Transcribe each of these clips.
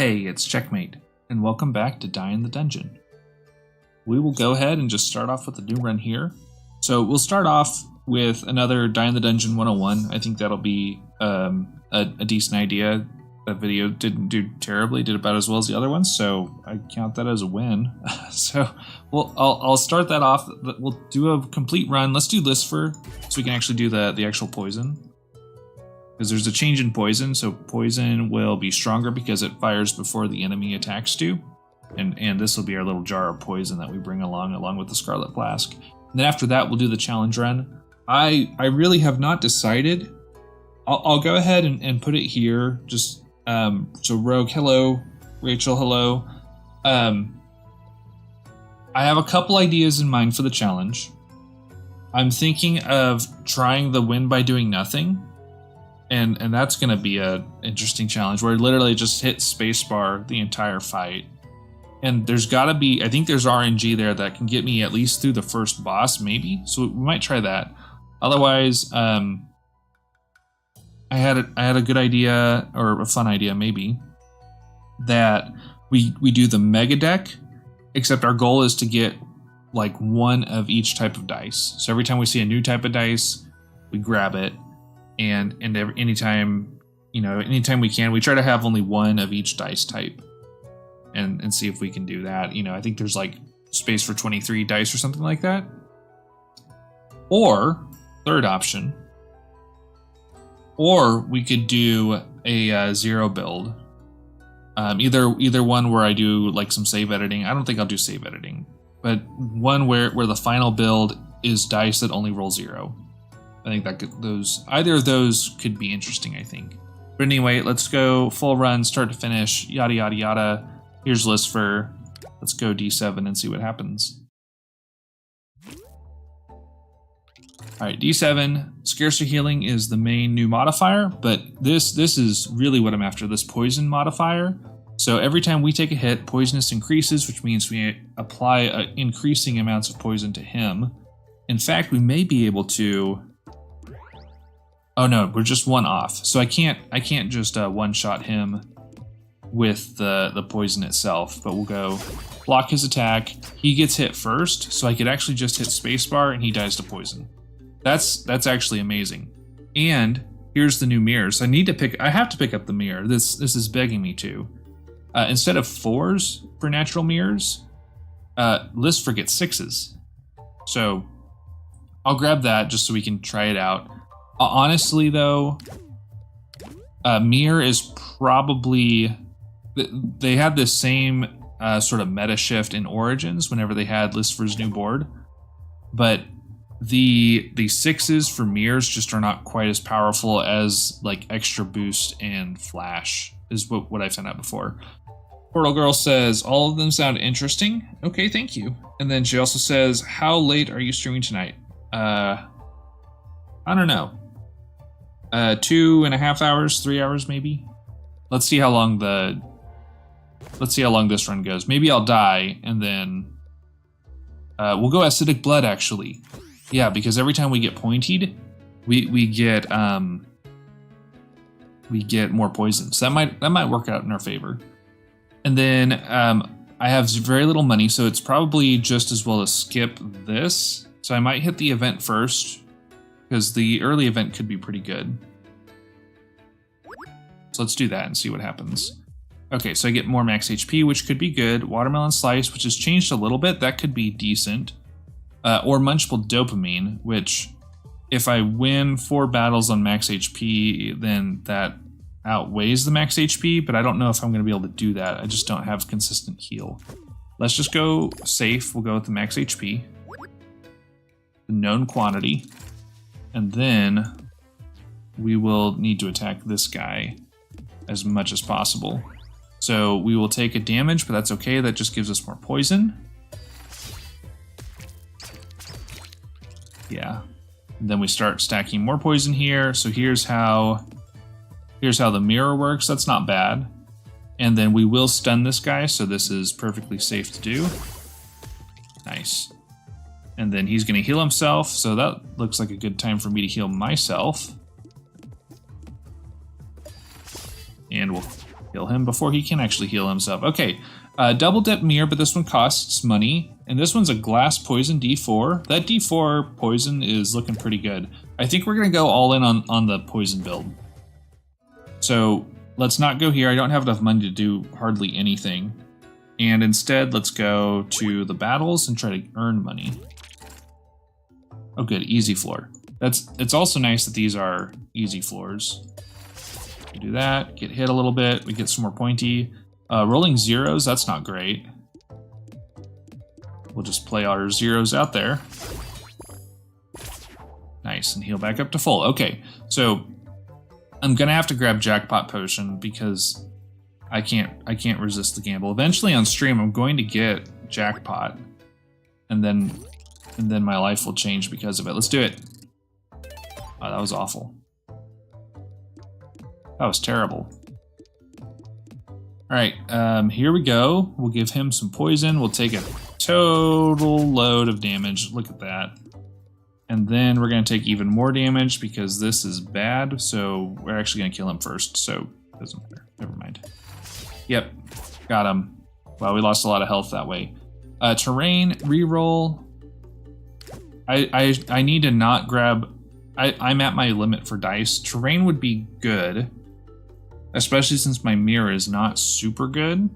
Hey, it's Checkmate, and welcome back to Die in the Dungeon. We will go ahead and just start off with a new run here. So we'll start off with another Die in the Dungeon 101. I think that'll be a decent idea. That video didn't do terribly, did about as well as the other ones, so I count that as a win. So I'll start that off. We'll do a complete run. Let's do Lisver, so we can actually do the actual poison. Because there's a change in poison, so poison will be stronger because it fires before the enemy attacks do. And this will be our little jar of poison that we bring along with the Scarlet Flask. And then after that, we'll do the challenge run. I really have not decided. I'll go ahead and put it here. Just so Rogue, hello. Rachel, hello. I have a couple ideas in mind for the challenge. I'm thinking of trying the win by doing nothing. And that's going to be an interesting challenge where I literally just hit spacebar the entire fight. And there's got to be, I think there's RNG there that can get me at least through the first boss, maybe. So we might try that. Otherwise, I had a good idea, or a fun idea maybe, that we do the mega deck, except our goal is to get like one of each type of dice. So every time we see a new type of dice, we grab it. And anytime we can, we try to have only one of each dice type and see if we can do that. I think there's like space for 23 dice or something like that. Or, third option, or we could do a zero build. Either one where I do like some save editing. I don't think I'll do save editing, but one where the final build is dice that only roll zero. I think either of those could be interesting, I think. But anyway, let's go full run, start to finish, yada, yada, yada. Here's Lisver. Let's go D7 and see what happens. All right, D7, Scarcer Healing is the main new modifier, but this is really what I'm after, this poison modifier. So every time we take a hit, poisonous increases, which means we apply increasing amounts of poison to him. In fact, we may be able to... Oh no, we're just one off. So I can't just one-shot him with the poison itself, but we'll go block his attack. He gets hit first, so I could actually just hit spacebar and he dies to poison. That's actually amazing. And here's the new mirrors. I have to pick up the mirror. This is begging me to. Instead of 4s for natural mirrors, Lisver gets 6s. So I'll grab that just so we can try it out. Honestly, though, Mirror is probably... They had this same sort of meta shift in Origins whenever they had Lisver's new board. But the 6s for Mirrors just are not quite as powerful as like Extra Boost and Flash, is what I've found out before. Portal Girl says, all of them sound interesting. Okay, thank you. And then she also says, how late are you streaming tonight? I don't know. 2.5 hours, 3 hours maybe. Let's see how long this run goes. Maybe I'll die and then we'll go acidic blood actually. Yeah, because every time we get pointed, we get more poison. So that might work out in our favor. And then I have very little money, so it's probably just as well to skip this. So I might hit the event first, because the early event could be pretty good. So let's do that and see what happens. Okay, so I get more max HP, which could be good. Watermelon Slice, which has changed a little bit. That could be decent. Or Munchable Dopamine, which if I win 4 battles on max HP, then that outweighs the max HP, but I don't know if I'm going to be able to do that. I just don't have consistent heal. Let's just go safe. We'll go with the max HP. The known quantity. And then we will need to attack this guy as much as possible. So we will take a damage, but that's okay. That just gives us more poison. Yeah. And then we start stacking more poison here. So here's how the mirror works. That's not bad. And then we will stun this guy, so this is perfectly safe to do. Nice. And then he's going to heal himself, so that looks like a good time for me to heal myself. And we'll Heal him before he can actually heal himself. Okay, double dip mirror, but this one costs money. And this one's a glass poison D4. That D4 poison is looking pretty good. I think we're going to go all in on the poison build. So let's not go here. I don't have enough money to do hardly anything. And instead, let's go to the battles and try to earn money. Oh, good. Easy floor. It's also nice that these are easy floors. We do that. Get hit a little bit. We get some more pointy. Rolling zeros, that's not great. We'll just play our zeros out there. Nice, and heal back up to full. Okay, so I'm gonna have to grab Jackpot Potion because I can't resist the gamble. Eventually on stream, I'm going to get Jackpot, and then my life will change because of it. Let's do it. Oh, that was awful. That was terrible. All right, here we go. We'll give him some poison. We'll take a total load of damage. Look at that. And then we're going to take even more damage because this is bad. So we're actually going to kill him first. So it doesn't matter. Never mind. Yep, got him. Wow, we lost a lot of health that way. Terrain, reroll. I need to not grab... I'm at my limit for dice. Terrain would be good, especially since my mirror is not super good.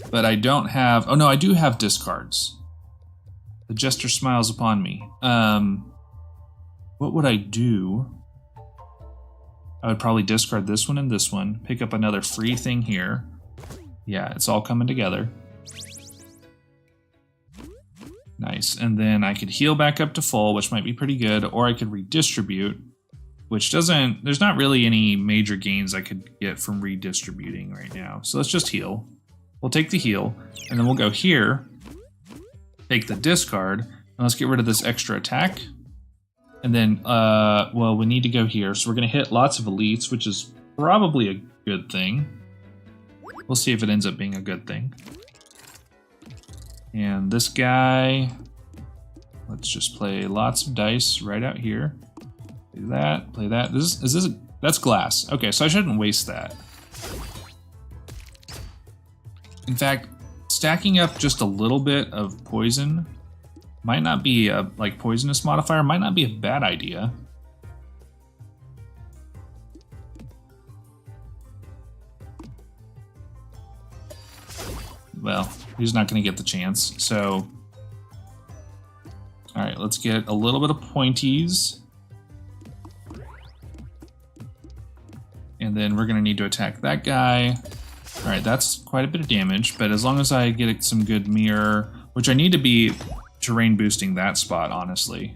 But I don't have... Oh no, I do have discards. The Jester smiles upon me. What would I do? I would probably discard this one and this one. Pick up another free thing here. Yeah, it's all coming together. Nice. And then I could heal back up to full, which might be pretty good. Or I could redistribute, which doesn't... There's not really any major gains I could get from redistributing right now. So let's just heal. We'll take the heal, and then we'll go here, take the discard, and let's get rid of this extra attack. And then, well, we need to go here. So we're going to hit lots of elites, which is probably a good thing. We'll see if it ends up being a good thing. And this guy, let's just play lots of dice right out here. Play that, play that. That's glass. Okay, so I shouldn't waste that. In fact, stacking up just a little bit of poison might not be a, like, poisonous modifier, might not be a bad idea. Well, he's not going to get the chance, so... Alright, let's get a little bit of pointies. And then we're going to need to attack that guy. Alright, that's quite a bit of damage, but as long as I get some good mirror, which I need to be terrain boosting that spot, honestly.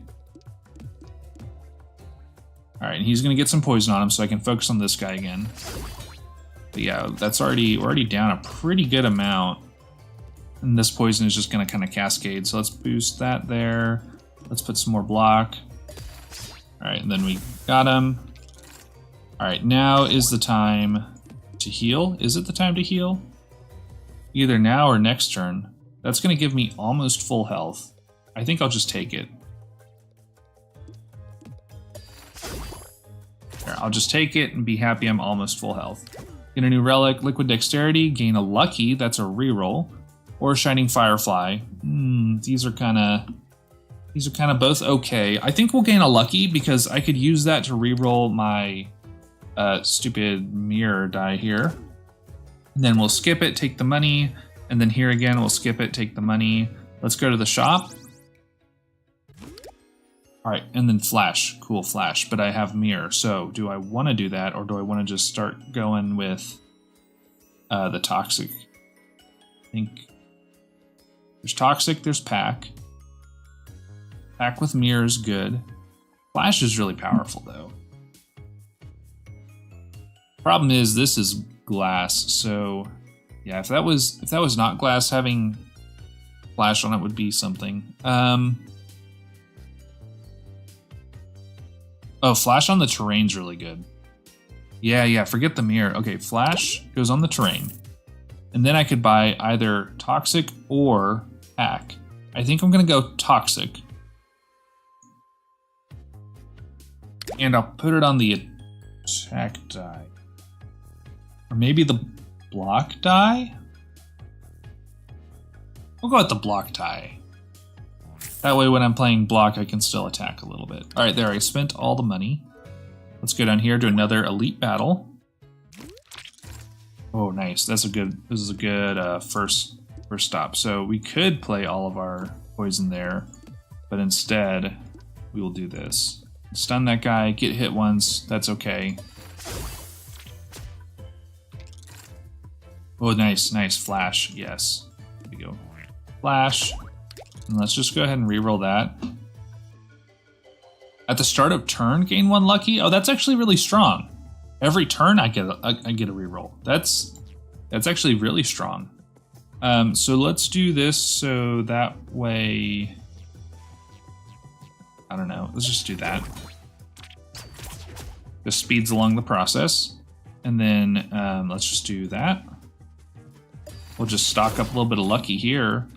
Alright, and he's going to get some poison on him so I can focus on this guy again. But yeah, that's we're already down a pretty good amount. And this poison is just going to kind of cascade, so let's boost that there. Let's put some more block. Alright, and then we got him. Alright, now is the time to heal. Is it the time to heal? Either now or next turn. That's going to give me almost full health. I think I'll just take it. Here, I'll just take it and be happy I'm almost full health. Get a new relic, Liquid Dexterity, gain a Lucky, that's a reroll, or Shining Firefly. These are kind of both okay. I think we'll gain a Lucky because I could use that to reroll my stupid mirror die here. And then we'll skip it, take the money, and then here again we'll skip it, take the money. Let's go to the shop. Alright, and then flash. Cool, flash. But I have mirror, so do I want to do that, or do I want to just start going with the toxic? I think there's toxic, there's pack. Pack with mirror is good. Flash is really powerful, though. Problem is, this is glass, so yeah, if that was not glass, having flash on it would be something. Oh, flash on the terrain's really good. Yeah, forget the mirror. Okay, flash goes on the terrain. And then I could buy either toxic or pack. I think I'm gonna go toxic. And I'll put it on the attack die. Or maybe the block die? We'll go with the block die. That way when I'm playing block, I can still attack a little bit. All right, there, I spent all the money. Let's go down here to another elite battle. Oh, nice. This is a good first stop. So we could play all of our poison there, but instead we will do this. Stun that guy, get hit once, that's okay. Oh, nice, nice flash, yes. There we go. Flash. And let's just go ahead and reroll that. At the start of turn, gain 1 lucky. Oh, that's actually really strong. Every turn I get a reroll. That's actually really strong. So let's do this so that way, I don't know, let's just do that. Just speeds along the process. And then let's just do that. We'll just stock up a little bit of lucky here.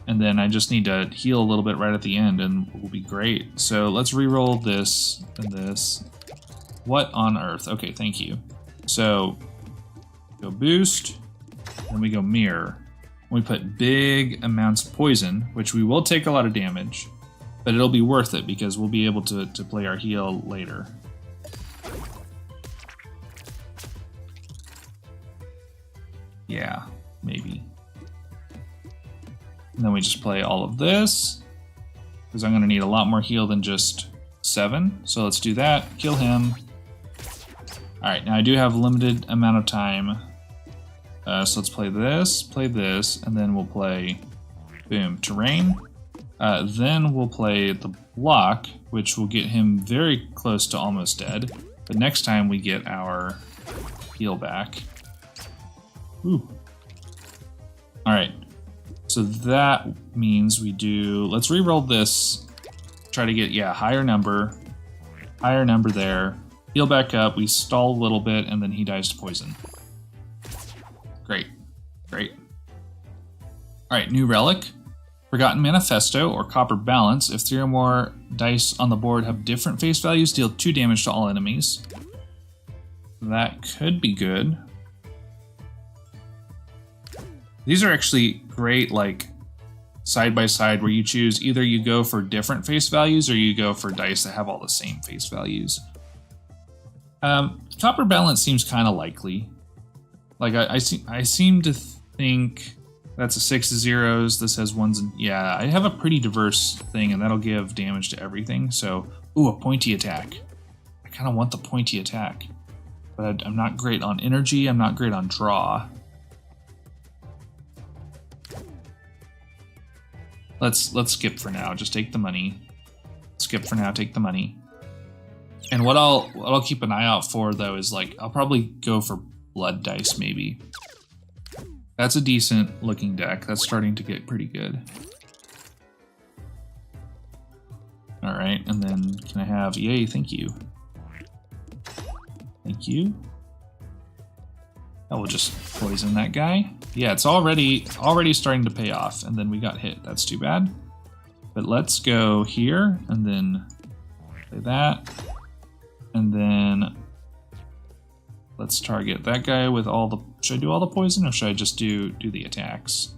And then I just need to heal a little bit right at the end and we'll be great. So let's reroll this and this. What on earth? Okay, thank you. So go boost, then we go mirror. We put big amounts of poison, which we will take a lot of damage, but it'll be worth it because we'll be able to play our heal later. Yeah, maybe. And then we just play all of this, because I'm going to need a lot more heal than just 7. So let's do that, kill him. Alright, now I do have a limited amount of time. So let's play this, and then we'll play, boom, terrain. Then we'll play the block, which will get him very close to almost dead. But next time we get our heal back. Ooh. Alright. So that means we do, let's re-roll this, try to get, yeah, higher number there, heal back up, we stall a little bit, and then he dies to poison. Great, great. Alright, new relic, Forgotten Manifesto, or Copper Balance. If 3 or more dice on the board have different face values, deal 2 damage to all enemies. That could be good. These are actually great, like, side by side, where you choose either you go for different face values or you go for dice that have all the same face values. Copper Balance seems kind of likely. Like, I seem to think that's a 6 zeros, this has 1s, and yeah, I have a pretty diverse thing, and that'll give damage to everything, so, ooh, a pointy attack. I kind of want the pointy attack, but I'm not great on energy, I'm not great on draw. Let's skip for now. Just take the money. Skip for now. Take the money. And what I'll keep an eye out for though is, like, I'll probably go for blood dice maybe. That's a decent looking deck. That's starting to get pretty good. All right, and then can I have? Yay! Thank you. Thank you. I will just poison that guy. Yeah, it's already starting to pay off, and then we got hit. That's too bad. But let's go here, and then play that. And then let's target that guy with all the... Should I do all the poison, or should I just do the attacks?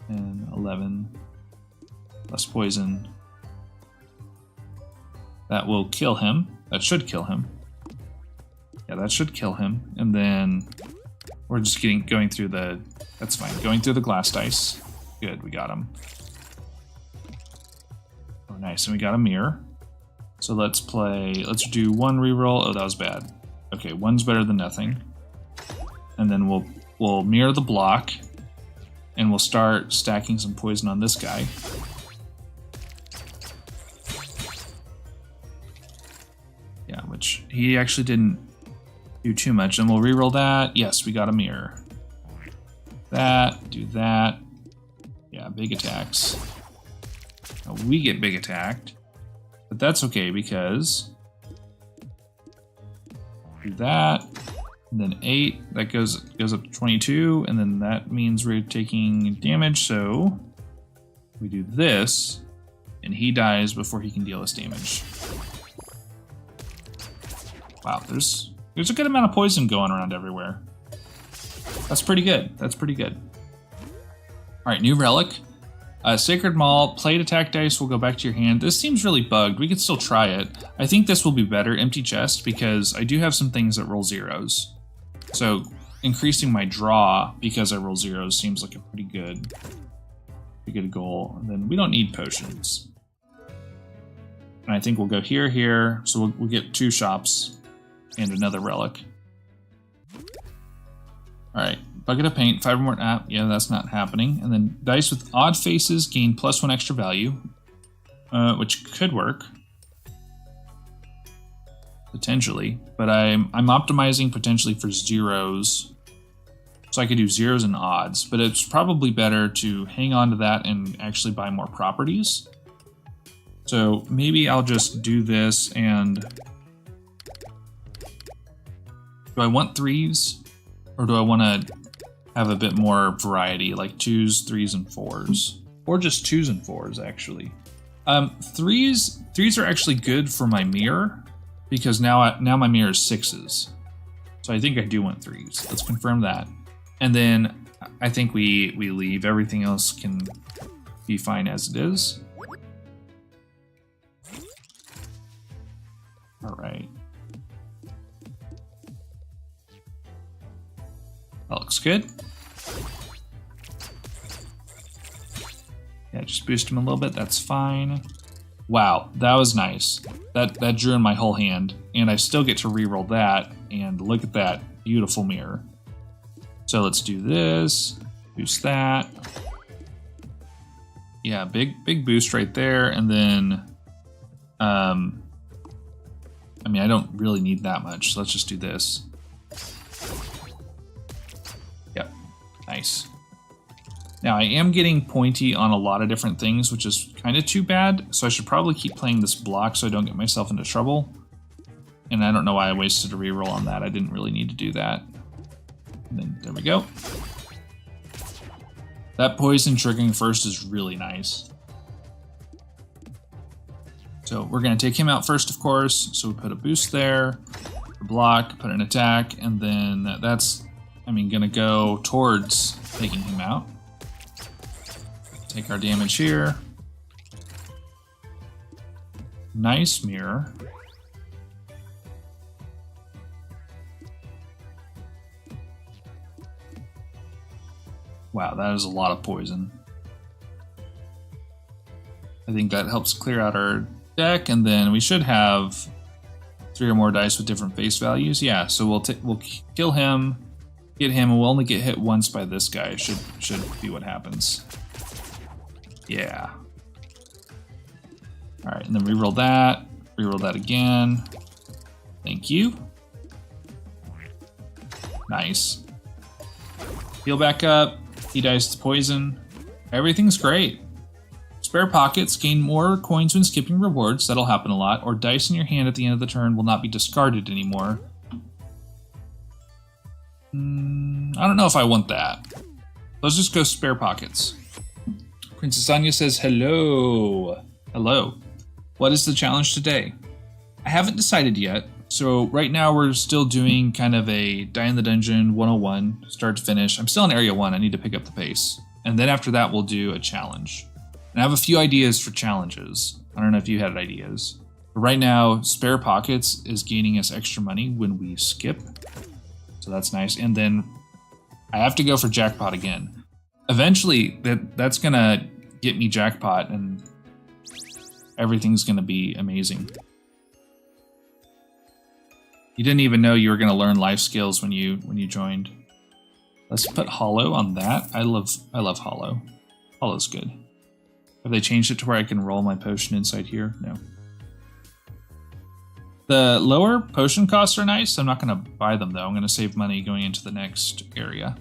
And 11. Less poison. That will kill him. That should kill him. Yeah, that should kill him. And then we're just going through the... That's fine. Going through the glass dice. Good, we got him. Oh, nice. And we got a mirror. So let's do 1 reroll. Oh, that was bad. Okay, 1's better than nothing. And then we'll mirror the block. And we'll start stacking some poison on this guy. Yeah, which he actually didn't do too much. And we'll reroll that. Yes, we got a mirror. That, do that. Yeah, big attacks. Now we get big attacked. But that's okay because do that. And then 8, that goes up to 22, and then that means we're taking damage, so we do this, and he dies before he can deal us damage. Wow, there's There's a good amount of poison going around everywhere. That's pretty good. That's pretty good. All right, new relic. Sacred Maul, plate attack dice will go back to your hand. This seems really bugged. We could still try it. I think this will be better, empty chest, because I do have some things that roll zeros. So increasing my draw because I roll zeros seems like a pretty good goal. And then we don't need potions. And I think we'll go here. So we'll get 2 shops and another relic. All right, bucket of paint, 5 or more. Yeah, that's not happening. And then dice with odd faces gain +1 extra value, which could work potentially. But I'm optimizing potentially for zeros, so I could do zeros and odds. But it's probably better to hang on to that and actually buy more properties. So maybe I'll just do this. And do I want 3s? Or do I want to have a bit more variety, like 2s, 3s, and 4s? Or just 2s and 4s, actually. 3s are actually good for my mirror, because now my mirror is 6s. So I think I do want 3s. Let's confirm that. And then I think we leave. Everything else can be fine as it is. All right. That looks good. Yeah, just boost him a little bit. That's fine. Wow, that was nice. That drew in my whole hand, and I still get to reroll that. And look at that beautiful mirror. So let's do this. Boost that. Yeah, big boost right there. And then, I mean, I don't really need that much. So let's just do this. Yep, nice. Now I am getting pointy on a lot of different things, which is kind of too bad. So I should probably keep playing this block so I don't get myself into trouble. And I don't know why I wasted a reroll on that. I didn't really need to do that. And then there we go. That poison triggering first is really nice. So we're going to take him out first, of course. So we put a boost there, a block, put an attack, and then that's, I mean, going to go towards taking him out. Take our damage here. Nice mirror. Wow, that is a lot of poison. I think that helps clear out our deck, and then we should have 3 or more dice with different face values. Yeah, so we'll kill him, get him, and we'll only get hit once by this guy. Should be what happens. Yeah. All right, and then reroll that again. Thank you. Nice. Heal back up. He dies to poison. Everything's great. Spare pockets gain more coins when skipping rewards. That'll happen a lot. Or dice in your hand at the end of the turn will not be discarded anymore. I don't know if I want that. Let's just go spare pockets. Princess Anya says, hello. Hello. What is the challenge today? I haven't decided yet. So right now we're still doing kind of a Die in the Dungeon 101, start to finish. I'm still in Area 1. I need to pick up the pace. And then after that, we'll do a challenge. And I have a few ideas for challenges. I don't know if you had ideas. But right now, Spare Pockets is gaining us extra money when we skip. So that's nice. And then I have to go for Jackpot again. Eventually, that's going to get me Jackpot, and everything's going to be amazing. You didn't even know you were going to learn life skills when you joined. Let's put Hollow on that. I love Hollow. Hollow's good. Have they changed it to where I can roll my potion inside here? No. The lower potion costs are nice. I'm not going to buy them, though. I'm going to save money going into the next area.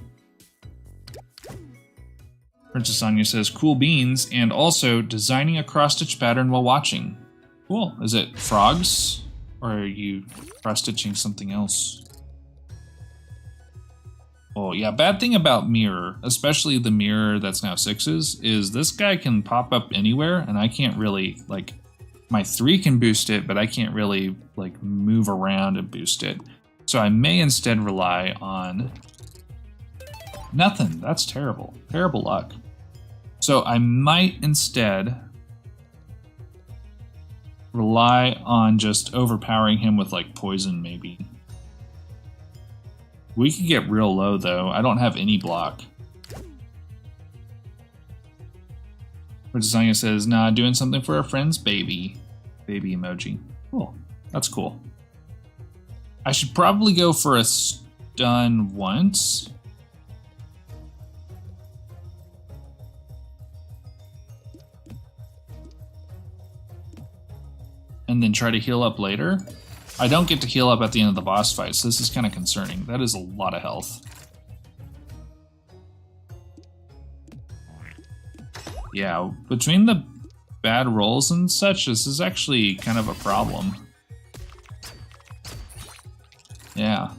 Princess Anya says, cool beans, and also designing a cross-stitch pattern while watching. Cool. Is it frogs? Or are you cross-stitching something else? Oh, yeah. Bad thing about mirror, especially the mirror that's now 6s, is this guy can pop up anywhere, and I can't really, like, my 3 can boost it, but I can't really, like, move around and boost it. So I may instead rely on nothing. That's terrible. Terrible luck. So I might instead rely on just overpowering him with like poison, maybe. We could get real low though. I don't have any block. Designer says, nah, doing something for our friend's baby. Baby emoji. Cool. That's cool. I should probably go for a stun once. And then try to heal up later. I don't get to heal up at the end of the boss fight, so this is kind of concerning. That is a lot of health. Yeah, between the bad rolls and such, this is actually kind of a problem. Yeah.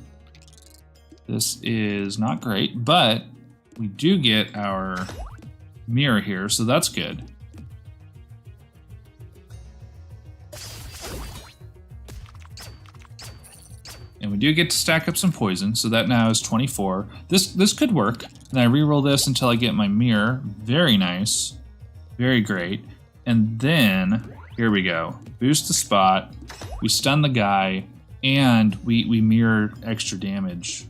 This is not great, but we do get our mirror here, so that's good. And we do get to stack up some poison, so that now is 24. This could work. And I reroll this until I get my mirror. Very nice. Very great. And then, here we go. Boost the spot. We stun the guy. And we mirror extra damage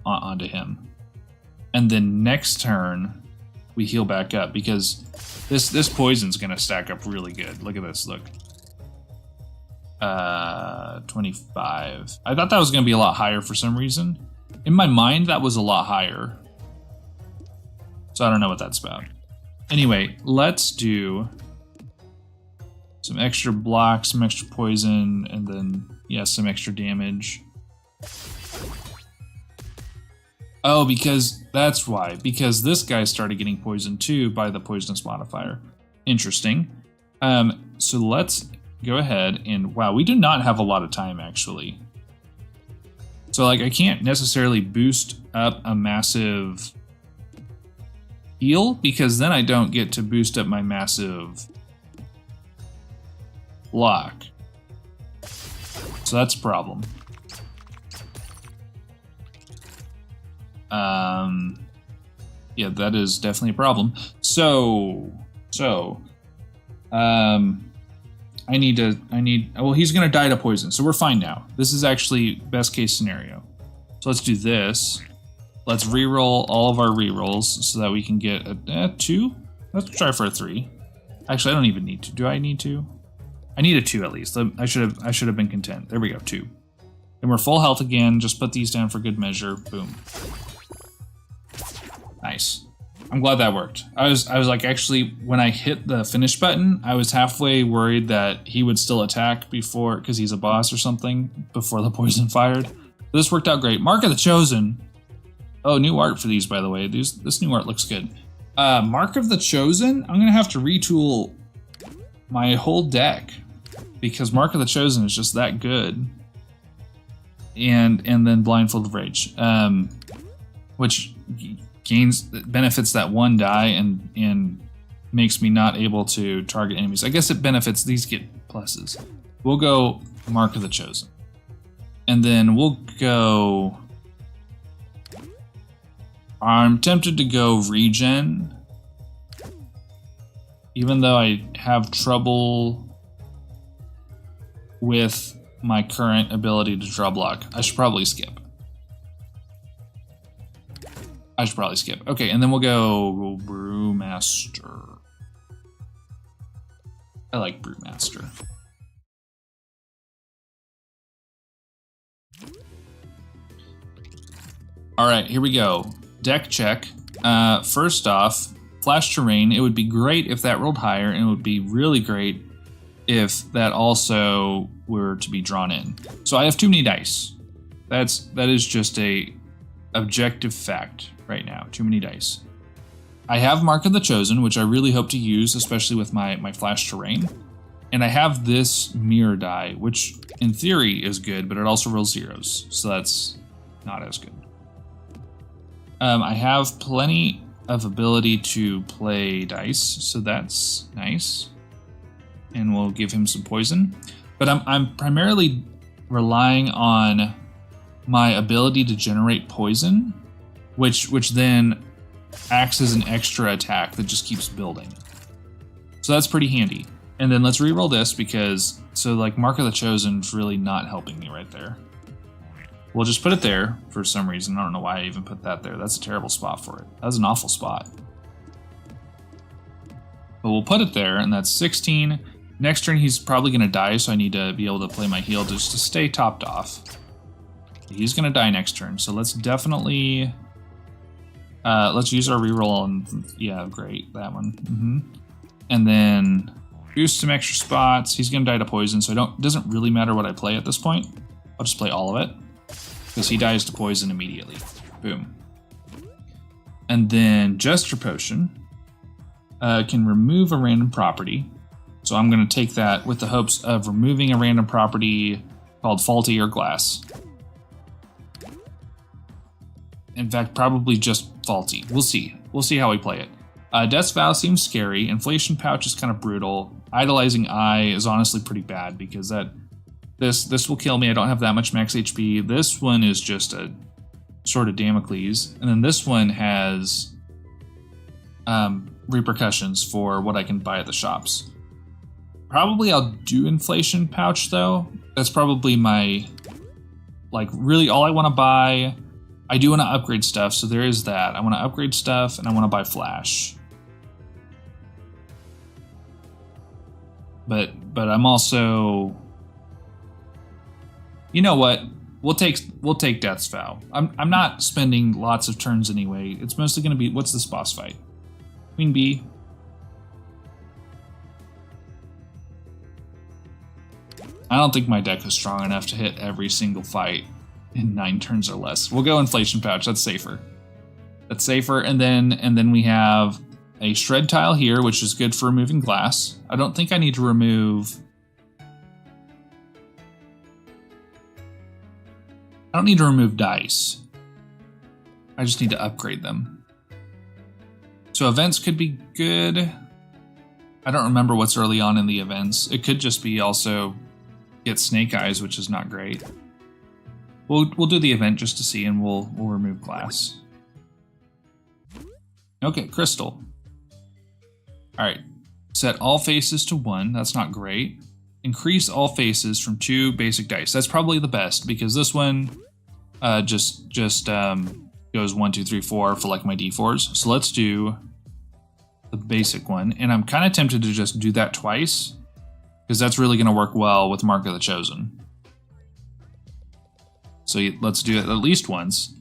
onto him. And then next turn, we heal back up. Because this poison's going to stack up really good. Look at this. Look. 25. I thought that was going to be a lot higher for some reason. In my mind, that was a lot higher. So I don't know what that's about. Anyway, let's do some extra blocks, some extra poison, and then, yeah, some extra damage. Oh, because that's why. Because this guy started getting poisoned too by the poisonous modifier. Interesting. So let's go ahead and, wow, we do not have a lot of time actually. So like I can't necessarily boost up a massive heal because then I don't get to boost up my massive block. So that's a problem. Yeah, that is definitely a problem. Well, he's gonna die to poison, so we're fine now. This is actually best case scenario. So let's do this. Let's re-roll all of our re-rolls so that we can get a 2. Let's try for a 3. Actually, I don't even need to. Do I need to? I need a 2 at least. I should have been content. There we go, 2. And we're full health again. Just put these down for good measure. Boom. Nice. I'm glad that worked. I was like, actually, when I hit the finish button, I was halfway worried that he would still attack before, because he's a boss or something, before the poison fired. This worked out great. Mark of the Chosen. Oh, new art for these, by the way. This new art looks good. Mark of the Chosen. I'm gonna have to retool my whole deck because Mark of the Chosen is just that good. And then Blindfold of Rage, which benefits that one die and makes me not able to target enemies. I guess it benefits, these get pluses. We'll go Mark of the Chosen. And then we'll go, I'm tempted to go Regen, even though I have trouble with my current ability to draw block. I should probably skip. Okay, and then we'll go Brewmaster. I like Brewmaster. All right, here we go. Deck check. First off, Flash Terrain. It would be great if that rolled higher, and it would be really great if that also were to be drawn in. So I have too many dice. That is just a objective fact right now. Too many dice. I have Mark of the Chosen, which I really hope to use, especially with my Flash Terrain. And I have this mirror die, which in theory is good, but it also rolls zeros, so that's not as good. I have plenty of ability to play dice, so that's nice. And we'll give him some poison. But I'm primarily relying on my ability to generate poison, which then acts as an extra attack that just keeps building. So that's pretty handy. And then let's reroll this because, so like Mark of the Chosen's really not helping me right there. We'll just put it there for some reason. I don't know why I even put that there. That's a terrible spot for it. That's an awful spot. But we'll put it there, and that's 16. Next turn he's probably going to die, so I need to be able to play my heal just to stay topped off. He's going to die next turn, so let's definitely... let's use our reroll, and yeah, great, that one. And then boost some extra spots. He's going to die to poison, so it doesn't really matter what I play at this point. I'll just play all of it, because he dies to poison immediately. Boom. And then Gesture Potion can remove a random property. So I'm going to take that with the hopes of removing a random property called Faulty or Glass. In fact, probably just Faulty. We'll see. We'll see how we play it. Death's Vow seems scary. Inflation Pouch is kind of brutal. Idolizing Eye is honestly pretty bad because this will kill me. I don't have that much max HP. This one is just a sort of Damocles. And then this one has repercussions for what I can buy at the shops. Probably I'll do Inflation Pouch though. That's probably my, like, really all I want to buy. I do want to upgrade stuff, so there is that. I want to upgrade stuff and I want to buy Flash. But I'm also, you know what? We'll take Death's Vow. I'm not spending lots of turns anyway. It's mostly going to be, what's this boss fight? Queen Bee. I don't think my deck is strong enough to hit every single fight in 9 turns or less. We'll go Inflation Pouch. That's safer. That's safer. And then we have a Shred Tile here, which is good for removing glass. I don't think I need to remove... I don't need to remove dice. I just need to upgrade them. So events could be good. I don't remember what's early on in the events. It could just be also get Snake Eyes, which is not great. We'll do the event just to see, and we'll remove glass. Okay, Crystal. All right, set all faces to 1. That's not great. Increase all faces from 2 basic dice. That's probably the best because this one just goes 1, 2, 3, 4 for like my D4s. So let's do the basic one, and I'm kind of tempted to just do that twice because that's really going to work well with Mark of the Chosen. So let's do it at least once,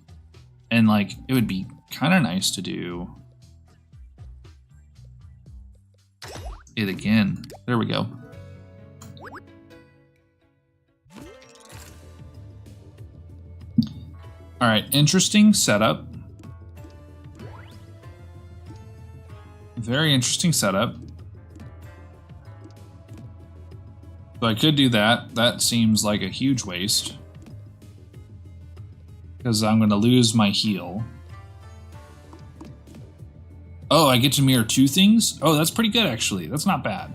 and like it would be kind of nice to do it again. There we go. All right, interesting setup. Very interesting setup. So I could do that. That seems like a huge waste, because I'm going to lose my heal. Oh, I get to mirror 2 things? Oh, that's pretty good actually. That's not bad.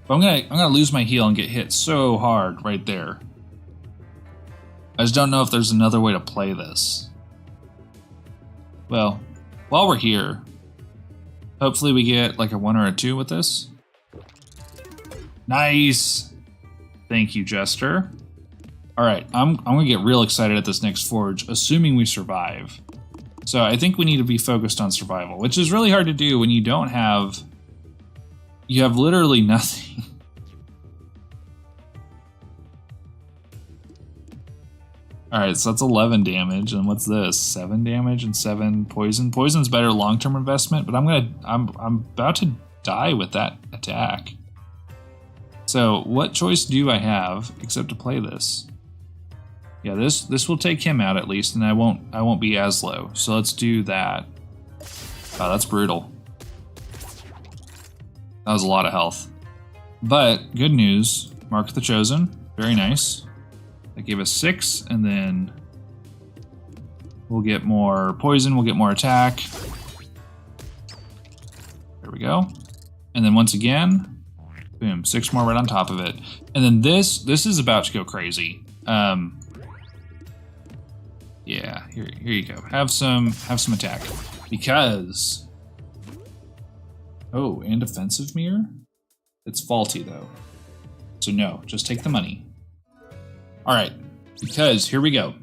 But I'm gonna lose my heal and get hit so hard right there. I just don't know if there's another way to play this. Well, while we're here, hopefully we get like a 1 or a 2 with this. Nice! Thank you, Jester. Alright, I'm gonna get real excited at this next forge, assuming we survive. So I think we need to be focused on survival, which is really hard to do when you don't have... You have literally nothing. Alright, so that's 11 damage, and what's this? 7 damage and 7 poison. Poison's better long-term investment, but I'm about to die with that attack. So what choice do I have except to play this? Yeah, this will take him out at least, and I won't be as low. So let's do that. Wow, that's brutal. That was a lot of health. But good news, Mark the Chosen, very nice. That gave us 6, and then we'll get more poison, we'll get more attack. There we go. And then once again, boom, 6 more right on top of it. And then this is about to go crazy. Yeah, here you go. Have some attack. Because... Oh, and defensive mirror? It's faulty, though. So no, just take the money. Alright, because here we go.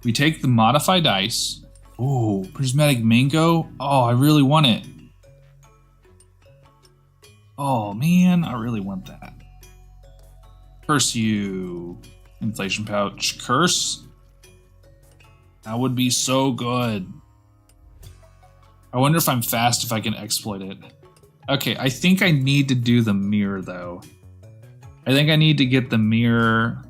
We take the modified dice. Oh, prismatic mango. Oh, I really want it. Oh man, I really want that. Curse you. Inflation pouch. Curse. That would be so good. I wonder if I'm fast if I can exploit it. Okay, I think I need to do the mirror though. I think I need to get the mirror.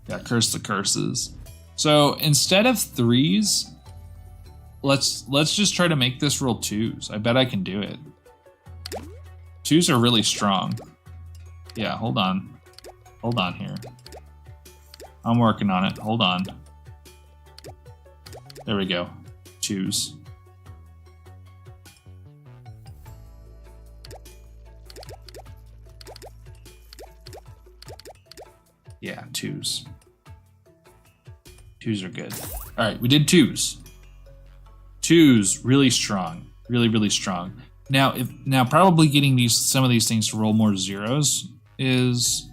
Yeah, curse the curses. So instead of 3s, let's just try to make this roll 2s. I bet I can do it. 2s are really strong. Yeah, hold on. Hold on here. I'm working on it. Hold on. There we go. 2s. Yeah, 2s. 2s are good. All right, we did 2s. 2s, really strong. Really, really strong. Now, probably getting some of these things to roll more 0s is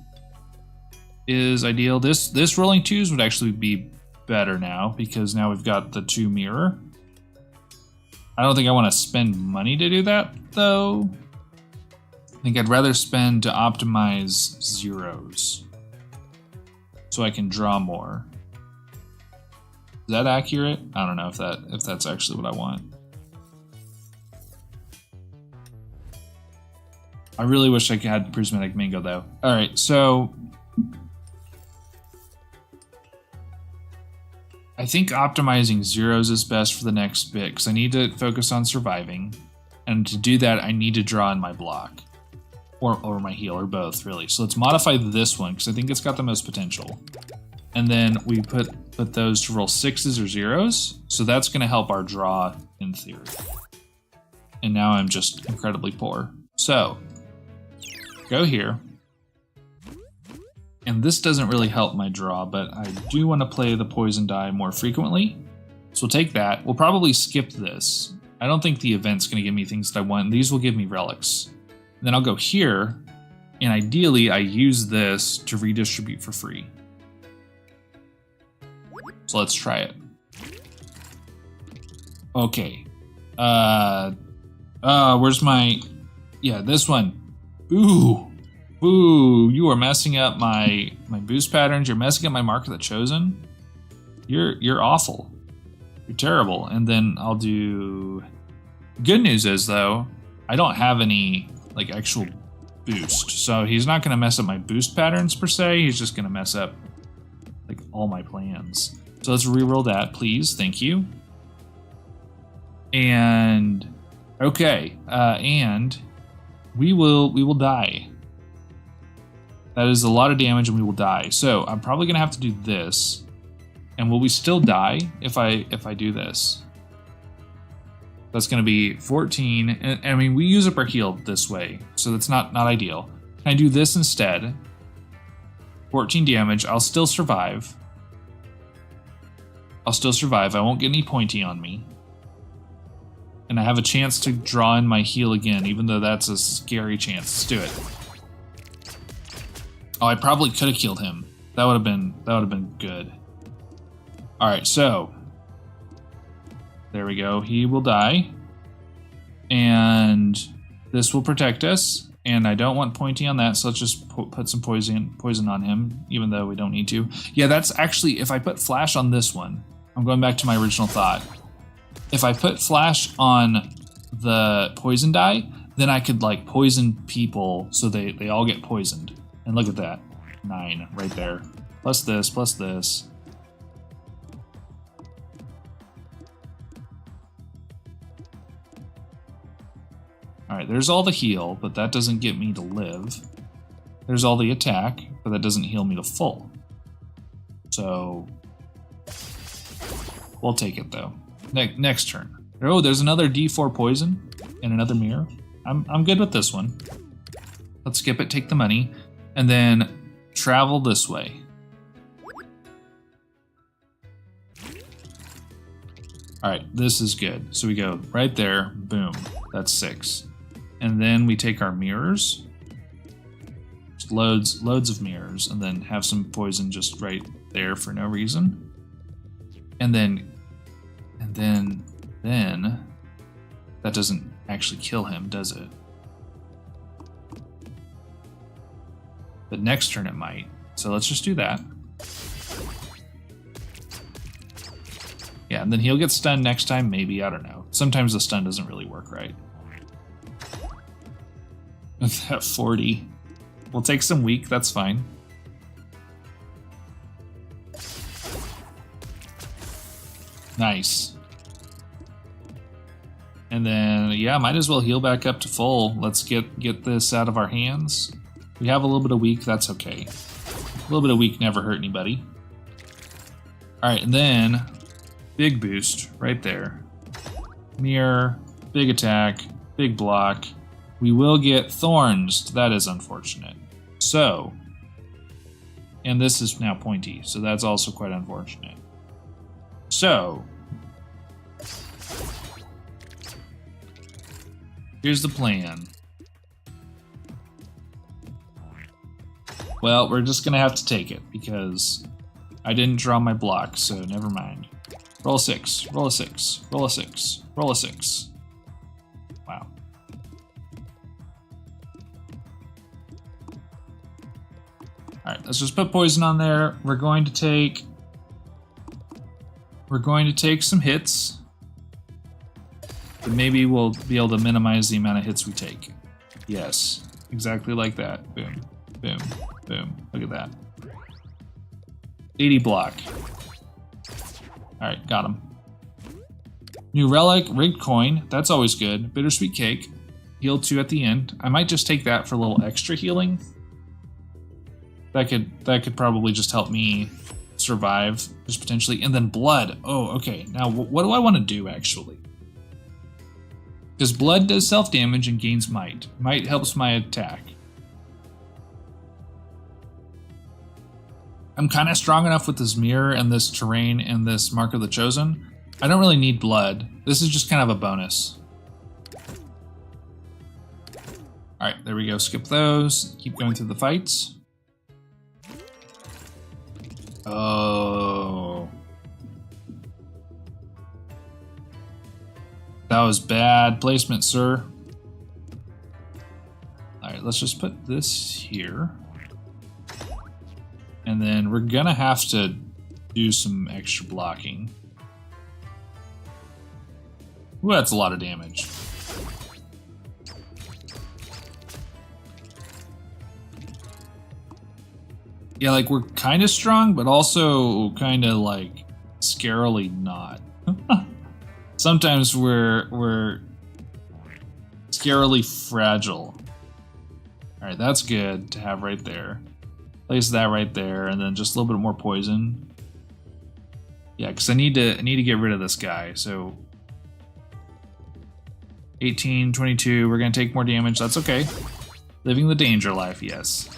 ideal. This rolling 2s would actually be better now because now we've got the 2 mirror. I don't think I want to spend money to do that though. I think I'd rather spend to optimize 0s so I can draw more. Is that accurate? I don't know if that's actually what I want. I really wish I had prismatic mango though. All right, so I think optimizing 0s is best for the next bit because I need to focus on surviving, and to do that I need to draw in my block or my heal or both really. So let's modify this one because I think it's got the most potential, and then we put those to roll 6s or 0s. So that's going to help our draw in theory. And now I'm just incredibly poor. So go here. And this doesn't really help my draw, but I do want to play the poison die more frequently. So we'll take that. We'll probably skip this. I don't think the event's going to give me things that I want. These will give me relics. And then I'll go here, and ideally I use this to redistribute for free. So let's try it. Okay. Where's my... Yeah, this one. Ooh. Ooh, you are messing up my boost patterns. You're messing up my Mark of the Chosen. You're awful. You're terrible. And then I'll do... Good news is, though, I don't have any, like, actual boost. So he's not going to mess up my boost patterns, per se. He's just going to mess up, like, all my plans. So let's reroll that, please. Thank you. And... Okay. And... We will die. That is a lot of damage and we will die. So I'm probably gonna have to do this. And will we still die if I do this? That's gonna be 14. And I mean, we use up our heal this way, so that's not ideal. Can I do this instead? 14 damage. I'll still survive. I won't get any pointy on me. And I have a chance to draw in my heal again, even though that's a scary chance. Let's do it. Oh, I probably could have killed him. That would have been good. All right, so there we go. He will die, and this will protect us. And I don't want pointy on that, so let's just put some poison on him, even though we don't need to. Yeah, that's actually, if I put flash on this one, I'm going back to my original thought. If I put flash on the poison die, then I could like poison people so they all get poisoned. And look at that. 9 right there. Plus this, plus this. Alright, there's all the heal, but that doesn't get me to live. There's all the attack, but that doesn't heal me to full. So we'll take it though. Next turn. Oh, there's another D4 poison and another mirror. I'm good with this one. Let's skip it, take the money, and then travel this way. All right, this is good. So we go right there, boom, that's 6. And then we take our mirrors, just loads of mirrors, and then have some poison just right there for no reason. And then that doesn't actually kill him, does it? But next turn it might. So let's just do that. Yeah, and then he'll get stunned next time, maybe, I don't know. Sometimes the stun doesn't really work right. At 40. We'll take some weak, that's fine. Nice. And then, yeah, might as well heal back up to full. Let's get this out of our hands. We have a little bit of weak, that's okay. A little bit of weak never hurt anybody. Alright, and then big boost right there. Mirror, big attack, big block. We will get thorns. That is unfortunate. So, and this is now pointy, so that's also quite unfortunate. So, here's the plan. Well, we're just gonna have to take it because I didn't draw my block, so never mind. Roll a 6, roll a 6, roll a 6, roll a 6. Wow. Alright, let's just put poison on there. We're going to take some hits. But maybe we'll be able to minimize the amount of hits we take. Yes, exactly like that. Boom, boom, boom. Look at that. 80 block. Alright, got him. New relic, rigged coin. That's always good. Bittersweet cake. Heal 2 at the end. I might just take that for a little extra healing. That could probably just help me survive, just potentially. And then blood. Oh, okay. Now, what do I want to do, actually? Because blood does self-damage and gains might. Might helps my attack. I'm kind of strong enough with this mirror and this terrain and this Mark of the Chosen. I don't really need blood. This is just kind of a bonus. Alright, there we go. Skip those. Keep going through the fights. Oh. That was bad placement, sir. Alright, let's just put this here. And then we're gonna have to do some extra blocking. Ooh, that's a lot of damage. Yeah, like we're kind of strong, but also kind of like scarily not. Sometimes we're scarily fragile. All right, that's good to have right there. Place that right there, and then just a little bit more poison. Yeah, because I need to get rid of this guy. So 18, 22. We're gonna take more damage. That's okay. Living the danger life, yes.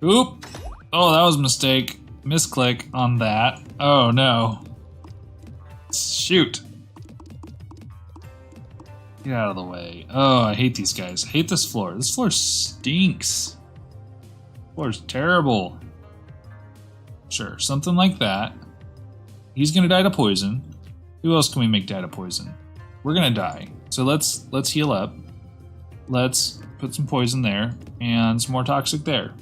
Oop! Oh, that was a mistake. Misclick on that. Oh no. Shoot. Get out of the way. Oh, I hate these guys. I hate this floor. This floor stinks. This floor is terrible. Sure, something like that. He's gonna die to poison. Who else can we make die to poison? We're gonna die. So let's heal up. Let's put some poison there and some more toxic there.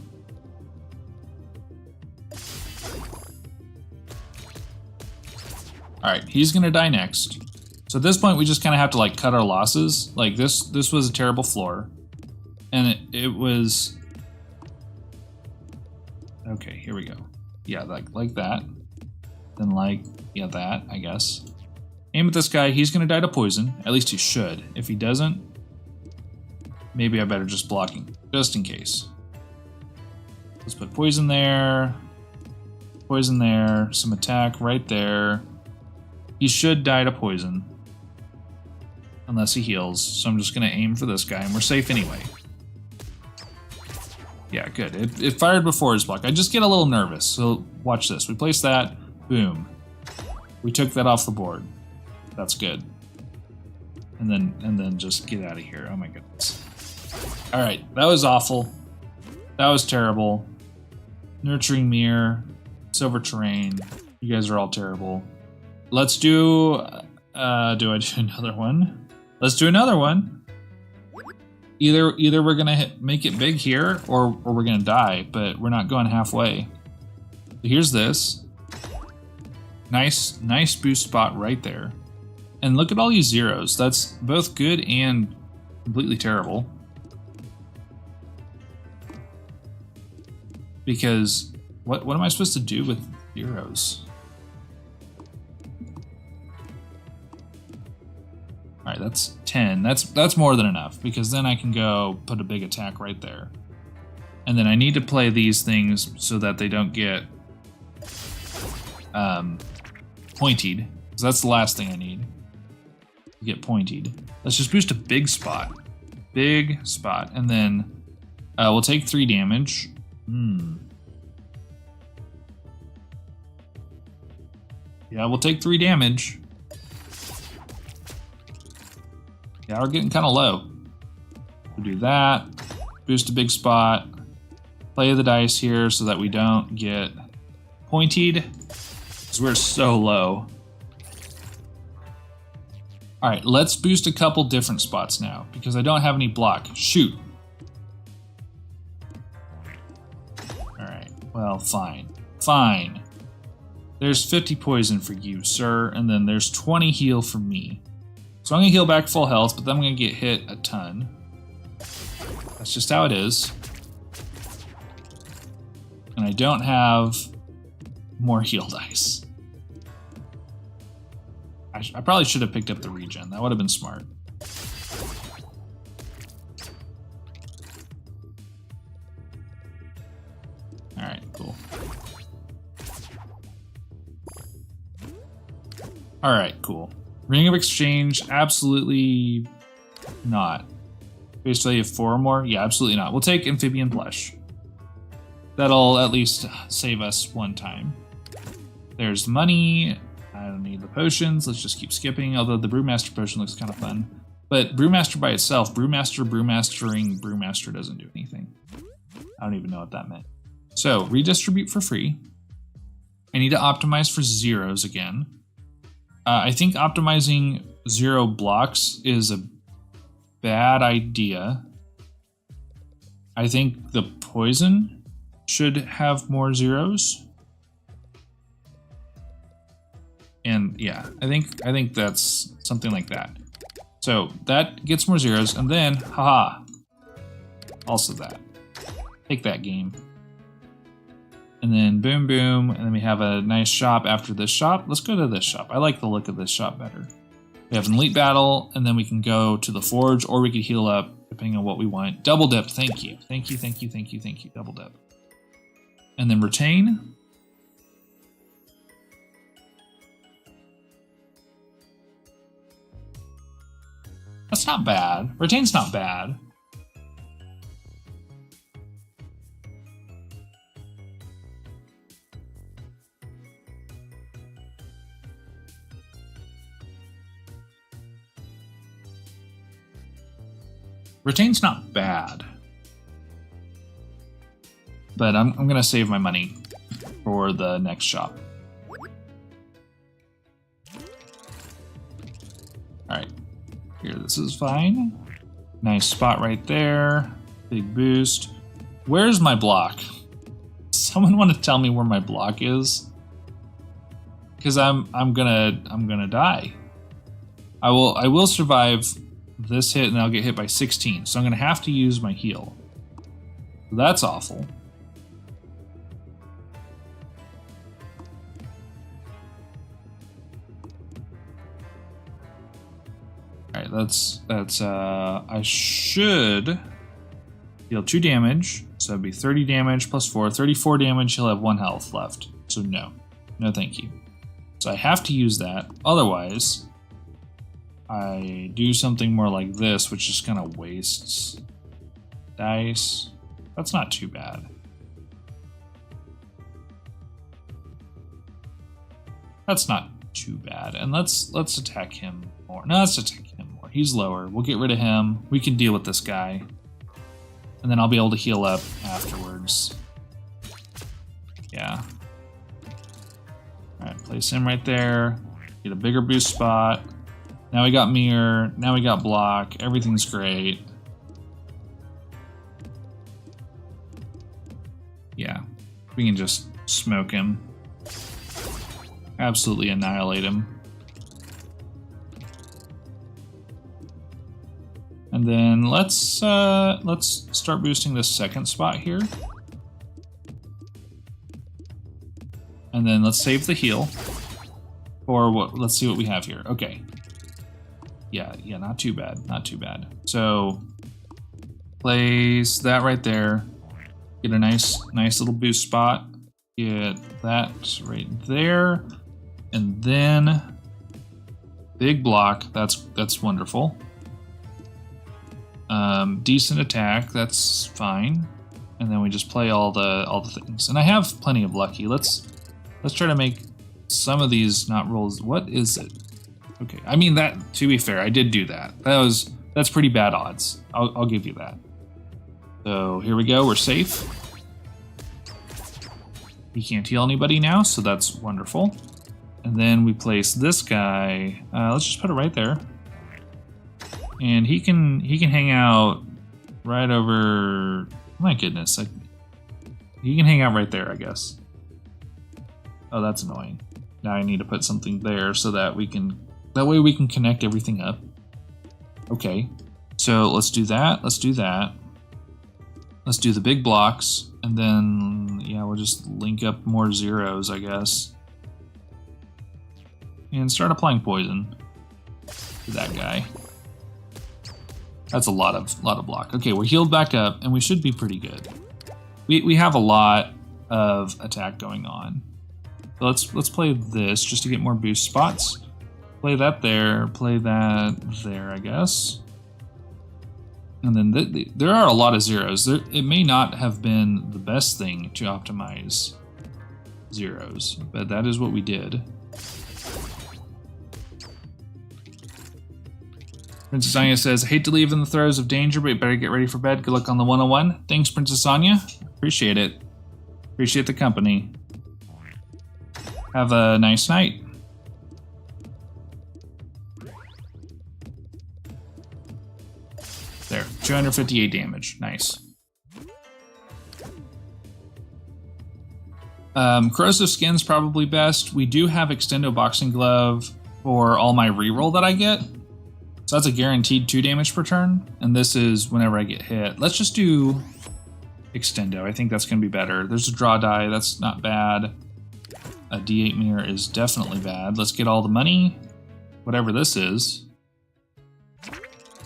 Alright, he's gonna die next. So at this point, we just kind of have to like cut our losses. Like this was a terrible floor. And it was... Okay, here we go. Yeah, like that. Then yeah, that, I guess. Aim at this guy, he's gonna die to poison. At least he should. If he doesn't, maybe I better just block him, just in case. Let's put poison there. Poison there, some attack right there. He should die to poison. unless he heals. So I'm just going to aim for this guy, and we're safe anyway. Yeah, good. It fired before his block. I just get a little nervous. So watch this. We place that. Boom. We took that off the board. That's good. And then just get out of here. Oh my goodness. All right, that was awful. That was terrible. Nurturing Mirror, Silver Terrain. You guys are all terrible. Let's do. Do I do another one? Let's do another one. Either we're gonna make it big here, or we're gonna die. But we're not going halfway. Here's this. Nice boost spot right there. And look at all these zeros. That's both good and completely terrible. Because what am I supposed to do with zeros? All right, that's 10. That's more than enough, because then I can go put a big attack right there. And then I need to play these things so that they don't get pointied. So that's the last thing I need. To get pointied. Let's just boost a big spot. Big spot. And then we'll take 3 damage. Yeah, we'll take 3 damage. Yeah, we're getting kind of low. We'll do that. Boost a big spot. Play the dice here so that we don't get pointied, because we're so low. All right, let's boost a couple different spots now, because I don't have any block. Shoot. All right, well, fine. Fine. There's 50 poison for you, sir, and then there's 20 heal for me. So I'm gonna heal back full health, but then I'm gonna get hit a ton. That's just how it is. And I don't have more heal dice. I probably should have picked up the regen. That would have been smart. All right, cool. All right, cool. Ring of Exchange, absolutely not. Base value of 4 or more? Yeah, absolutely not. We'll take Amphibian Flesh. That'll at least save us 1 time. There's the money. I don't need the potions. Let's just keep skipping, although the Brewmaster potion looks kind of fun. But Brewmaster by itself, Brewmaster doesn't do anything. I don't even know what that meant. So, redistribute for free. I need to optimize for zeros again. I think optimizing 0 blocks is a bad idea. I think the poison should have more zeros. And yeah, I think that's something like that. So that gets more zeros, and then, haha, also that. Take that game. And then boom, boom, and then we have a nice shop after this shop. Let's go to this shop. I like the look of this shop better. We have an elite battle, and then we can go to the forge, or we could heal up, depending on what we want. Double dip, thank you. Thank you, thank you, thank you, thank you. Double dip. And then retain. That's not bad. Retain's not bad. Retain's not bad. But I'm going to save my money for the next shop. Alright. Here, this is fine. Nice spot right there. Big boost. Where's my block? Someone want to tell me where my block is? Because I'm gonna die. I will survive this hit, and I'll get hit by 16. So I'm gonna have to use my heal. That's awful. Alright, that's I should deal 2 damage, so that'd be 30 damage plus 4, 34 damage, he'll have 1 health left. So no, thank you. So I have to use that, otherwise I do something more like this, which just kind of wastes dice. That's not too bad. That's not too bad. And let's attack him more. No, let's attack him more. He's lower. We'll get rid of him. We can deal with this guy. And then I'll be able to heal up afterwards. Yeah. Alright, place him right there. Get a bigger boost spot. Now we got mirror. Now we got block. Everything's great. Yeah. We can just smoke him. Absolutely annihilate him. And then let's start boosting this second spot here. And then let's save the heal. Or what? Let's see what we have here. Okay. Yeah, not too bad. Not too bad. So place that right there. Get a nice little boost spot. Get that right there. And then big block. That's wonderful. Decent attack. That's fine. And then we just play all the things. And I have plenty of lucky. Let's try to make some of these not rolls. What is it? Okay. I mean, that, to be fair, I did do that. That's pretty bad odds. I'll give you that. So here we go. We're safe. He can't heal anybody now, so that's wonderful. And then we place this guy. Let's just put it right there. And he can hang out right over. My goodness, he can hang out right there, I guess. Oh, that's annoying. Now I need to put something there so that that way we can connect everything up. Okay, so let's do that. Let's do that. Let's do the big blocks, and then yeah, we'll just link up more zeros, I guess. And start applying poison to that guy. That's a lot of block. Okay, we're healed back up, and we should be pretty good. We have a lot of attack going on. So let's play this just to get more boost spots. Play that there. Play that there, I guess. And then there are a lot of zeros. It may not have been the best thing to optimize zeros, but that is what we did. Princess Anya says, hate to leave in the throes of danger, but you better get ready for bed. Good luck on the 101. Thanks, Princess Anya. Appreciate it. Appreciate the company. Have a nice night. There, 258 damage. Nice. Corrosive Skin's probably best. We do have Extendo Boxing Glove for all my reroll that I get. So that's a guaranteed 2 damage per turn, and this is whenever I get hit. Let's just do Extendo. I think that's going to be better. There's a draw die. That's not bad. A D8 mirror is definitely bad. Let's get all the money. Whatever this is.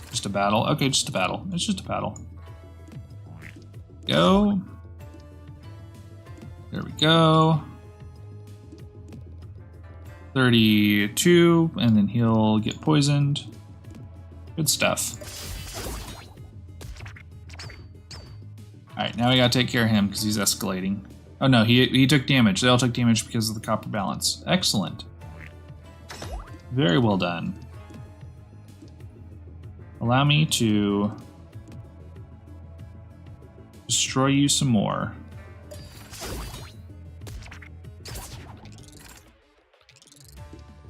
Just a battle. Okay, just a battle. It's just a battle. Go. There we go. 32, and then he'll get poisoned. Good stuff. Alright, now we gotta take care of him because he's escalating. Oh no, he took damage. They all took damage because of the copper balance. Excellent. Very well done. Allow me to destroy you some more.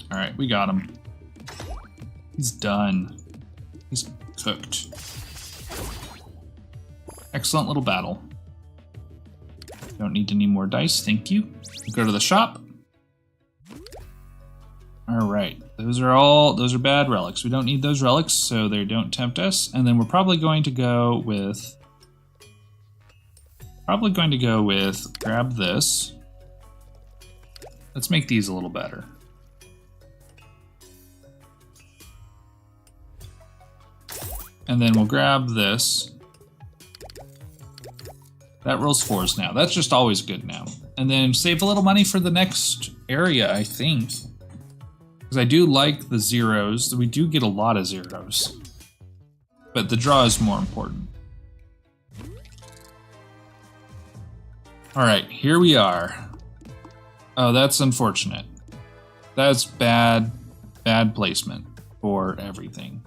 Alright, we got him. He's done. He's cooked. Excellent little battle. Don't need any more dice, thank you. Go to the shop. Alright, those are bad relics. We don't need those relics, so they don't tempt us. And then we're probably going to go with grab this. Let's make these a little better. And then we'll grab this. That rolls 4s now. That's just always good now. And then save a little money for the next area, I think. Because I do like the zeros. We do get a lot of zeros. But the draw is more important. Alright, here we are. Oh, that's unfortunate. That's bad placement for everything.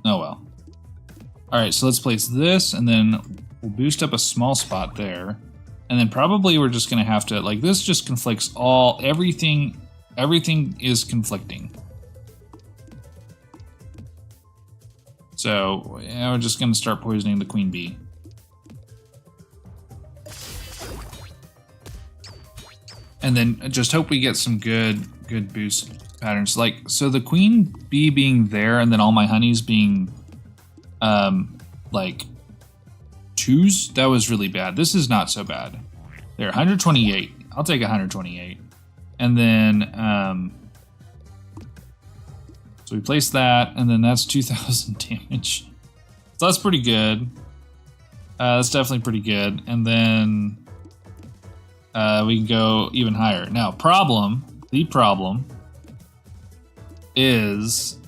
Oh well. Alright, so let's place this, and then we'll boost up a small spot there. And then probably we're just gonna have to, like, this just conflicts everything is conflicting. So, yeah, we're just gonna start poisoning the queen bee. And then just hope we get some good boost patterns. Like, so the queen bee being there and then all my honeys being, like, 2s, that was really bad. This is not so bad. There, 128. I'll take 128. And then, so we place that, and then that's 2,000 damage. So that's pretty good. That's definitely pretty good. And then we can go even higher. Now, the problem is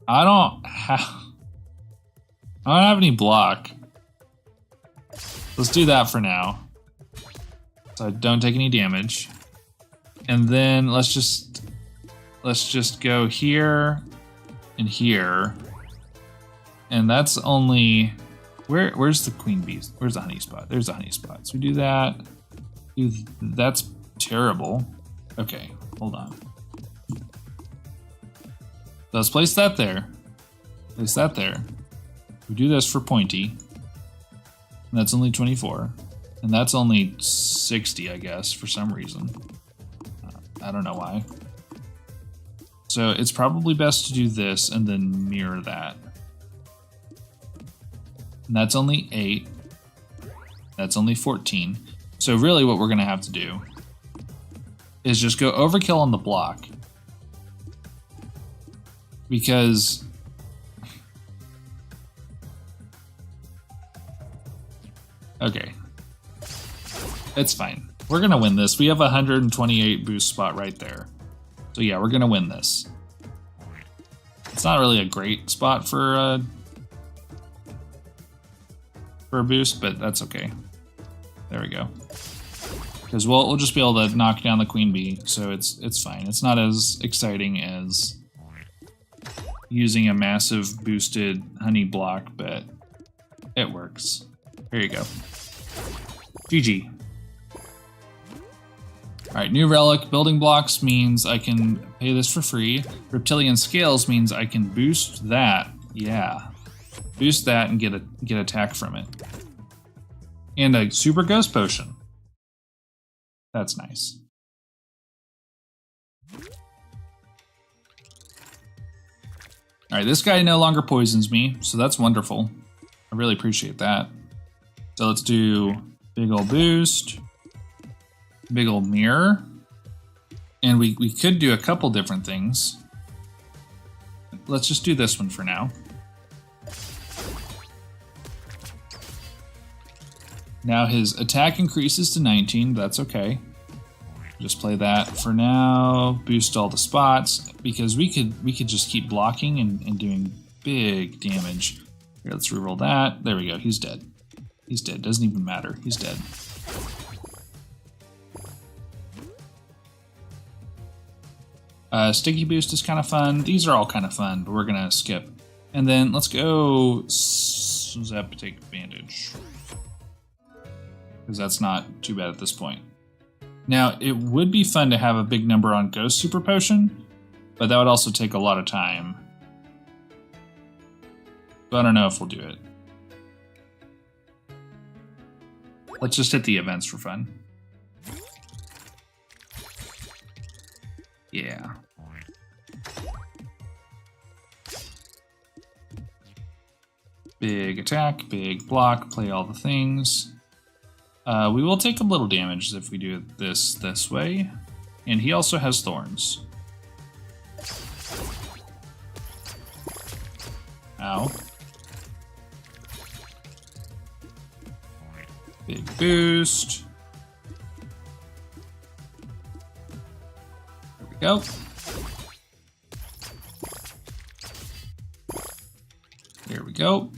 I don't have any block. Let's do that for now. So I don't take any damage. And then let's just go here and here. And that's only where's the queen bees? Where's the honey spot? There's the honey spot. So we do that. That's terrible. Okay, hold on. Let's place that there. Place that there. We do this for pointy. And that's only 24. And that's only 60, I guess, for some reason. I don't know why. So it's probably best to do this and then mirror that. And that's only 8. That's only 14. So really what we're going to have to do is just go overkill on the block. Because okay. It's fine. We're going to win this. We have a 128 boost spot right there. So yeah, we're going to win this. It's not really a great spot for a boost, but that's okay. There we go. Because we'll just be able to knock down the queen bee, so it's fine. It's not as exciting as using a massive boosted honey block, but it works. Here you go. GG. Alright, new relic. Building blocks means I can pay this for free. Reptilian scales means I can boost that. Yeah. Boost that and get attack from it. And a super ghost potion. That's nice. Alright, this guy no longer poisons me, so that's wonderful. I really appreciate that. So let's do big ol' boost, big ol' mirror, and we could do a couple different things. Let's just do this one for now. Now his attack increases to 19, that's okay. Just play that for now, boost all the spots, because we could just keep blocking and doing big damage. Here, let's reroll that. There we go, he's dead. He's dead, doesn't even matter, he's dead. Sticky boost is kind of fun. These are all kind of fun, but we're gonna skip. And then let's go Zepitic Bandage. Because that's not too bad at this point. Now, it would be fun to have a big number on Ghost Super Potion, but that would also take a lot of time. But I don't know if we'll do it. Let's just hit the events for fun. Yeah. Big attack, big block, play all the things. We will take a little damage if we do this way. And he also has thorns. Ow. Big boost. Go. There we go.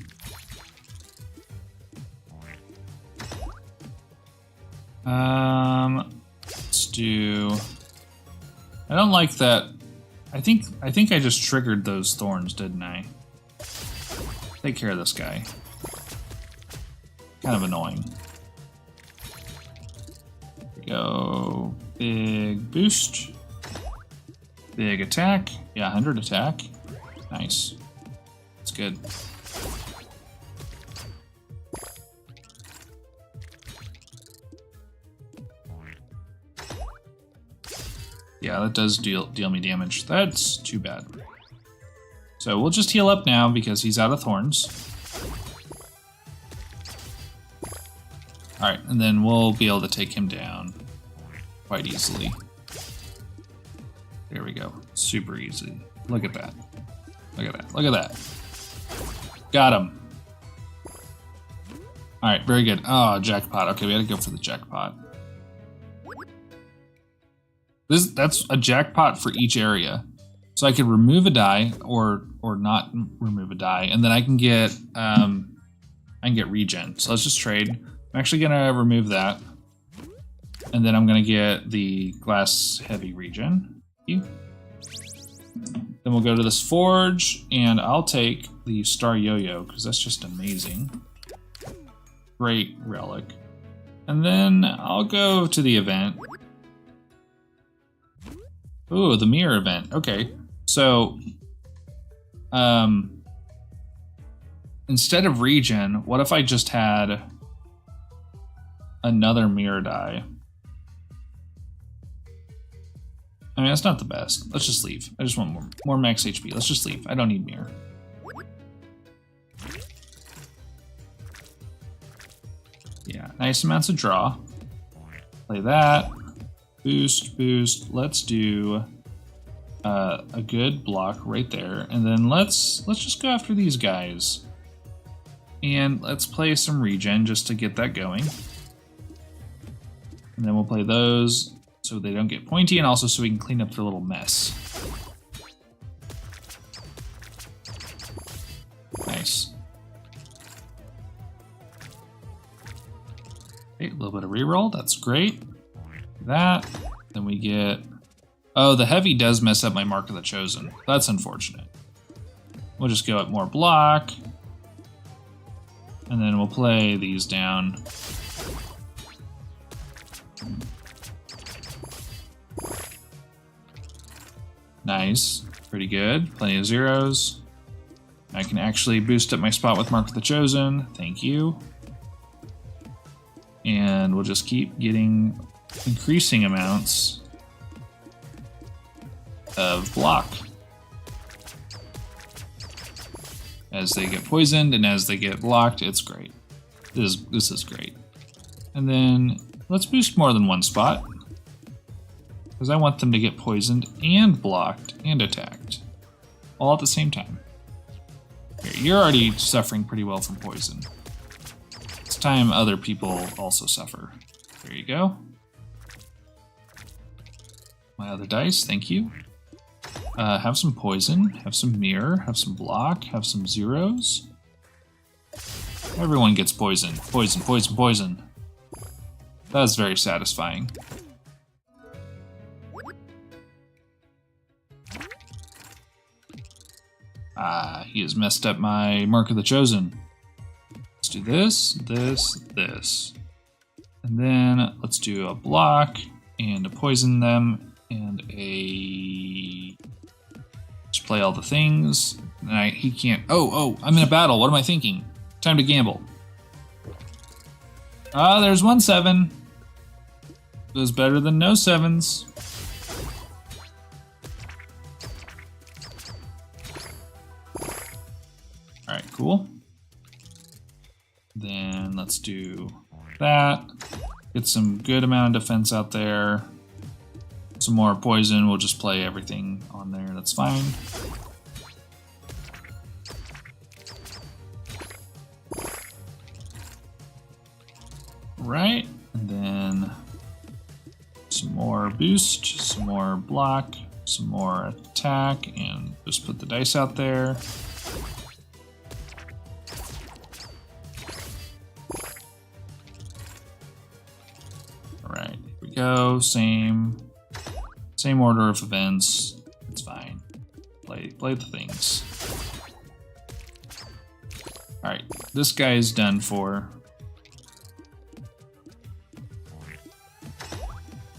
Let's do. I don't like that. I think I just triggered those thorns, didn't I? Take care of this guy. Kind of annoying. There we go. Big boost. Big attack. Yeah, 100 attack. Nice. That's good. Yeah, that does deal me damage. That's too bad. So we'll just heal up now because he's out of thorns. Alright, and then we'll be able to take him down quite easily. There we go. Super easy. Look at that. Look at that. Look at that. Got him. Alright, very good. Oh, jackpot. Okay, we had to go for the jackpot. That's a jackpot for each area. So I could remove a die or not remove a die, and then I can get regen. So let's just trade. I'm actually gonna remove that. And then I'm gonna get the glass heavy regen. Then we'll go to this forge, and I'll take the star yo-yo, because that's just amazing. Great relic. And then I'll go to the event. Ooh, the mirror event. Okay. So, instead of regen, what if I just had another mirror die? I mean, that's not the best. Let's just leave. I just want more max HP. Let's just leave. I don't need mirror. Yeah, nice amounts of draw. Play that. Boost, boost. Let's do a good block right there, and then let's just go after these guys, and let's play some regen just to get that going, and then we'll play those so they don't get pointy, and also so we can clean up their little mess. Nice. Okay, a little bit of reroll. That's great. That. Then we get. Oh, the heavy does mess up my Mark of the Chosen. That's unfortunate. We'll just go at more block. And then we'll play these down. Nice. Pretty good. Plenty of zeros. I can actually boost up my spot with Mark of the Chosen. Thank you. And we'll just keep getting increasing amounts of block as they get poisoned, and as they get blocked, it's great. This is great. And then let's boost more than one spot, because I want them to get poisoned and blocked and attacked all at the same time. Here, you're already suffering pretty well from poison. It's time other people also suffer. There you go. My other dice, thank you. Have some poison, have some mirror, have some block, have some zeros. Everyone gets poison. Poison, poison, poison. That's very satisfying. He has messed up my Mark of the Chosen. Let's do this, this, this. And then let's do a block and a poison them and a... Just play all the things. And he can't... Oh, I'm in a battle. What am I thinking? Time to gamble. Ah, there's 1 7. It was better than no 7s. Alright, cool. Then let's do that. Get some good amount of defense out there. Some more poison. We'll just play everything on there. That's fine. Right. And then some more boost, some more block, some more attack and just put the dice out there. Alright, here we go. Same order of events. It's fine. Play the things. Alright, this guy is done for.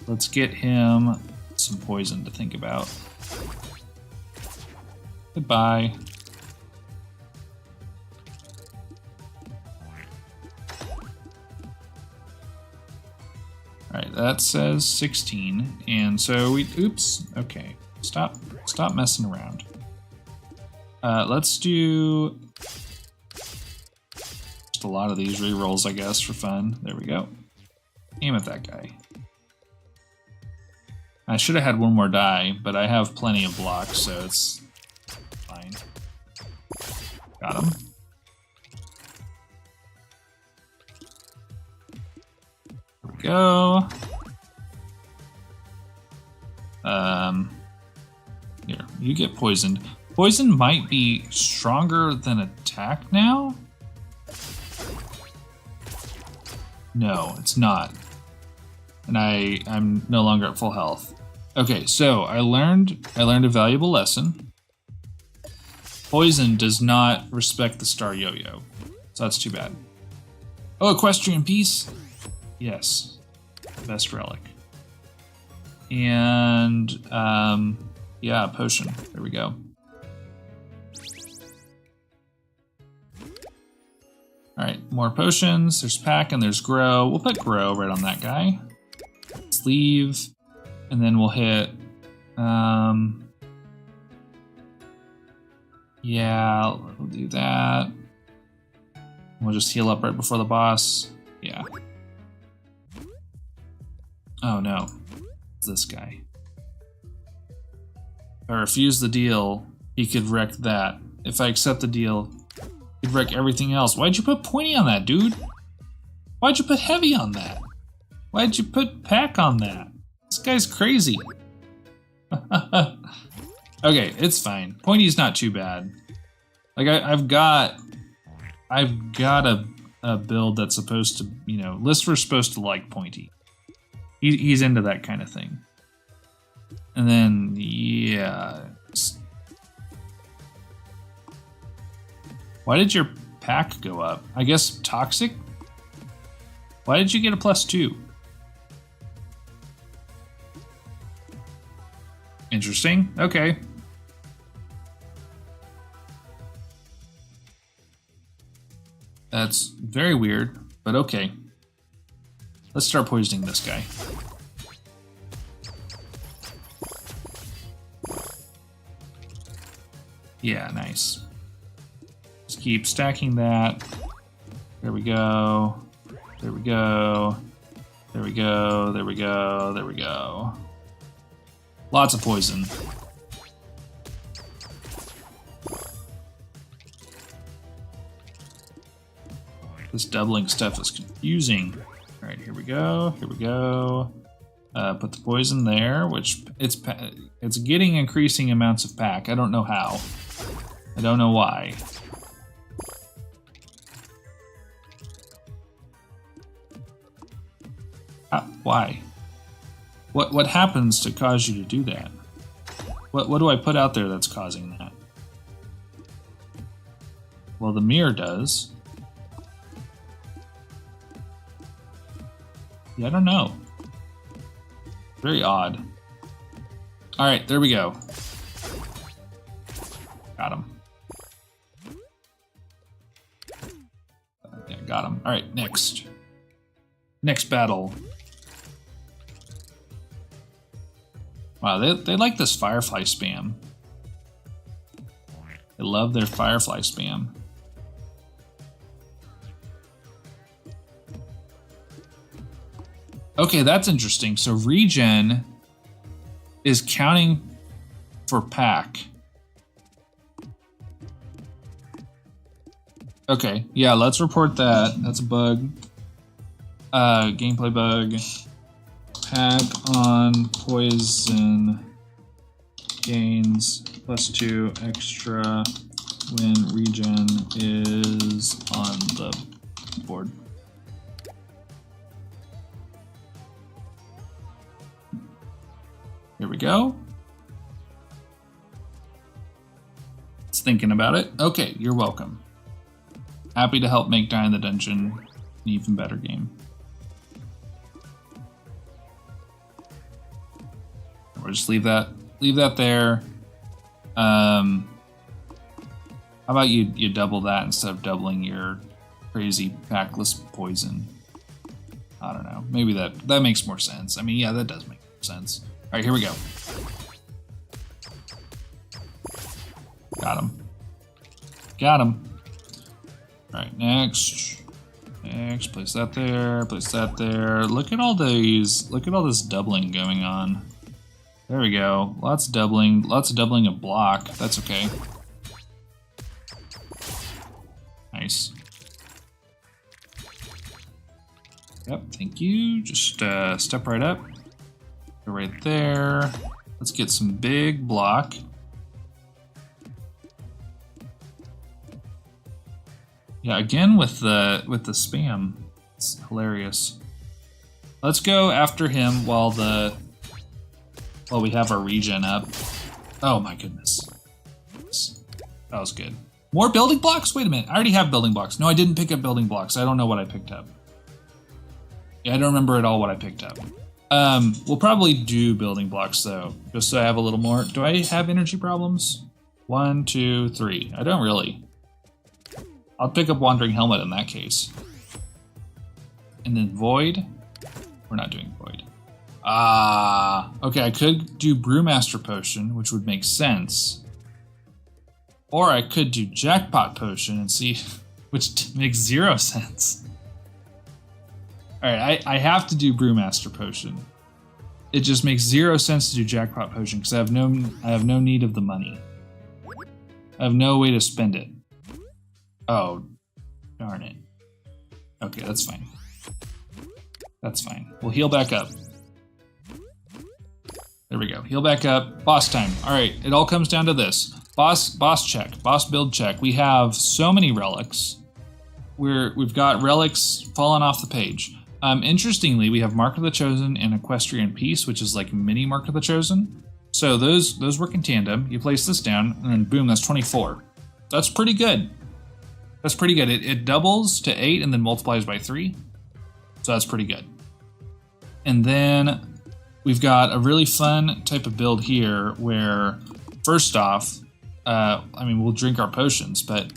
Let's get him some poison to think about. Goodbye. Alright, that says 16, and so we, oops, okay. Stop messing around. Let's do just a lot of these rerolls, I guess, for fun. There we go. Aim at that guy. I should have had one more die, but I have plenty of blocks, so it's fine. Got him. There we go. Here, you get poisoned. Poison might be stronger than attack now? No, it's not. And I'm no longer at full health. Okay, so I learned a valuable lesson. Poison does not respect the star yo-yo, so that's too bad. Oh, equestrian piece? Yes, best relic. And yeah, potion. There we go. All right, more potions. There's pack and there's grow. We'll put grow right on that guy. Let's leave, and then we'll hit, yeah, we'll do that. We'll just heal up right before the boss. Yeah. Oh no, it's this guy. If I refuse the deal, he could wreck that. If I accept the deal, he'd wreck everything else. Why'd you put pointy on that, dude? Why'd you put heavy on that? Why'd you put pack on that? This guy's crazy. Okay, it's fine. Pointy's not too bad. Like I've got a build that's supposed to, you know, Lisver's supposed to like pointy. He's into that kind of thing. And then yeah. Why did your pack go up? I guess toxic? Why did you get a +2? Interesting. Okay. That's very weird, but okay. Let's start poisoning this guy. Yeah, nice. Just keep stacking that. There we go. There we go. There we go. There we go. There we go. Lots of poison. This doubling stuff is confusing. All right, here we go. Here we go. Put the poison there, which it's getting increasing amounts of pack. I don't know how. I don't know why. Why? What happens to cause you to do that? What do I put out there that's causing that? Well, the mirror does. Yeah, I don't know. Very odd. All right, there we go. Got him. Yeah, got him. All right, next. Next battle. Wow, they like this firefly spam. They love their firefly spam. Okay, that's interesting. So regen is counting for pack. Okay, yeah, let's report that. That's a bug. Gameplay bug. Pack on poison gains +2 extra when regen is on the board. Here we go. It's thinking about it. Okay, you're welcome. Happy to help make Die in the Dungeon an even better game. We'll just leave that there. How about you double that instead of doubling your crazy packless poison? I don't know. Maybe that makes more sense. I mean, yeah, that does make sense. All right, here we go. Got him. Got him. All right, next. Next, place that there, place that there. Look at all these, look at all this doubling going on. There we go. Lots of doubling of block. That's okay. Nice. Yep, thank you. Just step right up. Go right there. Let's get some big block. Yeah, again with the spam. It's hilarious. Let's go after him while we have our regen up. Oh my goodness. That was good. More building blocks? Wait a minute. I already have building blocks. No, I didn't pick up building blocks. I don't know what I picked up. Yeah, I don't remember at all what I picked up. We'll probably do building blocks though, just so I have a little more. Do I have energy problems? 1, 2, 3. I don't really. I'll pick up Wandering Helmet in that case. And then Void. We're not doing Void. Okay, I could do Brewmaster Potion, which would make sense. Or I could do Jackpot Potion and see, which makes 0 sense. Alright, I have to do Brewmaster Potion. It just makes 0 sense to do Jackpot Potion because I have no need of the money. I have no way to spend it. Oh, darn it. Okay, that's fine. That's fine. We'll heal back up. There we go. Heal back up. Boss time. Alright, it all comes down to this. Boss check. Boss build check. We have so many relics. We've got relics falling off the page. Interestingly, we have Mark of the Chosen and Equestrian Peace, which is like mini Mark of the Chosen. So those work in tandem. You place this down, and then boom, that's 24. That's pretty good. That's pretty good. It doubles to 8 and then multiplies by 3. So that's pretty good. And then we've got a really fun type of build here where, first off, I mean, we'll drink our potions, but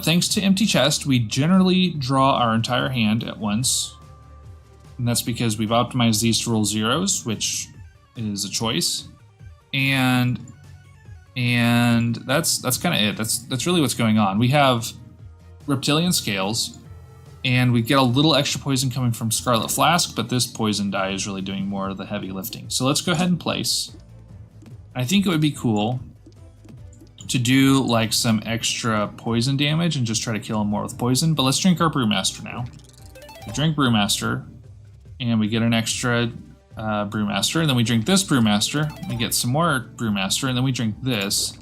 thanks to Empty Chest, we generally draw our entire hand at once. And that's because we've optimized these to roll zeros, which is a choice. And that's kind of it. That's really what's going on. We have Reptilian Scales, and we get a little extra poison coming from Scarlet Flask, but this poison die is really doing more of the heavy lifting. So let's go ahead and place. I think it would be cool to do like some extra poison damage and just try to kill him more with poison, but let's drink our Brewmaster now. We drink Brewmaster, and we get an extra Brewmaster, and then we drink this Brewmaster, we get some more Brewmaster, and then we drink this,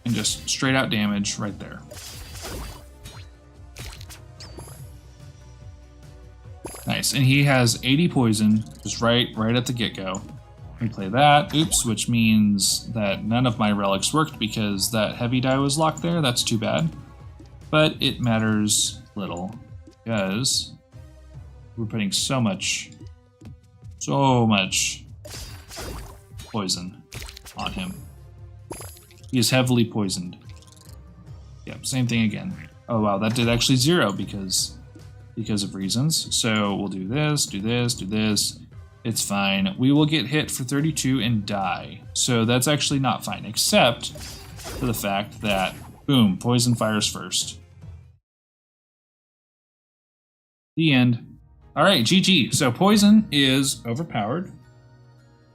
and just straight out damage right there. Nice, and he has 80 poison, just right at the get-go. We play that, oops, which means that none of my relics worked because that heavy die was locked there. That's too bad, but it matters little because we're putting so much poison on him. He is heavily poisoned. Yep, same thing again. Oh wow, that did actually 0 because of reasons. So we'll do this, do this, do this. It's fine. We will get hit for 32 and die. So that's actually not fine, except for the fact that, boom, poison fires first. The end. All right, GG. So poison is overpowered.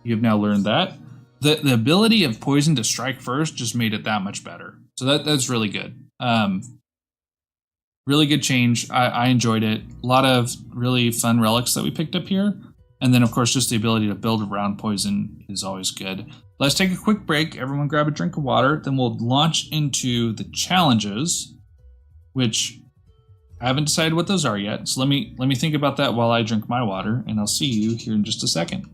You have now learned that. The ability of poison to strike first just made it that much better. So that's really good. Really good change. I enjoyed it. A lot of really fun relics that we picked up here. And then, of course, just the ability to build around poison is always good. let's take a quick break. Everyone grab a drink of water. Then we'll launch into the challenges, which I haven't decided what those are yet. So let me think about that while I drink my water, and I'll see you here in just a second.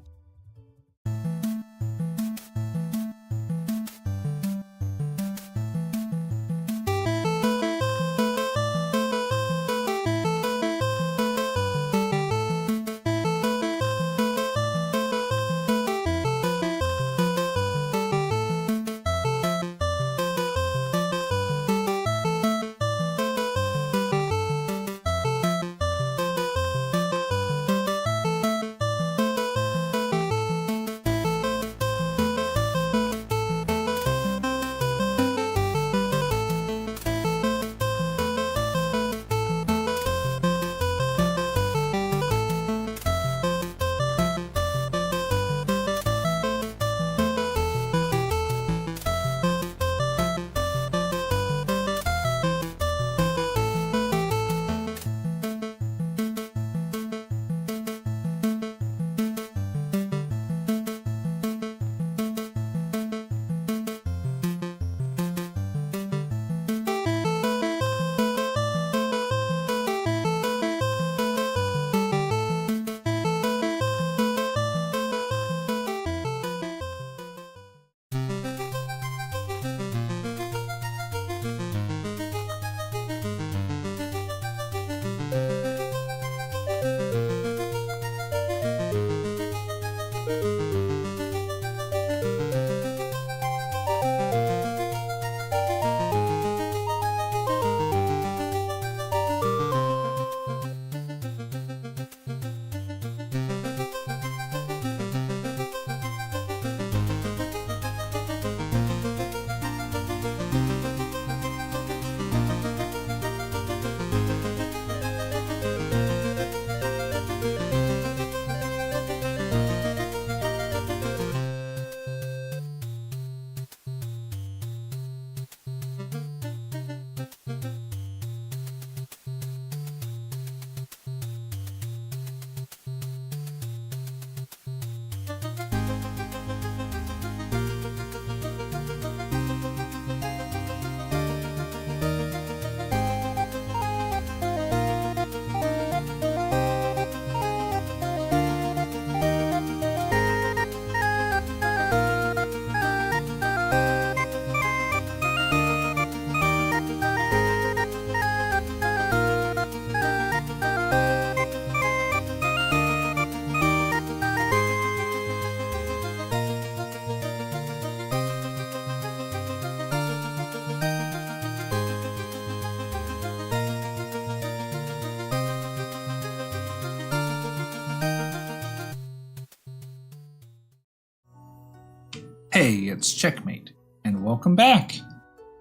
Hey, it's Checkmate, and welcome back.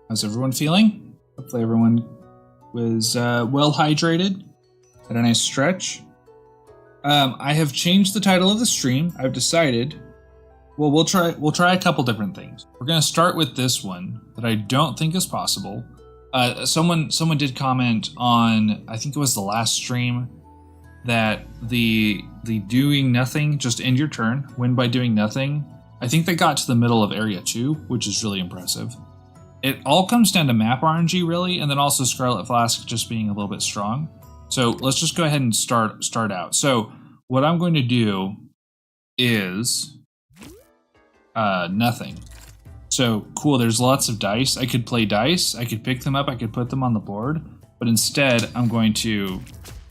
How's everyone feeling? Hopefully everyone was well hydrated, had a nice stretch. I have changed the title of the stream. I've decided, well, we'll try a couple different things. We're gonna start with this one that I don't think is possible. Someone did comment on, I think it was the last stream, that the doing nothing, just end your turn, win by doing nothing. I think they got to the middle of area 2, which is really impressive. It all comes down to map RNG really, and then also Scarlet Flask just being a little bit strong. So let's just go ahead and start out. So what I'm going to do is nothing. So cool, there's lots of dice. I could play dice, I could pick them up, I could put them on the board, but instead I'm going to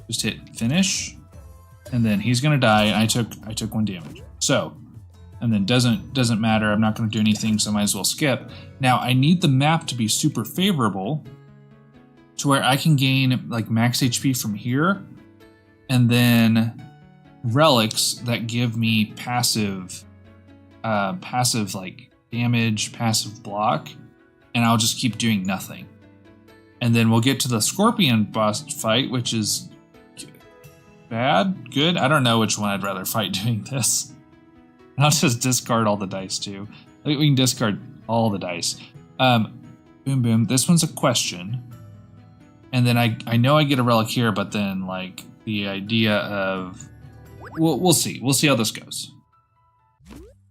just hit finish, and then he's gonna die, and I took 1 damage. So, and then doesn't matter, I'm not gonna do anything, so I might as well skip. Now I need the map to be super favorable to where I can gain like max HP from here, and then relics that give me passive like damage, passive block, and I'll just keep doing nothing. And then we'll get to the Scorpion boss fight, which is bad, good. I don't know which one I'd rather fight doing this. And I'll just discard all the dice too. We can discard all the dice. Boom, boom. This one's a question. And then I know I get a relic here, but then like the idea of, we'll see. We'll see how this goes.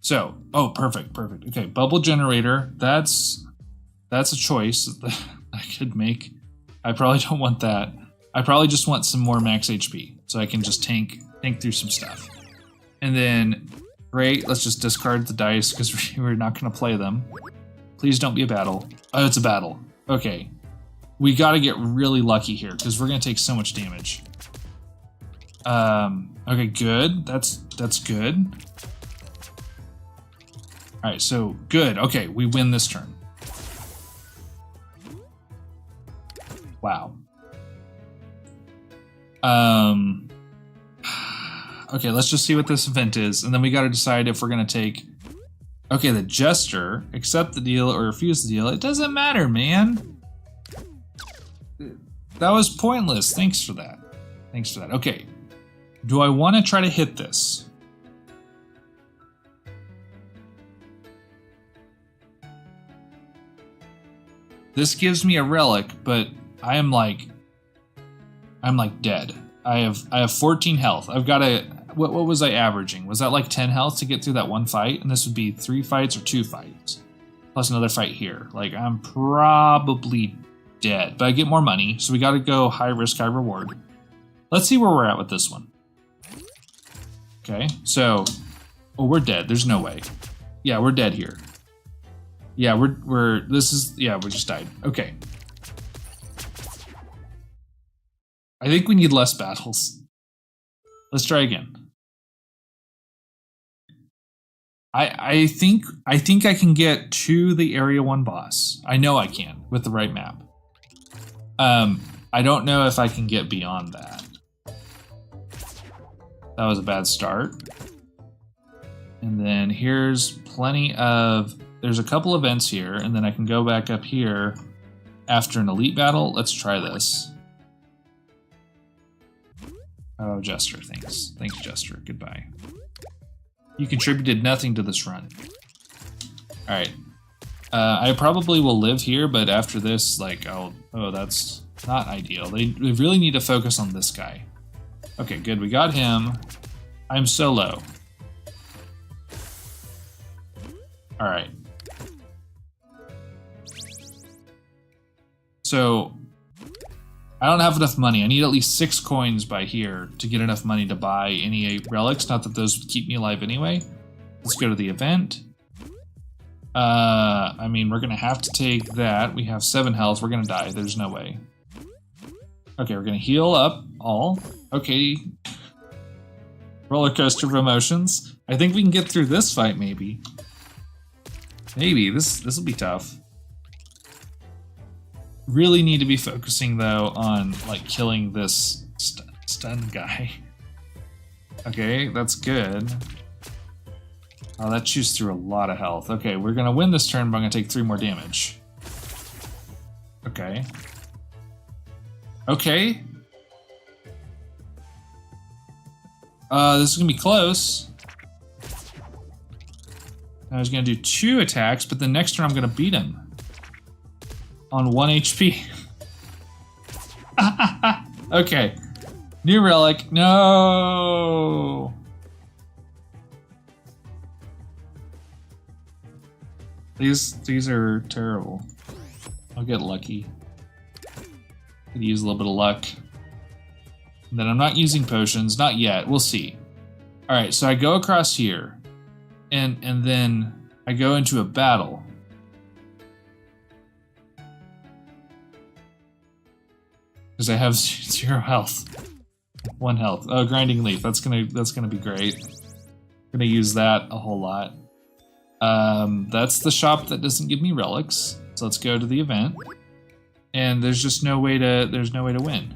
So, oh, perfect. Okay, bubble generator. That's a choice that I could make. I probably don't want that. I probably just want some more max HP so I can just tank through some stuff. And then, great, let's just discard the dice because we're not going to play them. Please don't be a battle. Oh, it's a battle. Okay. We got to get really lucky here because we're going to take so much damage. Okay, good. That's good. All right, so good. Okay, we win this turn. Wow. Okay, let's just see what this event is, and then we got to decide if we're gonna take. Okay, the Jester, accept the deal or refuse the deal. It doesn't matter, man. That was pointless. Thanks for that. Okay, do I want to try to hit this? This gives me a relic, but I'm like dead. I have 14 health. I've got a what was I averaging? Was that like 10 health to get through that one fight? And this would be 3 fights or 2 fights. Plus another fight here. Like I'm probably dead. But I get more money, so we gotta go high risk, high reward. Let's see where we're at with this one. Okay, so we're dead. There's no way. Yeah, we're dead here. Yeah, we just died. Okay. I think we need less battles. Let's try again. I think I can get to the Area 1 boss. I know I can with the right map. I don't know if I can get beyond that. That was a bad start. And then here's plenty of... There's a couple events here, and then I can go back up here after an elite battle. Let's try this. Oh, Jester, thanks. Thanks, Jester. Goodbye. You contributed nothing to this run. Alright. I probably will live here, but after this, like, oh, that's not ideal. They really need to focus on this guy. Okay, good. We got him. I'm so low. Alright. So, I don't have enough money. I need at least 6 coins by here to get enough money to buy any relics. Not that those would keep me alive anyway. Let's go to the event. I mean, we're going to have to take that. We have 7 health. We're going to die. There's no way. Okay, we're going to heal up all. Okay. Roller coaster of emotions. I think we can get through this fight, maybe. Maybe. This will be tough. Really need to be focusing though on like killing this stun guy. Okay, that's good. Oh, that chews through a lot of health. Okay, we're gonna win this turn, but I'm gonna take 3 more damage. Okay. Okay. This is gonna be close. I was gonna do 2 attacks, but the next turn I'm gonna beat him. On 1 HP. Okay. New relic. No. These are terrible. I'll get lucky. Could use a little bit of luck. And then I'm not using potions, not yet. We'll see. All right, so I go across here, and then I go into a battle. Because I have 0 health. 1 health. Oh, grinding leaf. That's gonna be great. Gonna use that a whole lot. That's the shop that doesn't give me relics. So let's go to the event. And there's just no way to win.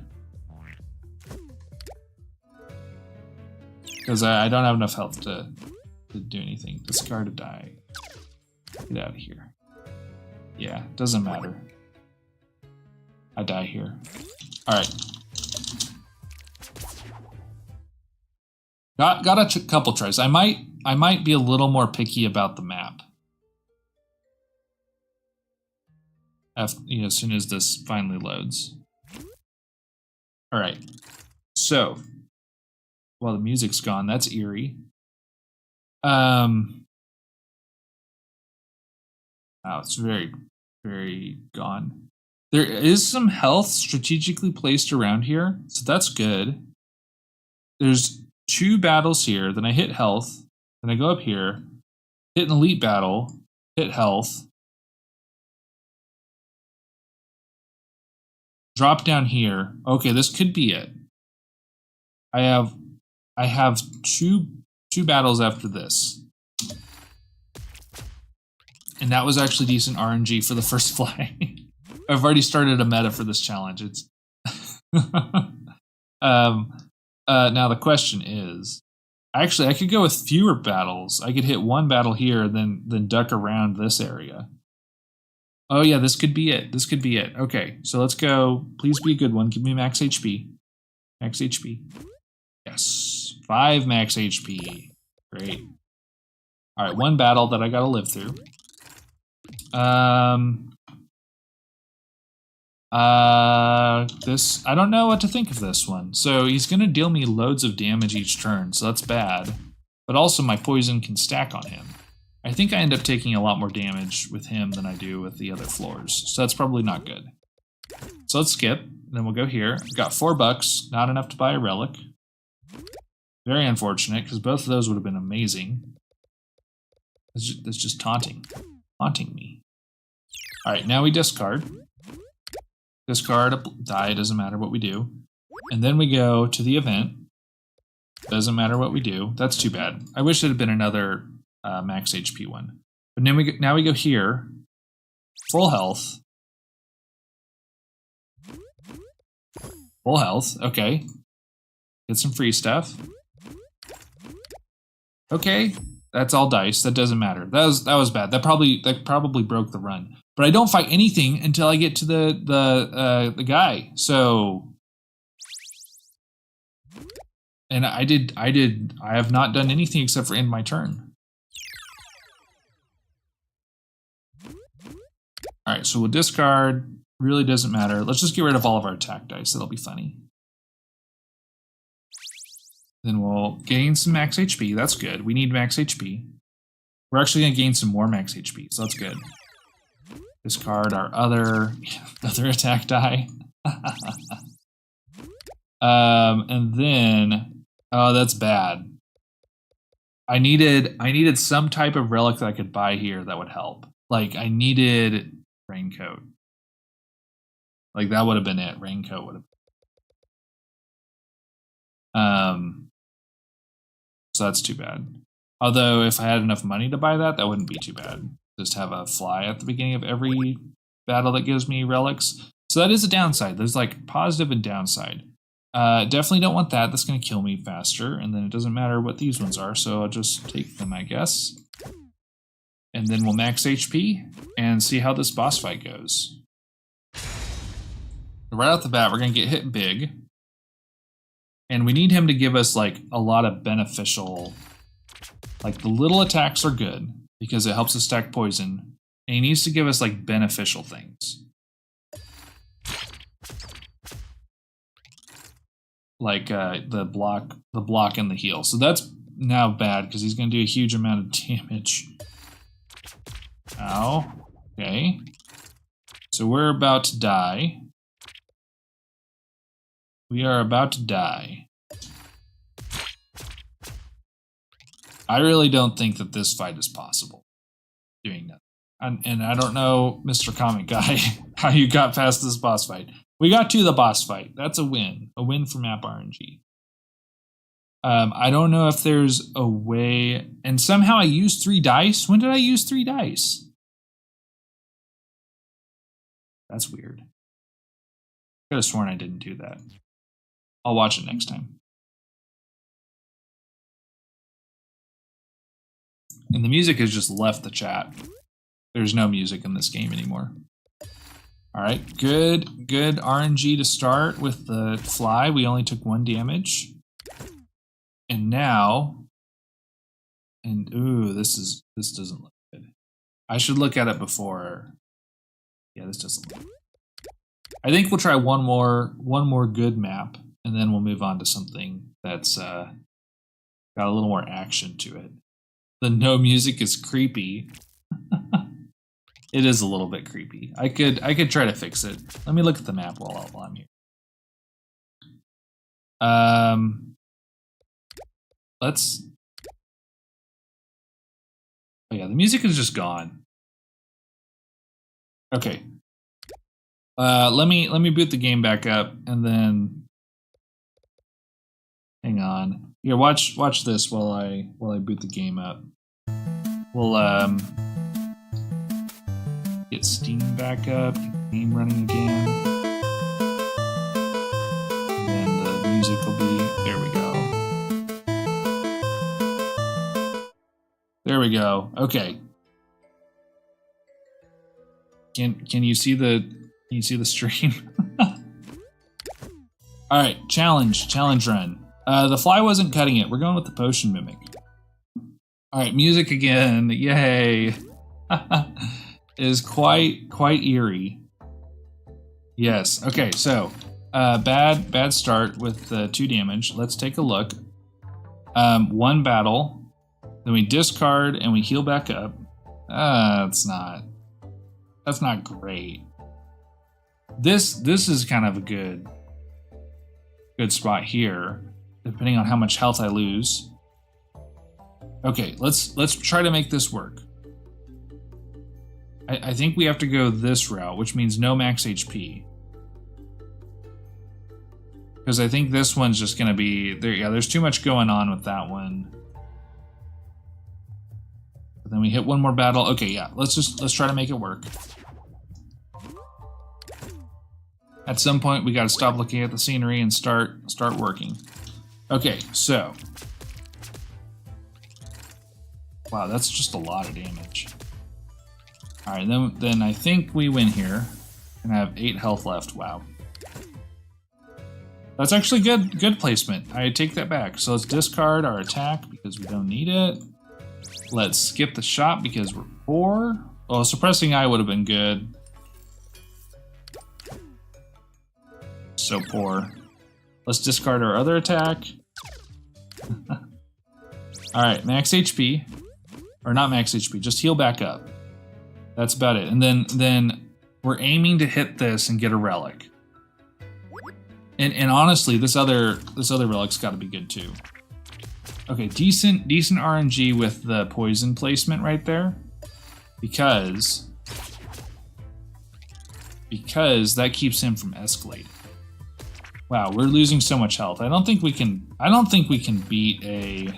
Because I don't have enough health to do anything. Discard a die. Get out of here. Yeah, doesn't matter. I die here. Alright. Got a couple tries. I might be a little more picky about the map. As soon as this finally loads. Alright. So, well, the music's gone. That's eerie. Wow, it's very, very gone. There is some health strategically placed around here, so that's good. There's 2 battles here, then I hit health, then I go up here, hit an elite battle, hit health, drop down here. Okay, this could be it. I have two battles after this. And that was actually decent RNG for the first fly. I've already started a meta for this challenge. It's now the question is, actually I could go with fewer battles. I could hit 1 battle here, then duck around this area. Oh yeah, this could be it. This could be it. Okay, so let's go. Please be a good one. Give me max HP. Max HP. Yes. 5 max HP. Great. Alright, 1 battle that I gotta live through. This, I don't know what to think of this one. So he's gonna deal me loads of damage each turn, so that's bad. But also my poison can stack on him. I think I end up taking a lot more damage with him than I do with the other floors, so that's probably not good. So let's skip, then we'll go here. Got $4, not enough to buy a relic. Very unfortunate, because both of those would have been amazing. That's just taunting me. Alright, now we discard. Discard a die, doesn't matter what we do. And then we go to the event. Doesn't matter what we do. That's too bad. I wish it had been another max HP one. But now we go here. Full health. Full health, okay. Get some free stuff. Okay, that's all dice. That doesn't matter. That was bad. That probably broke the run. But I don't fight anything until I get to the guy. So, and I have not done anything except for end my turn. All right, so we'll discard. Really doesn't matter. Let's just get rid of all of our attack dice. That'll be funny. Then we'll gain some max HP. That's good. We need max HP. We're actually going to gain some more max HP, so that's good. Discard our other attack die. And then, oh, that's bad. I needed some type of relic that I could buy here that would help. Like, I needed Raincoat. Like, that would have been it. Raincoat would have. So that's too bad. Although, if I had enough money to buy that, that wouldn't be too bad. Just have a fly at the beginning of every battle that gives me relics. So that is a downside. There's like positive and downside. Definitely don't want that. That's going to kill me faster. And then it doesn't matter what these ones are. So I'll just take them, I guess. And then we'll max HP and see how this boss fight goes. Right off the bat, we're going to get hit big. And we need him to give us like a lot of beneficial, like the little attacks are good because it helps us stack poison. And he needs to give us like beneficial things. Like the block and the heal. So that's now bad because he's going to do a huge amount of damage. Ow. Okay. So we're about to die. We are about to die. I really don't think that this fight is possible. Doing nothing. And I don't know, Mr. Comic Guy, how you got past this boss fight. We got to the boss fight. That's a win. A win for map RNG. I don't know if there's a way... And somehow I used 3 dice? When did I use 3 dice? That's weird. I could have sworn I didn't do that. I'll watch it next time. And the music has just left the chat. There's no music in this game anymore. Alright, good RNG to start with the fly. We only took 1 damage. And now... And ooh, this doesn't look good. I should look at it before... Yeah, this doesn't look good. I think we'll try one more good map. And then we'll move on to something that's got a little more action to it. The no music is creepy. It is a little bit creepy. I could try to fix it. Let me look at the map while I'm here. Let's. Oh yeah, the music is just gone. Okay. Let me boot the game back up and then. Hang on. Here, watch this while I boot the game up. We'll get Steam back up, get the game running again. And then the music will be there we go. There we go. Okay. Can you see the stream? Alright, challenge run. The fly wasn't cutting it. We're going with the potion mimic. Alright, music again. Yay. Is quite eerie. Yes. Okay, so bad start with 2 damage. Let's take a look. 1 battle. Then we discard and we heal back up. That's not great. This is kind of a good spot here, depending on how much health I lose. Okay, let's try to make this work. I think we have to go this route, which means no max HP. Because I think this one's just going to be there. Yeah, there's too much going on with that one. But then we hit 1 more battle. Okay, yeah, let's try to make it work. At some point, we got to stop looking at the scenery and start working. Okay, so. Wow, that's just a lot of damage. All right, then I think we win here, and I have 8 health left. Wow, that's actually good placement. I take that back. So let's discard our attack because we don't need it. Let's skip the shot because we're poor. Well, suppressing eye would have been good. So poor. Let's discard our other attack. All right, max HP, or not max HP, just heal back up. That's about it. And then we're aiming to hit this and get a relic. And honestly, this other relic's got to be good too. Okay, decent RNG with the poison placement right there, because that keeps him from escalating. Wow, we're losing so much health. I don't think we can beat a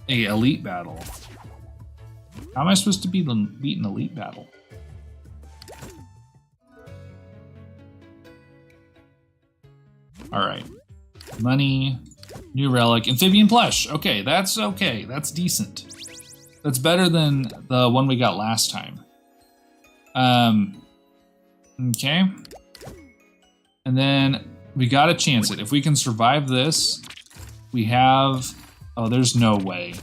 elite battle. How am I supposed to beat an elite battle? All right, money, new relic, amphibian plush. Okay, that's decent. That's better than the one we got last time. Okay. And then we gotta chance it. If we can survive this, we have... Oh, there's no way.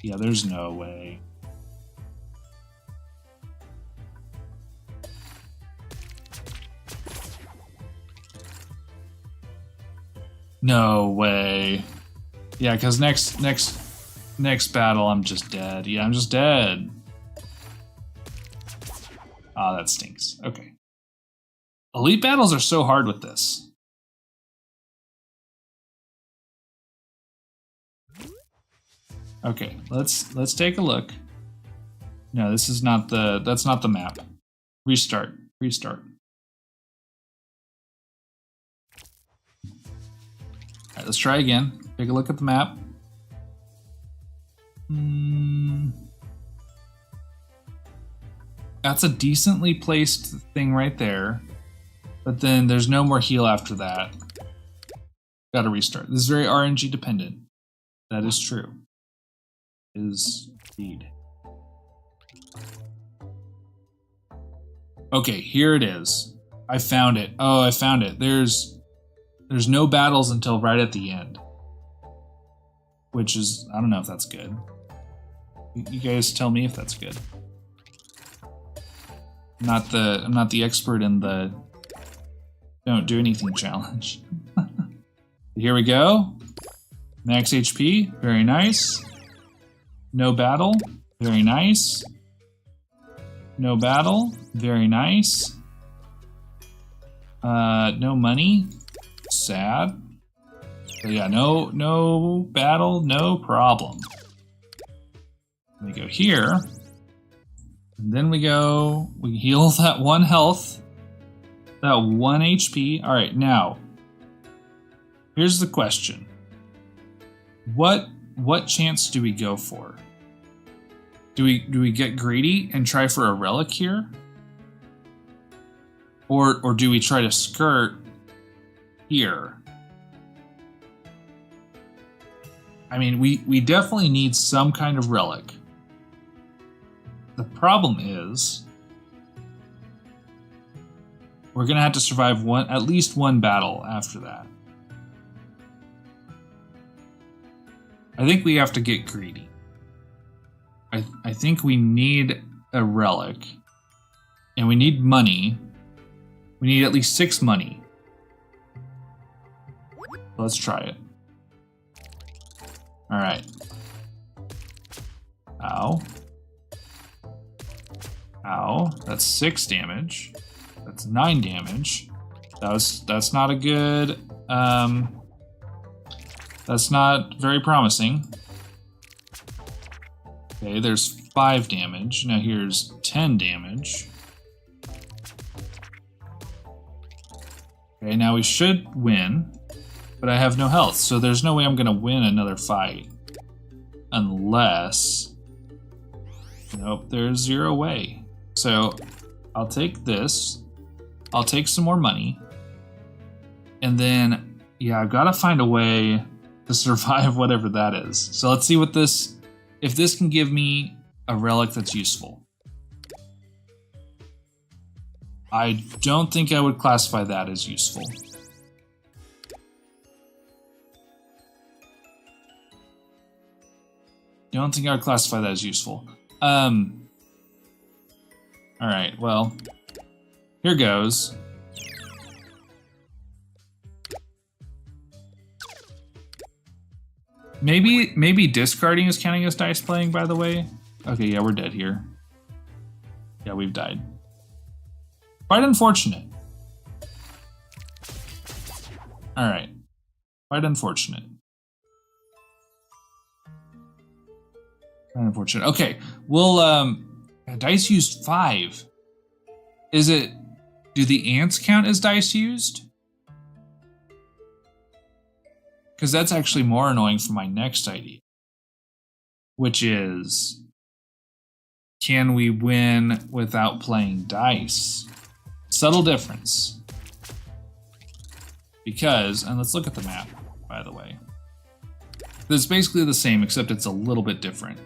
Yeah, there's no way. No way. Yeah, because next battle, I'm just dead. Yeah, I'm just dead. Ah, that stinks. Okay. Elite battles are so hard with this. Okay, let's take a look. No, this is not that's not the map. Restart. All right, let's try again. Take a look at the map. That's a decently placed thing right there. But then there's no more heal after that. Gotta restart. This is very RNG dependent. That is true. Is indeed. Okay, here it is. I found it. Oh, I found it. There's no battles until right at the end. Which is, I don't know if that's good. You guys tell me if that's good. I'm not the expert in the don't do anything challenge. Here we go. Max HP, very nice. No battle, Very nice. No battle. Very nice. No money. Sad. So yeah, no battle, no problem. We go here. And then we heal that 1 health. That 1 HP. Alright, now. Here's the question. What chance do we go for? Do we get greedy and try for a relic here? Or do we try to skirt here? I mean, we definitely need some kind of relic. The problem is we're gonna have to survive at least one battle after that. I think we have to get greedy. I think we need a relic. And we need money. We need at least 6 money. Let's try it. Alright. Ow. Ow. That's 6 damage. That's 9 damage. That's not a good... that's not very promising. Okay, there's 5 damage. Now here's 10 damage. Okay, now we should win, but I have no health, so there's no way I'm gonna win another fight. Unless... Nope, there's 0 way. So, I'll take this. I'll take some more money. And then, yeah, I've gotta find a way to survive whatever that is. So let's see what this... If this can give me a relic that's useful. I don't think I would classify that as useful. Don't think I would classify that as useful. Alright, well, here goes. Maybe discarding is counting as dice playing, by the way. Okay, yeah, we're dead here. Yeah, we've died. Quite unfortunate. Alright. Quite unfortunate. Quite unfortunate. Okay, we'll, dice used 5. Is it... Do the ants count as dice used? Because that's actually more annoying for my next idea. Which is... Can we win without playing dice? Subtle difference. Because, and let's look at the map, by the way. It's basically the same, except it's a little bit different.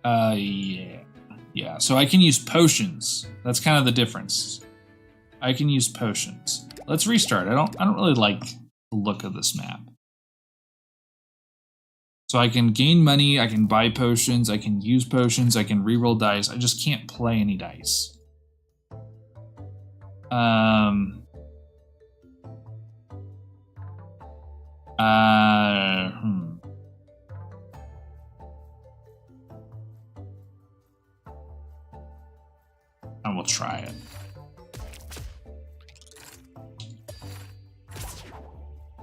Yeah, so I can use potions. That's kind of the difference. I can use potions. Let's restart. I don't really like the look of this map. So I can gain money, I can buy potions, I can use potions, I can reroll dice. I just can't play any dice. And we'll try it.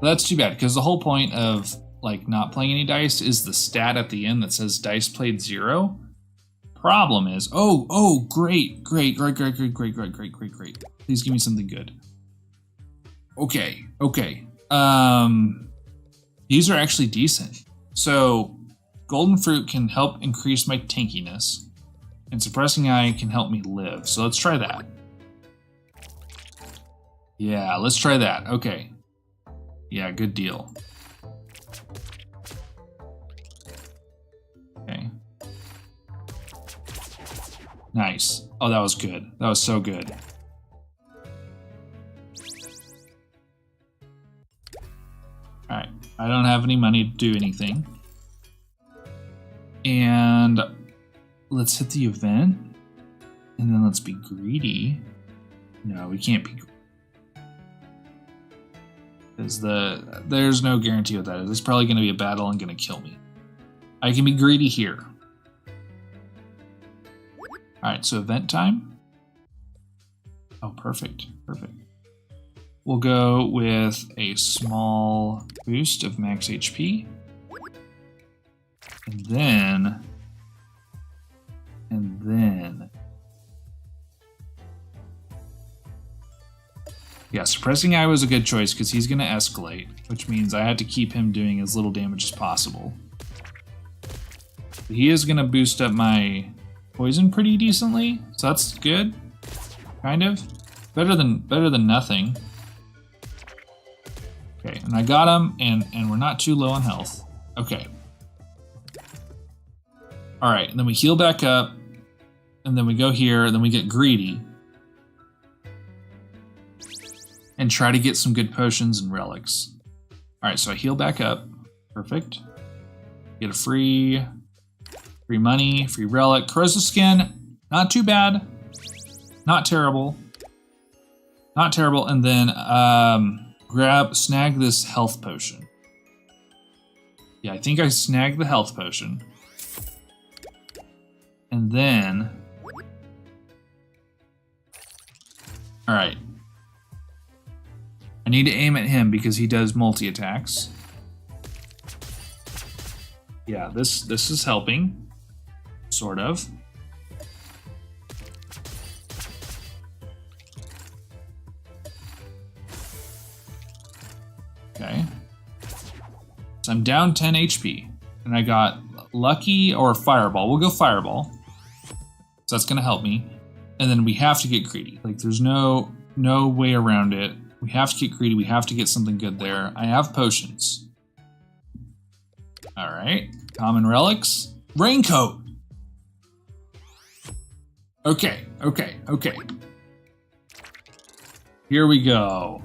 That's too bad, because the whole point of like not playing any dice is the stat at the end that says dice played 0. Problem is, oh, great. Please give me something good. Okay. These are actually decent. So, golden fruit can help increase my tankiness, and suppressing eye can help me live. So let's try that. Yeah, let's try that. Okay. Yeah, good deal. Okay. Nice. Oh, that was good. That was so good. Alright. I don't have any money to do anything. And let's hit the event. And then let's be greedy. No, we can't be greedy. Because there's no guarantee what that is. It's probably going to be a battle and going to kill me. I can be greedy here. All right, so event time. Oh, perfect, perfect. We'll go with a small boost of max HP. And then... Yeah, Suppressing Eye was a good choice because he's going to escalate, which means I had to keep him doing as little damage as possible. But he is going to boost up my poison pretty decently, so that's good. Kind of. Better than nothing. Okay, and I got him, and we're not too low on health. Okay. Alright, and then we heal back up, and then we go here, and then we get greedy. And try to get some good potions and relics. Alright, so I heal back up. Perfect. Get a free money, free relic. Corrosive Skin, not too bad. Not terrible. Not terrible. And then snag this health potion. Yeah, I think I snagged the health potion. And then... Alright. I need to aim at him because he does multi-attacks. Yeah, this is helping. Sort of. Okay. So I'm down 10 HP. And I got Lucky or Fireball. We'll go Fireball. So that's going to help me. And then we have to get greedy. Like, there's no way around it. We have to get greedy. We have to get something good there. I have potions. All right. Common relics. Raincoat. Okay. Here we go.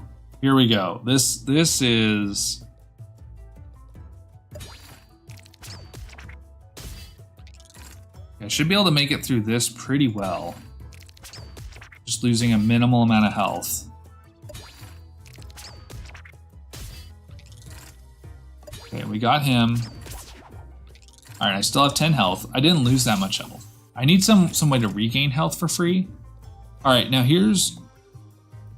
This is... I should be able to make it through this pretty well. Just losing a minimal amount of health. Okay, we got him. All right, I still have 10 health. I didn't lose that much health. I need some way to regain health for free. All right, now here's...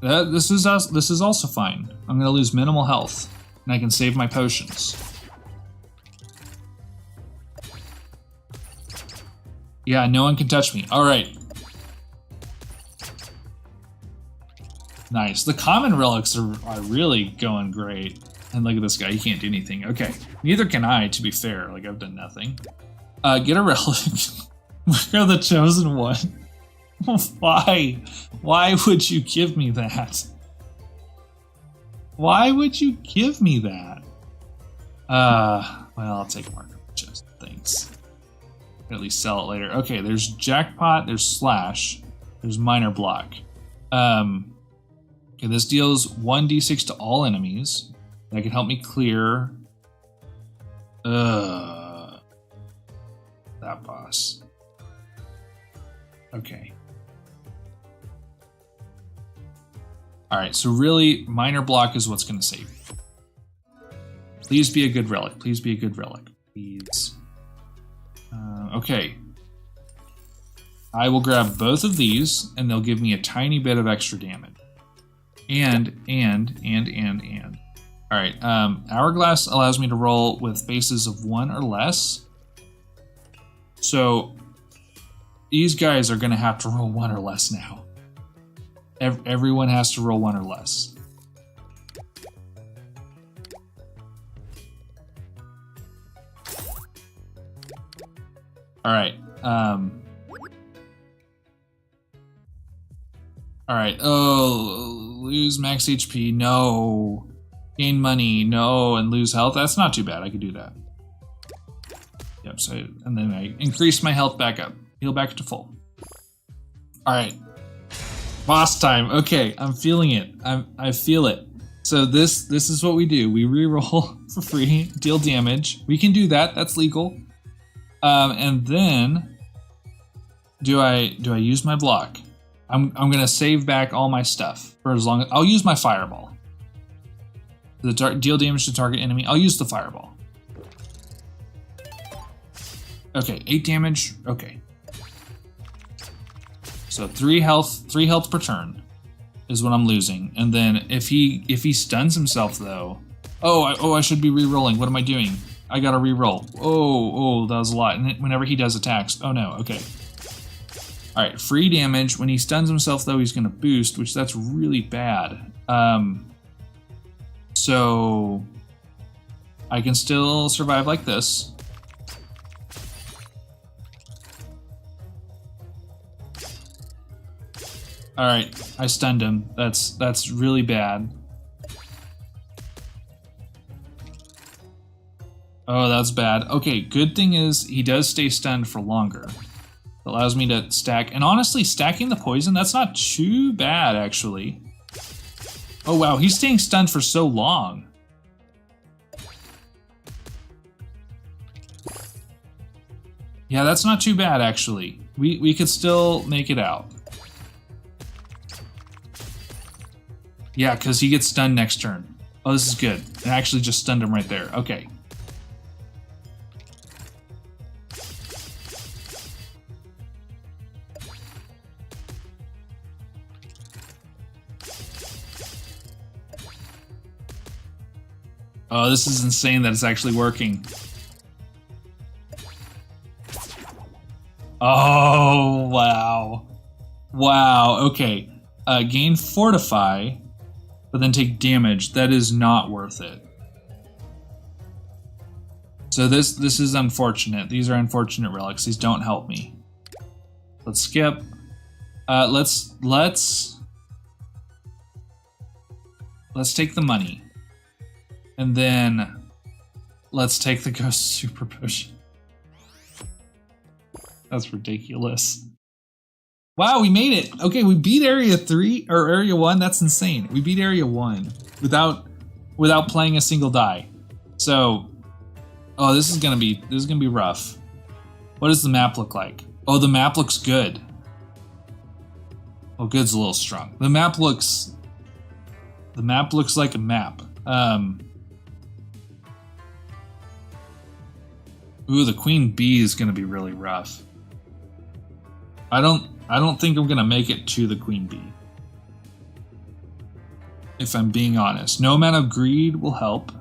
This is also fine. I'm gonna lose minimal health, and I can save my potions. Yeah, no one can touch me. All right. Nice. The common relics are really going great. And look at this guy, he can't do anything. Okay, neither can I, to be fair. Like, I've done nothing. Get a relic. We're the chosen one. Why? Why would you give me that? Why would you give me that? Well, I'll take marker chest. Thanks. At least sell it later. Okay, there's Jackpot, there's Slash, there's Minor Block. Okay, this deals 1d6 to all enemies. That can help me clear that boss. Okay. Alright, so really, Minor Block is what's going to save me. Please be a good relic. Please be a good relic. Please. Okay. I will grab both of these, and they'll give me a tiny bit of extra damage. And. Alright, Hourglass allows me to roll with bases of 1 or less. So, these guys are going to have to roll 1 or less now. Everyone has to roll 1 or less. Alright, Alright, oh, lose max HP, no. Gain money, no, and lose health. That's not too bad, I could do that. Yep, so, and then I increased my health back up. Heal back to full. Alright. Boss time, okay, I'm feeling it. I feel it. So this is what we do. We reroll for free, deal damage. We can do that, that's legal. And then, do I use my block? I'm gonna save back all my stuff for as long as I'll use my fireball. Deal damage to target enemy. I'll use the fireball. Okay, 8 damage. Okay. So 3 health per turn is what I'm losing. And then if he stuns himself though, I should be re-rolling. What am I doing? I gotta re-roll. Oh, that was a lot. And whenever he does attacks, oh no, okay. All right, free damage. When he stuns himself though, he's gonna boost, which that's really bad. So I can still survive like this. All right, I stunned him. That's really bad. Oh, that's bad. Okay, good thing is he does stay stunned for longer. It allows me to stack. And honestly, stacking the poison, that's not too bad, actually. Oh, wow, he's staying stunned for so long. Yeah, that's not too bad, actually. We could still make it out. Yeah, because he gets stunned next turn. Oh, this is good. It actually just stunned him right there. Okay. Oh, this is insane that it's actually working. Oh, wow. Wow, okay. Gain Fortify, but then take damage. That is not worth it. So this is unfortunate. These are unfortunate relics. These don't help me. Let's skip. Let's take the money. And then let's take the Ghost Super Potion. That's ridiculous. Wow, we made it. Okay, we beat Area 3 or Area 1. That's insane. We beat Area 1 without playing a single die. So, oh, this is gonna be rough. What does the map look like? Oh, the map looks good. Oh, good's a little strong. The map looks like a map. Ooh, the Queen Bee is gonna be really rough. I don't think I'm gonna make it to the Queen Bee. If I'm being honest. No amount of greed will help.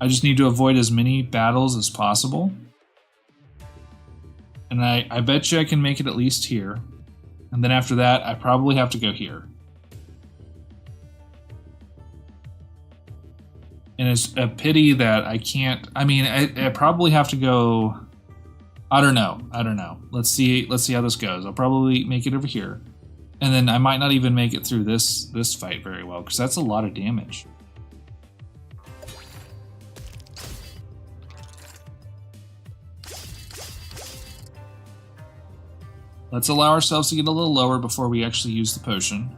I just need to avoid as many battles as possible. And I bet you I can make it at least here. And then after that, I probably have to go here. And it's a pity that I can't. I mean, I probably have to go. I don't know. Let's see how this goes. I'll probably make it over here, and then I might not even make it through this fight very well because that's a lot of damage. Let's allow ourselves to get a little lower before we actually use the potion.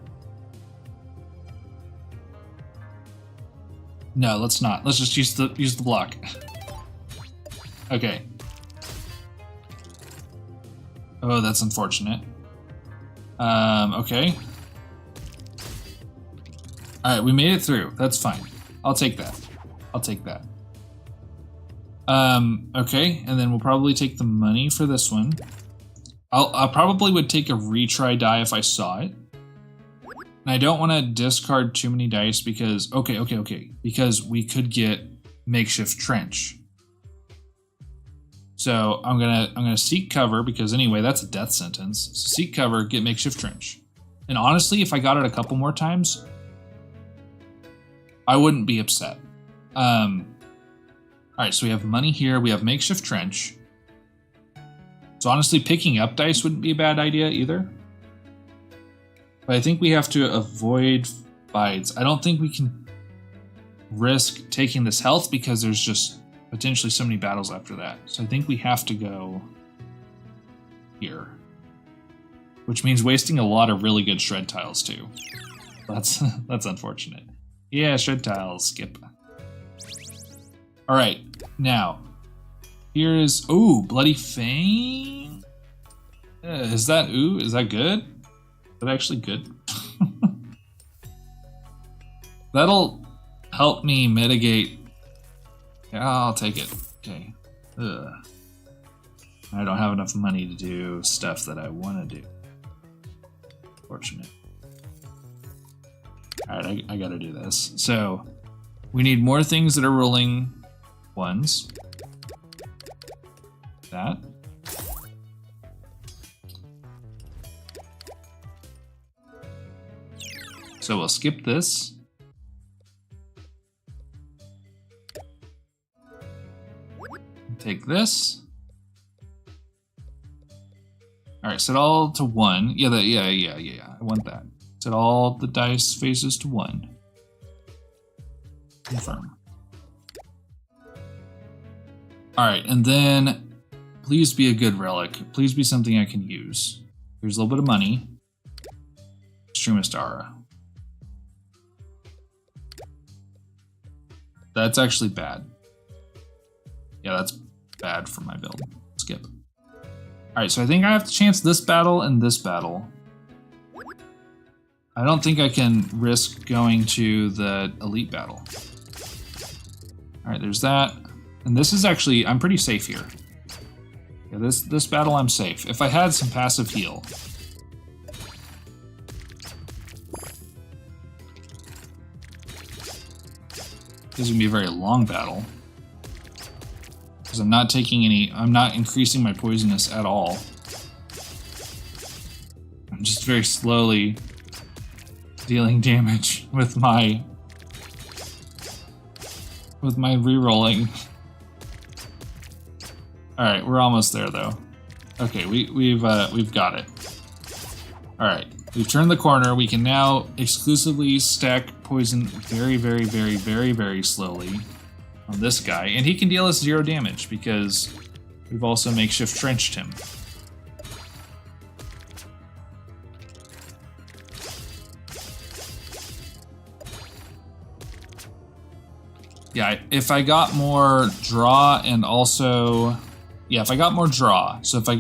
No, let's not. Let's just use the block. Okay. Oh, that's unfortunate. Okay. Alright, we made it through. That's fine. I'll take that. Okay, and then we'll probably take the money for this one. I probably would take a retry die if I saw it. And I don't want to discard too many dice because, okay. Because we could get Makeshift Trench. So I'm gonna seek cover because anyway, that's a death sentence. So seek cover, get Makeshift Trench. And honestly, if I got it a couple more times, I wouldn't be upset. Alright, so we have money here, we have Makeshift Trench. So honestly, picking up dice wouldn't be a bad idea either. But I think we have to avoid fights. I don't think we can risk taking this health because there's just potentially so many battles after that. So I think we have to go here. Which means wasting a lot of really good shred tiles too. That's unfortunate. Yeah, shred tiles, skip. Alright, now. Here is, ooh, Bloody Fang? Is that good? Is that actually good? That'll help me mitigate. Yeah, I'll take it. Okay. Ugh. I don't have enough money to do stuff that I want to do. Fortunate. Alright, I gotta do this. So, we need more things that are rolling ones. That. So we'll skip this. Take this. Alright, set all to 1. Yeah, I want that. Set all the dice faces to 1. Confirm. Alright, and then please be a good relic. Please be something I can use. Here's a little bit of money. Extremist Aura. That's actually bad. Yeah, that's bad for my build. Skip. Alright, so I think I have to chance this battle and this battle. I don't think I can risk going to the elite battle. Alright, there's that. And this is actually, I'm pretty safe here. Yeah, this battle I'm safe. If I had some passive heal. This is gonna be a very long battle. Because I'm not taking any, I'm not increasing my poisonous at all. I'm just very slowly dealing damage with my re-rolling. Alright, we're almost there though. Okay, we've got it. Alright, we've turned the corner. We can now exclusively stack poison very slowly on this guy. And he can deal us 0 damage because we've also makeshift trenched him. Yeah, if I got more draw and also, yeah, if I got more draw, so if I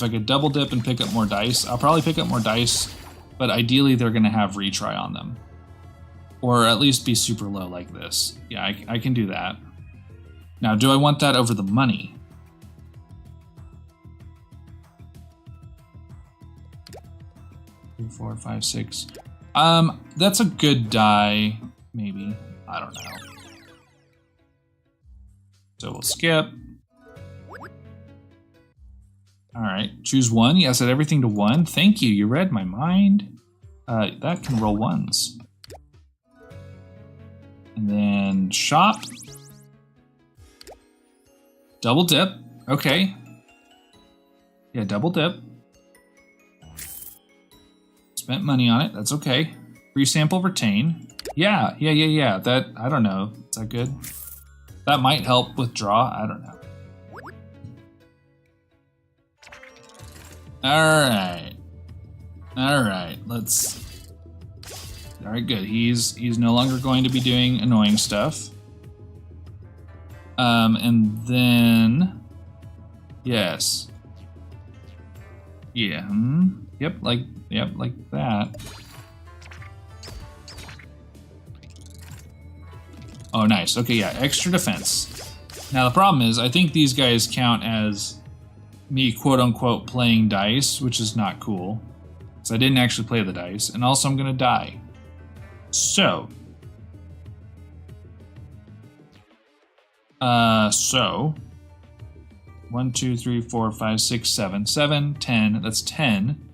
could double dip and pick up more dice, I'll probably pick up more dice, but ideally they're gonna have retry on them, or at least be super low like this. Yeah, I can do that. Now, do I want that over the money? Three, 4, 5, 6. That's a good die, maybe. I don't know. So we'll skip. Alright, choose 1. Yeah, set everything to 1. Thank you, you read my mind. That can roll 1s. And then shop. Double dip. Okay. Yeah, double dip. Spent money on it. That's okay. Free sample retain. Yeah. That, I don't know. Is that good? That might help with draw. I don't know. Alright, let's... Alright, good. He's no longer going to be doing annoying stuff. And then... Yes. Yeah, Yep, like that. Oh, nice. Okay, yeah, extra defense. Now, the problem is, I think these guys count as me, quote-unquote, playing dice, which is not cool. So I didn't actually play the dice, and also I'm gonna die. So... 1, 2, 3, 4, 5, 6, 7. 7, 10. That's 10.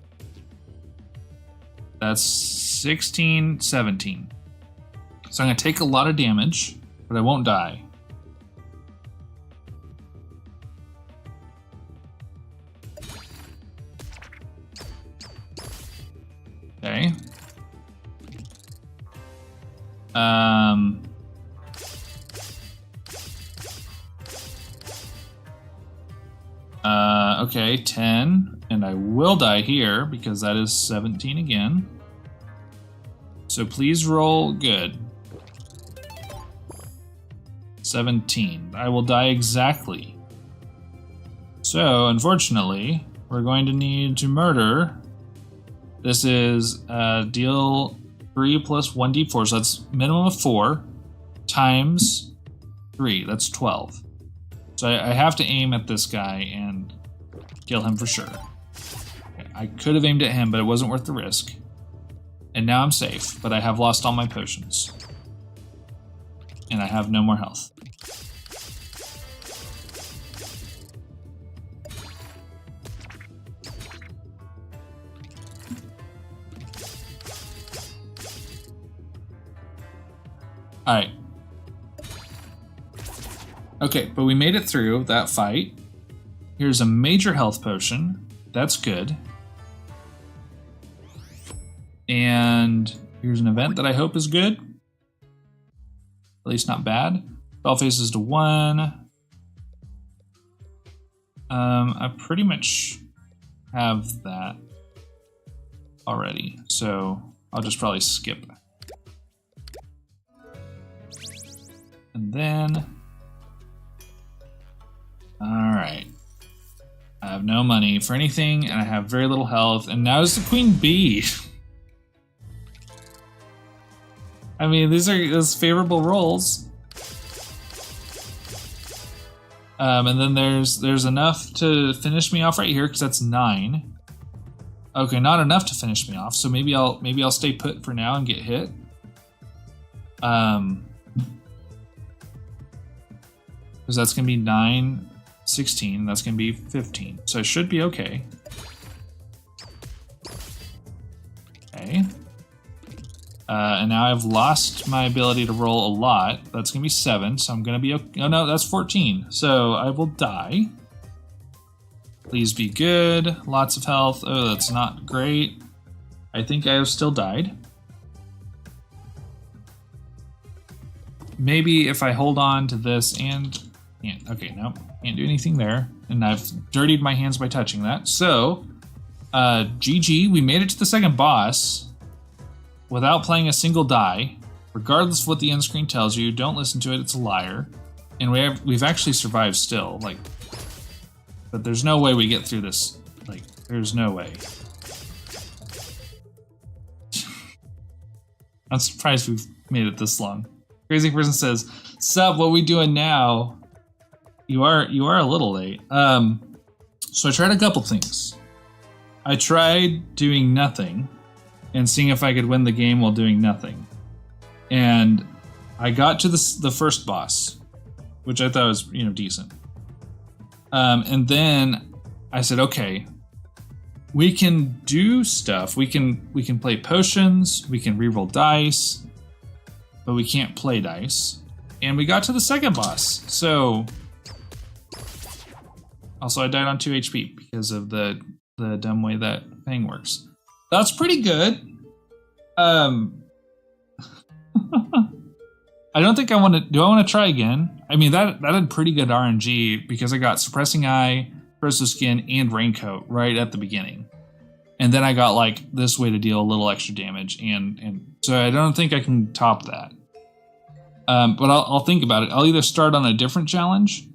That's 16, 17. So I'm going to take a lot of damage, but I won't die. Okay. Okay, 10, and I will die here because that is 17 again. So please roll good. 17. I will die exactly. So, unfortunately, we're going to need to murder. This is deal 3 plus 1d4, so that's minimum of 4 times 3. That's 12. So I have to aim at this guy and Kill him for sure. Okay, I could have aimed at him, but it wasn't worth the risk. And now I'm safe, but I have lost all my potions. And I have no more health. Alright. Okay, but we made it through that fight. Here's a major health potion. That's good. And here's an event that I hope is good. At least not bad. Spell faces to 1. I pretty much have that already, so I'll just probably skip. And then, alright. I have no money for anything, and I have very little health, and now is the queen bee. I mean, these are those favorable rolls. And then there's enough to finish me off right here, because that's 9. Okay, not enough to finish me off, so maybe I'll stay put for now and get hit. Because that's going to be 9, 16, that's going to be 15. So I should be okay. Okay. And now I've lost my ability to roll a lot. That's going to be 7, so I'm going to be okay. Oh no, that's 14. So I will die. Please be good. Lots of health. Oh, that's not great. I think I have still died. Maybe if I hold on to this and... Can't. Okay, no. Can't do anything there. And I've dirtied my hands by touching that. So, GG. We made it to the second boss without playing a single die. Regardless of what the end screen tells you, don't listen to it. It's a liar. And we've actually survived still. Like, but there's no way we get through this. Like, there's no way. I'm surprised we've made it this long. Crazy person says, "Sup, what we doing now?" You are a little late. So I tried a couple things. I tried doing nothing and seeing if I could win the game while doing nothing. And I got to the first boss, which I thought was, decent. And then I said, okay, we can do stuff. We can play potions, we can reroll dice, but we can't play dice. And we got to the second boss. So also, I died on 2 HP because of the dumb way that thing works. That's pretty good. I don't think I want to... Do I want to try again? I mean, that had pretty good RNG because I got Suppressing Eye, Corrosive Skin, and Raincoat right at the beginning. And then I got, like, this way to deal a little extra damage. And so I don't think I can top that. But I'll think about it. I'll either start on a different challenge...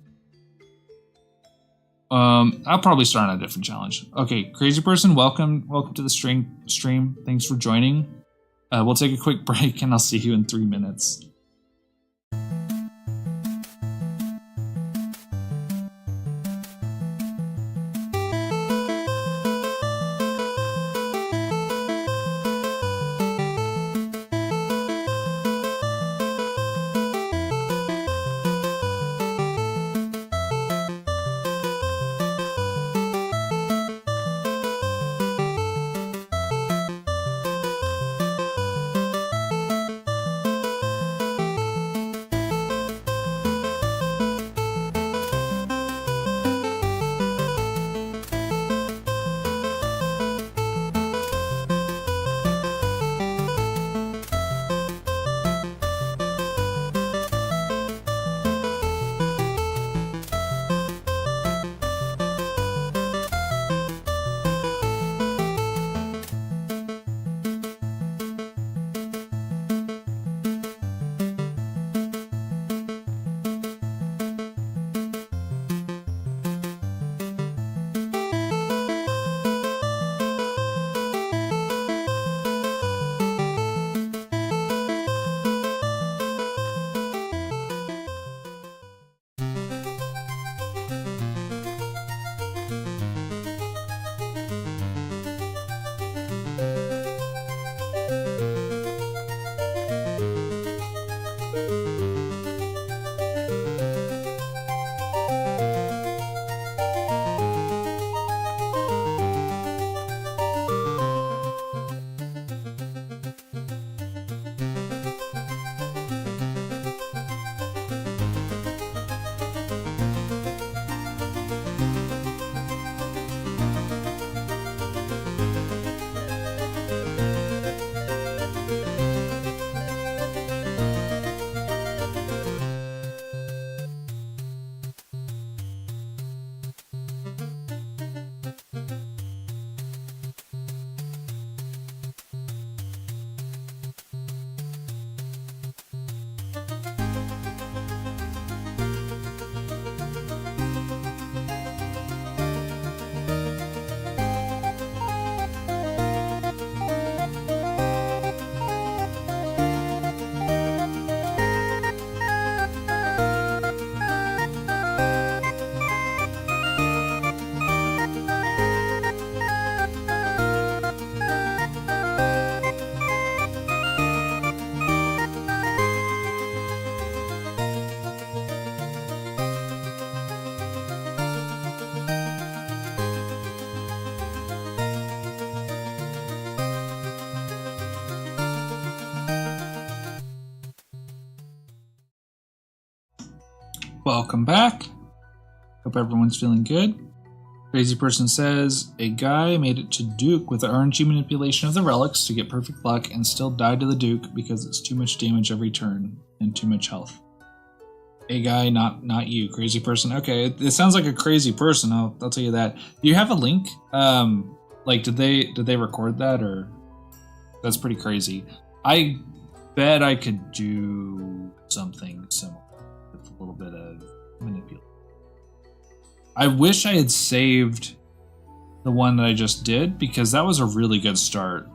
I'll probably start on a different challenge. Okay, crazy person, welcome to the stream. Thanks for joining. We'll take a quick break and I'll see you in 3 minutes. Welcome back. Hope everyone's feeling good. Crazy Person says, a guy made it to Duke with the RNG manipulation of the relics to get perfect luck and still died to the Duke because it's too much damage every turn and too much health. A guy, not you, Crazy Person. Okay, it sounds like a crazy person, I'll tell you that. Do you have a link? Like, did they record that, or? That's pretty crazy. I bet I could do something similar with a little bit of manipulation. I wish I had saved the one that I just did, because that was a really good start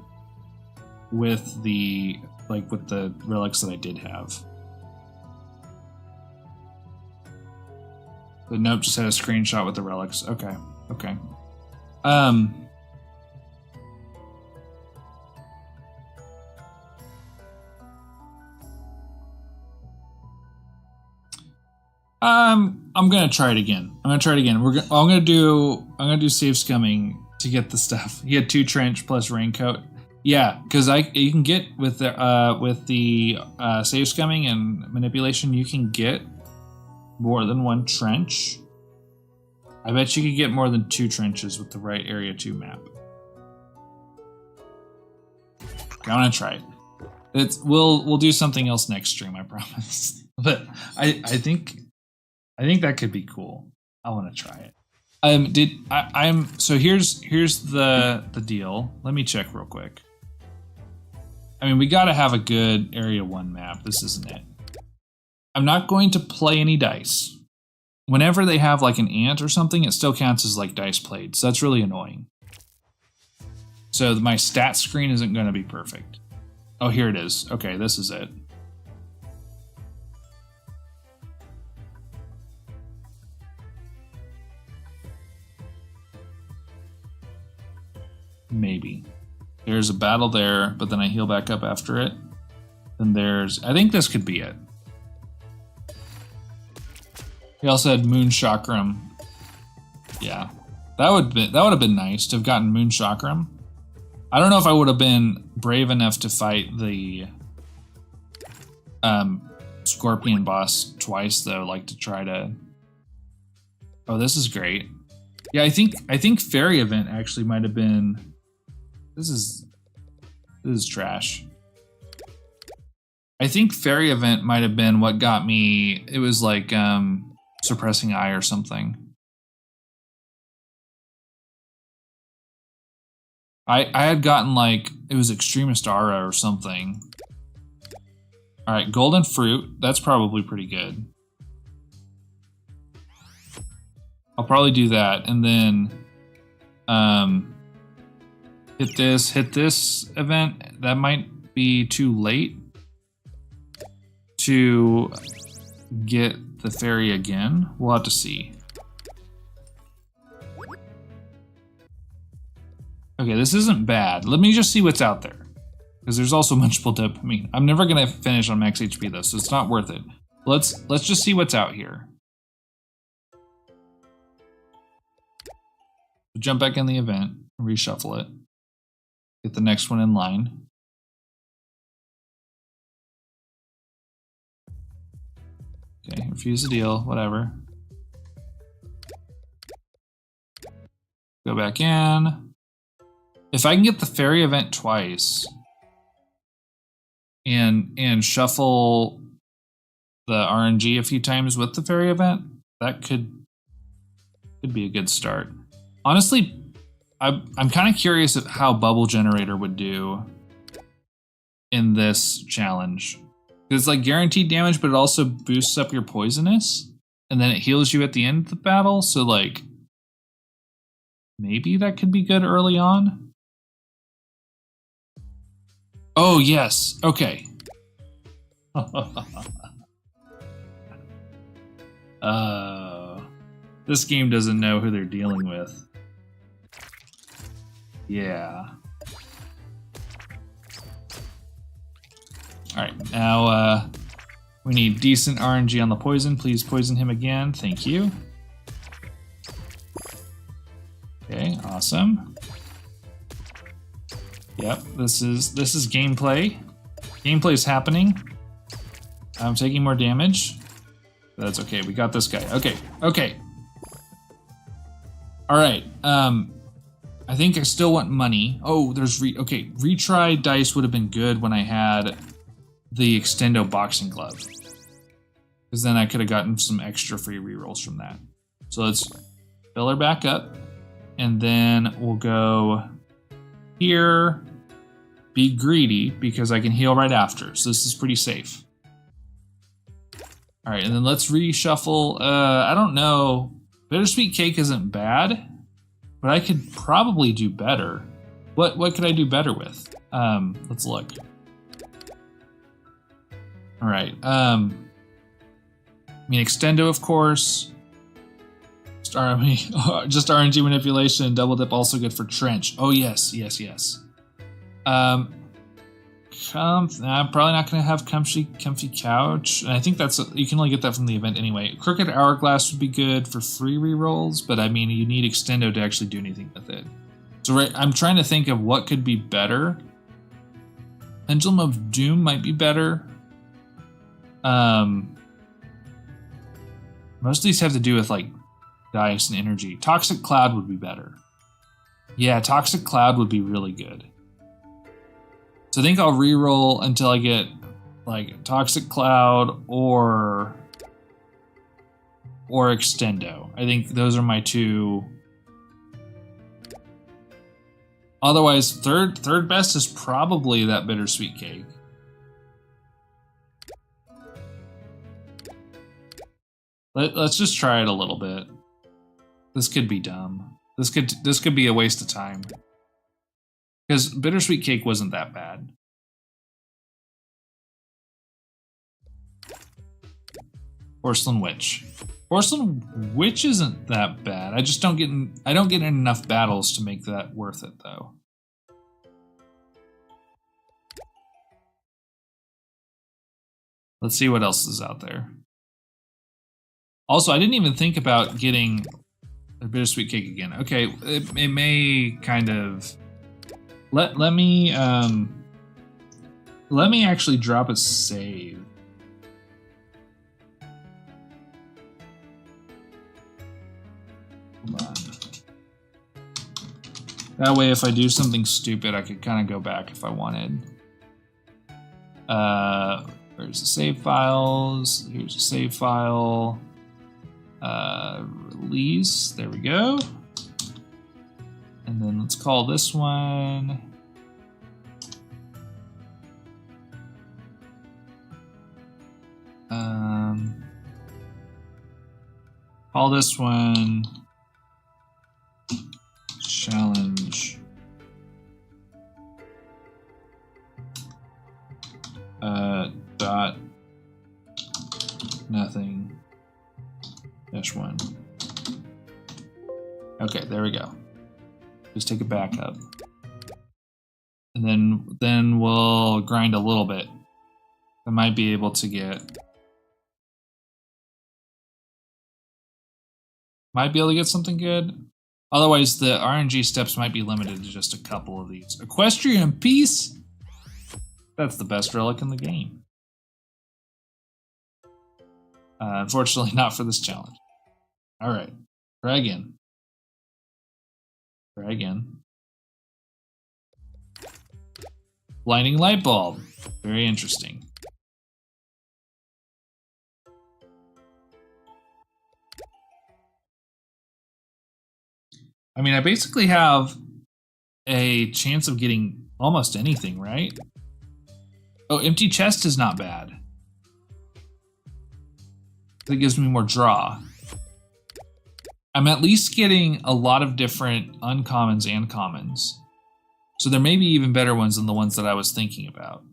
with the relics that I did have. The note just had a screenshot with the relics. Okay. I'm gonna try it again. I'm gonna do save scumming to get the stuff. He had 2 trench plus raincoat. Yeah, because you can get with the save scumming and manipulation, you can get more than 1 trench. I bet you could get more than 2 trenches with the right area 2 map. I'm gonna try it. We'll do something else next stream, I promise. But I think that could be cool. I want to try it. So here's the deal. Let me check real quick. I mean, we got to have a good area 1 map. This isn't it. I'm not going to play any dice. Whenever they have like an ant or something, it still counts as like dice played. So that's really annoying. So my stat screen isn't going to be perfect. Oh, here it is. Okay, this is it. Maybe. There's a battle there, but then I heal back up after it. Then I think this could be it. He also had Moon Chakram. Yeah. That would have been nice to have gotten Moon Chakram. I don't know if I would have been brave enough to fight the Scorpion boss twice though, like to try to. Oh, this is great. Yeah, I think Fairy Event actually might have been. This is trash. I think Fairy Event might have been what got me. It was like Suppressing Eye or something. I had gotten like, it was Extremist Aura or something. Alright, Golden Fruit. That's probably pretty good. I'll probably do that. And then hit this event. That might be too late to get the fairy again. We'll have to see. Okay, this isn't bad. Let me just see what's out there. Because there's also multiple dopamine. I'm never gonna finish on max HP though, so it's not worth it. Let's just see what's out here. Jump back in the event, reshuffle it. Get the next one in line. Okay, refuse the deal, whatever. Go back in. If I can get the fairy event twice and shuffle the RNG a few times with the fairy event, that could be a good start. Honestly, I'm kind of curious of how Bubble Generator would do in this challenge. It's like guaranteed damage, but it also boosts up your poisonous, and then it heals you at the end of the battle, so like, maybe that could be good early on. Oh, yes. Okay. This game doesn't know who they're dealing with. Yeah. Alright, now we need decent RNG on the poison. Please poison him again. Thank you. Okay, awesome. Yep, this is gameplay. Gameplay's happening. I'm taking more damage. That's okay. We got this guy. Okay. Okay. All right. I think I still want money. Oh, there's retry dice would have been good when I had the Extendo boxing glove, because then I could have gotten some extra free rerolls from that. So let's fill her back up, and then we'll go here. Be greedy because I can heal right after, so this is pretty safe. All right, and then let's reshuffle. I don't know. Bittersweet Cake isn't bad, but I could probably do better. What could I do better with? Let's look. All right. I mean, Extendo, of course. Just RNG manipulation. Double dip also good for Trench. Oh yes, yes, yes. I'm probably not going to have comfy couch. And I think you can only get that from the event anyway. Crooked Hourglass would be good for free rerolls, but I mean, you need Extendo to actually do anything with it. So I'm trying to think of what could be better. Pendulum of Doom might be better. Most of these have to do with like dice and energy. Toxic Cloud would be better. Yeah, Toxic Cloud would be really good. So I think I'll reroll until I get like Toxic Cloud or Extendo. I think those are my two. Otherwise, third best is probably that Bittersweet Cake. Let's just try it a little bit. This could be dumb. This could be a waste of time. Because Bittersweet Cake wasn't that bad. Porcelain Witch. Porcelain Witch isn't that bad. I just don't get in enough battles to make that worth it though. Let's see what else is out there. Also, I didn't even think about getting a Bittersweet Cake again. Okay, it may kind of let me actually drop a save. Hold on. That way, if I do something stupid, I could kind of go back if I wanted. Where's the save files? Here's a save file. Release. There we go. And then let's call this one. Call this one challenge. Dot nothing -1. Okay, there we go. Just take it back up. And then we'll grind a little bit. I might be able to get something good. Otherwise, the RNG steps might be limited to just a couple of these. Equestrian Peace? That's the best relic in the game. Unfortunately, not for this challenge. All right, try again. Try again. Blinding Light Bulb. Very interesting. I mean, I basically have a chance of getting almost anything, right? Oh, Empty Chest is not bad. It gives me more draw. I'm at least getting a lot of different uncommons and commons. So there may be even better ones than the ones that I was thinking about.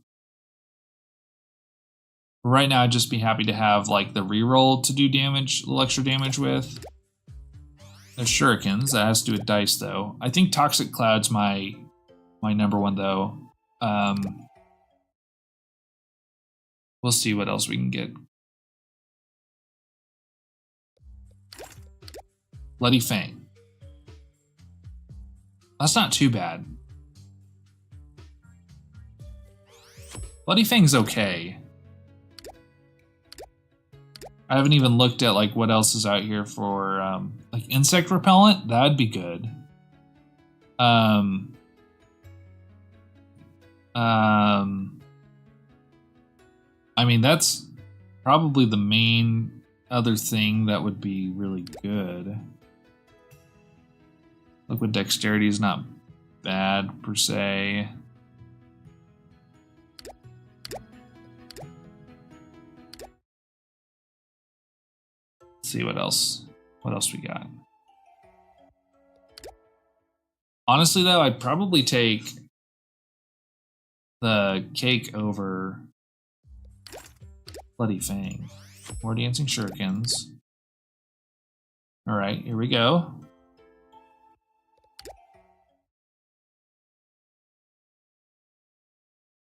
Right now, I'd just be happy to have like the reroll to do damage, a little extra damage with. There's shurikens, that has to do with dice though. I think Toxic Cloud's my number one though. We'll see what else we can get. Bloody Fang. That's not too bad. Bloody Fang's okay. I haven't even looked at like what else is out here for like insect repellent. That'd be good. I mean, that's probably the main other thing that would be really good. Liquid dexterity is not bad per se. Let's see what else. What else we got? Honestly, though, I'd probably take the cake over Bloody Fang. More dancing shurikens. All right, here we go.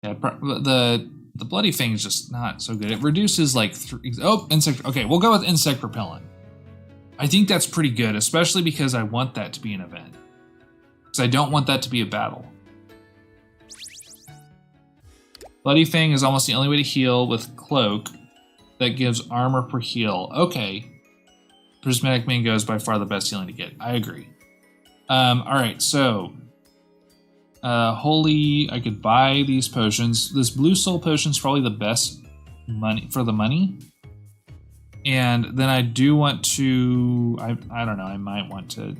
Yeah, the Bloody Fang is just not so good. It reduces like insect. Okay, we'll go with insect repellent. I think that's pretty good, especially because I want that to be an event. Because I don't want that to be a battle. Bloody Fang is almost the only way to heal with Cloak that gives armor per heal. Okay. Prismatic Mango is by far the best healing to get. I agree. Alright, so... Holy, I could buy these potions. This Blue Soul Potion is probably the best money for the money. And then I do want to... I don't know, I might want to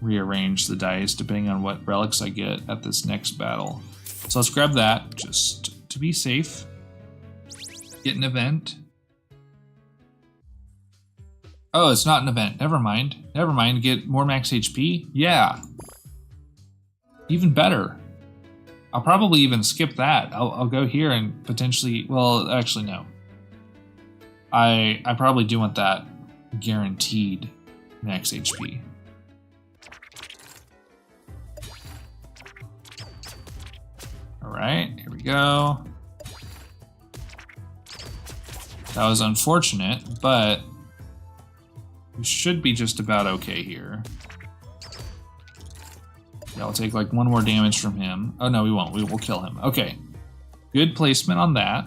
rearrange the dice depending on what relics I get at this next battle. So let's grab that, just to be safe. Get an event. Oh, it's not an event. Never mind. Never mind. Get more max HP? Yeah. Even better. I'll probably even skip that. I'll go here and potentially... Well, actually, no. I probably do want that guaranteed max HP. Alright, here we go. That was unfortunate, but we should be just about okay here. Yeah, I'll take like one more damage from him. Oh no, we won't. We'll kill him. Okay. Good placement on that.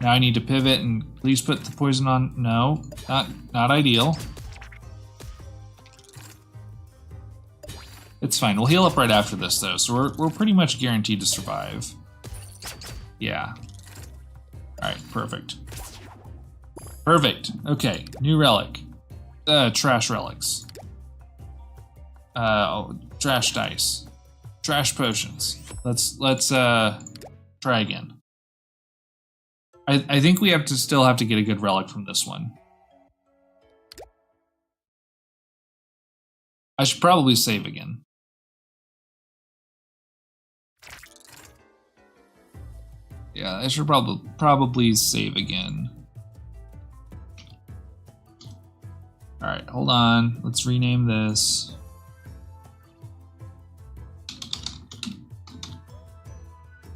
Now I need to pivot and please put the poison on. No, not ideal. It's fine. We'll heal up right after this though, so we're pretty much guaranteed to survive. Yeah. Alright, perfect. Perfect. Okay, new relic. Trash relics. Trash dice. Trash potions. Let's try again. I think we still have to get a good relic from this one. I should probably save again. Yeah, I should probably save again. Alright, hold on. Let's rename this.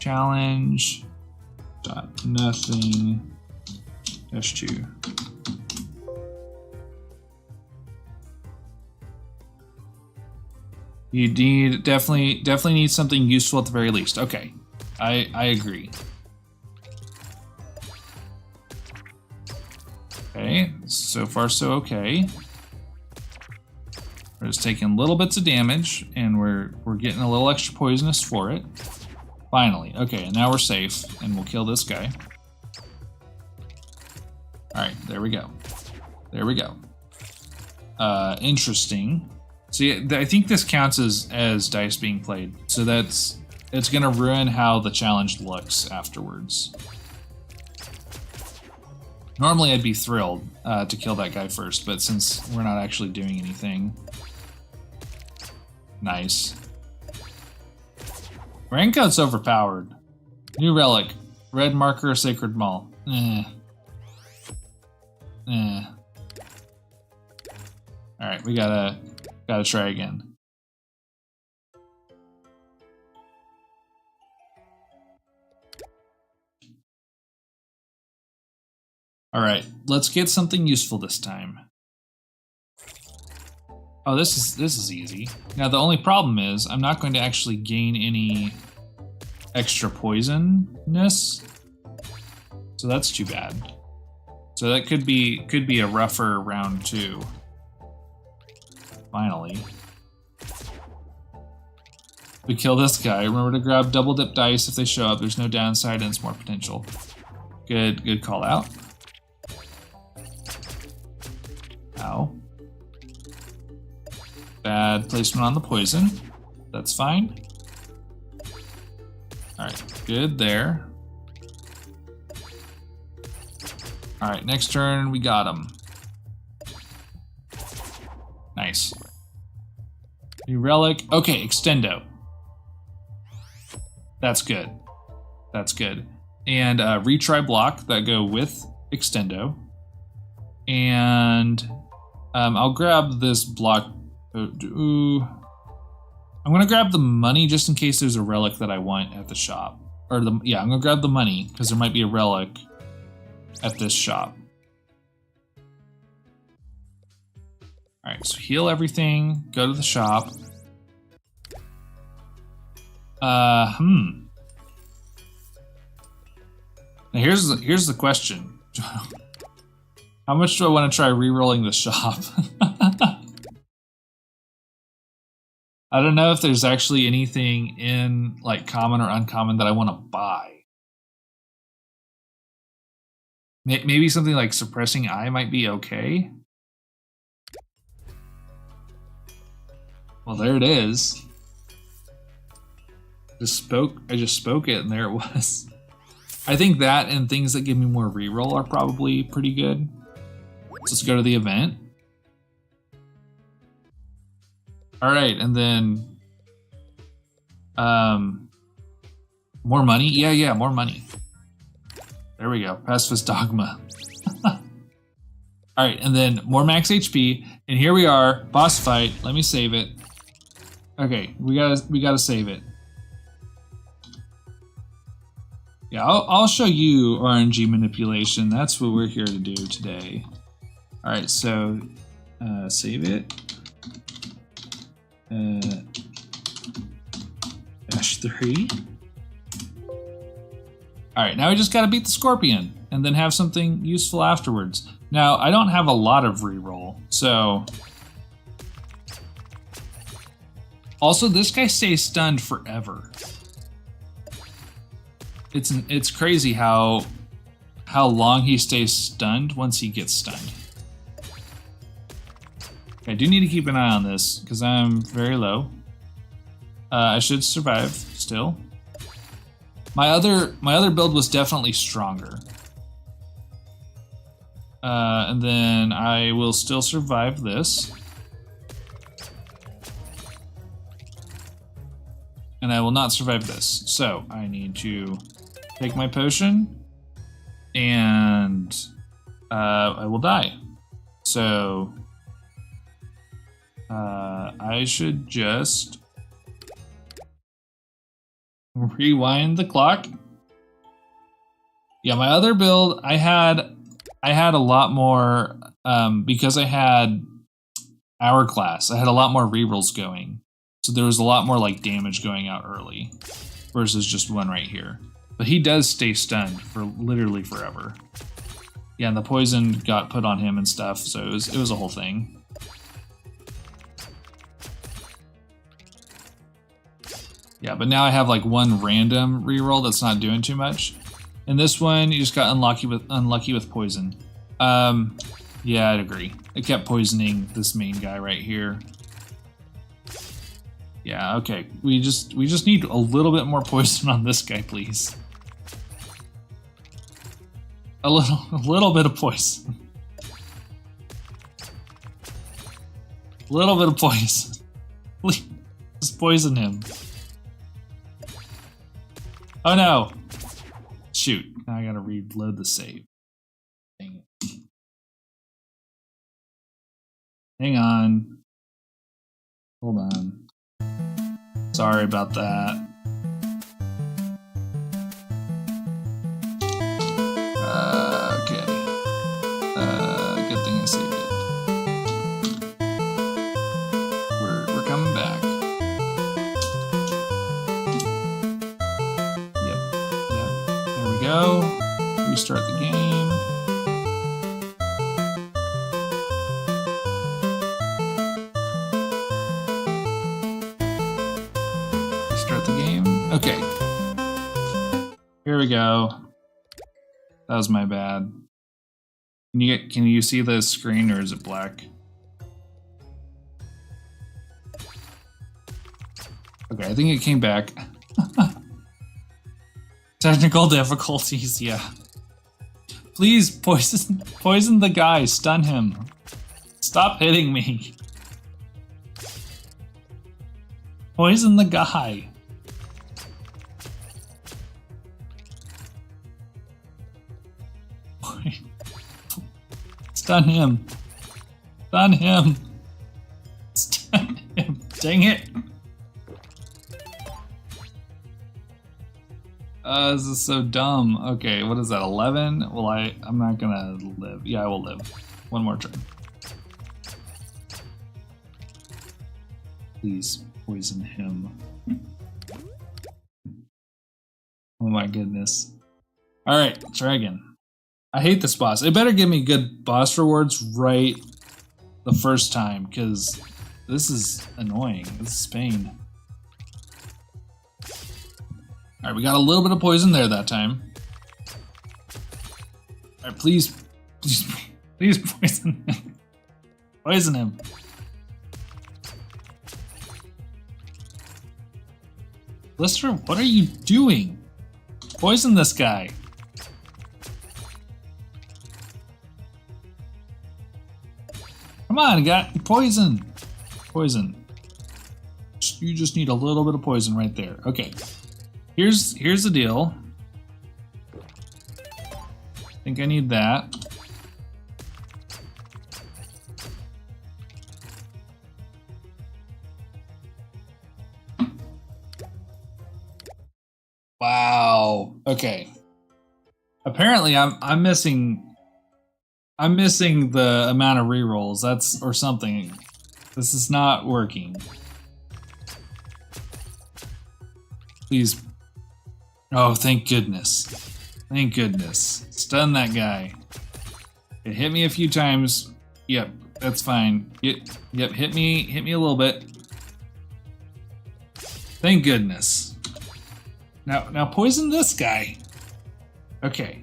Challenge dot nothing -2. You definitely need something useful at the very least. Okay, I agree. Okay, so far so okay. We're just taking little bits of damage, and we're getting a little extra poisonous for it. Finally, okay, and now we're safe, and we'll kill this guy. Alright, there we go. There we go. Interesting. See, I think this counts as dice being played, so it's gonna ruin how the challenge looks afterwards. Normally I'd be thrilled to kill that guy first, but since we're not actually doing anything... Nice. Raincoat's overpowered. New relic. Red marker, sacred maul. Alright, we gotta try again. Alright, let's get something useful this time. Oh, this is easy. Now the only problem is I'm not going to actually gain any extra poisonness. So that's too bad. So that could be a rougher round 2. Finally. We kill this guy. Remember to grab double dip dice if they show up. There's no downside and it's more potential. Good call out. Ow. Bad placement on the poison. That's fine. Alright, good there. Alright, next turn we got him. Nice. New relic. Okay, extendo. That's good. That's good. And retry block that go with extendo. And I'll grab this block. I'm gonna grab the money just in case there's a relic that I want at the shop. Or I'm gonna grab the money because there might be a relic at this shop. Alright, so heal everything, go to the shop. Now here's the question. How much do I want to try re-rolling the shop? I don't know if there's actually anything in like common or uncommon that I want to buy. Maybe something like suppressing eye might be okay. Well, there it is. I just spoke it and there it was. I think that and things that give me more reroll are probably pretty good. So let's go to the event. Alright, and then more money? Yeah, more money. There we go. Pacifist Dogma. Alright, and then more max HP, and here we are, boss fight. Let me save it. Okay, we gotta save it. Yeah, I'll show you RNG manipulation. That's what we're here to do today. Alright, so save it. -3. Alright, now we just gotta beat the Scorpion and then have something useful afterwards. Now, I don't have a lot of reroll, so... Also, this guy stays stunned forever. It's crazy how long he stays stunned once he gets stunned. I do need to keep an eye on this because I'm very low. I should survive still. My other build was definitely stronger. And then I will still survive this. And I will not survive this. So I need to take my potion and I will die. So I should just rewind the clock. Yeah, my other build, I had a lot more because I had Hourglass. I had a lot more rerolls going. So there was a lot more like damage going out early versus just one right here. But he does stay stunned for literally forever. Yeah, and the poison got put on him and stuff, so it was a whole thing. Yeah, but now I have like one random reroll that's not doing too much. And this one, you just got unlucky with poison. Yeah, I'd agree. It kept poisoning this main guy right here. Yeah, okay. We just need a little bit more poison on this guy, please. A little bit of poison. A little bit of poison. Please, just poison him. Oh no! Shoot, now I gotta reload the save. Dang it. Hang on. Hold on. Sorry about that. Okay. Good thing I saved it. We're coming back. Yep. There we go. restart the game. Restart the game. Okay. Here we go. That was my bad. Can you see the screen, or is it black? Okay, I think it came back. Technical difficulties, yeah. Please poison the guy, stun him. Stop hitting me. Poison the guy. Stun him. Stun him. Stun him. Dang it. This is so dumb. Okay, what is that, 11? Well, I'm not gonna live. Yeah, I will live. One more turn. Please poison him. Oh my goodness. Alright, dragon. I hate this boss. It better give me good boss rewards right the first time, because this is annoying. This is pain. Alright, we got a little bit of poison there that time. Alright, please poison him. Poison him. Lisver, what are you doing? Poison this guy. Come on, got poison. Poison. You just need a little bit of poison right there. Okay. Here's the deal. I think I need that. Wow. Okay. Apparently I'm missing the amount of rerolls. That's or something. This is not working. Please. Oh, thank goodness. Thank goodness. Stun that guy. It hit me a few times. Yep, that's fine. Yep, hit me a little bit. Thank goodness. Now poison this guy. Okay.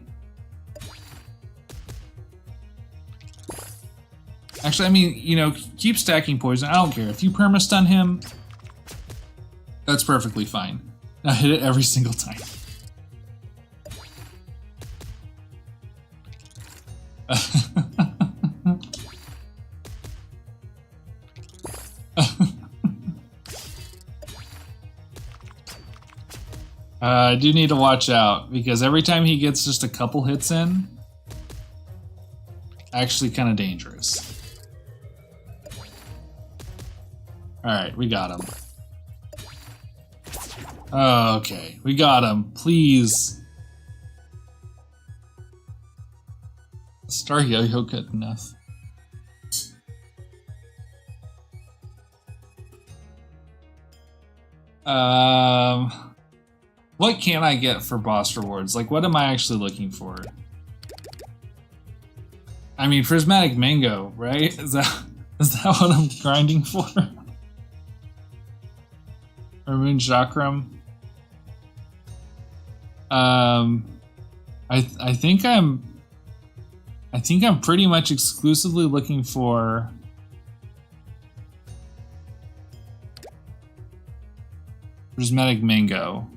Actually, I mean, you know, keep stacking poison. I don't care. If you perma-stun him, that's perfectly fine. Now hit it every single time. I do need to watch out, because every time he gets just a couple hits in, actually kind of dangerous. Alright, we got him. Okay, we got him. Please. Star Yo-Yo good enough. What can I get for boss rewards? Like, what am I actually looking for? I mean, Prismatic Mango, right? Is that what I'm grinding for? Or Moon Chakram? I think I'm pretty much exclusively looking for Prismatic Mango.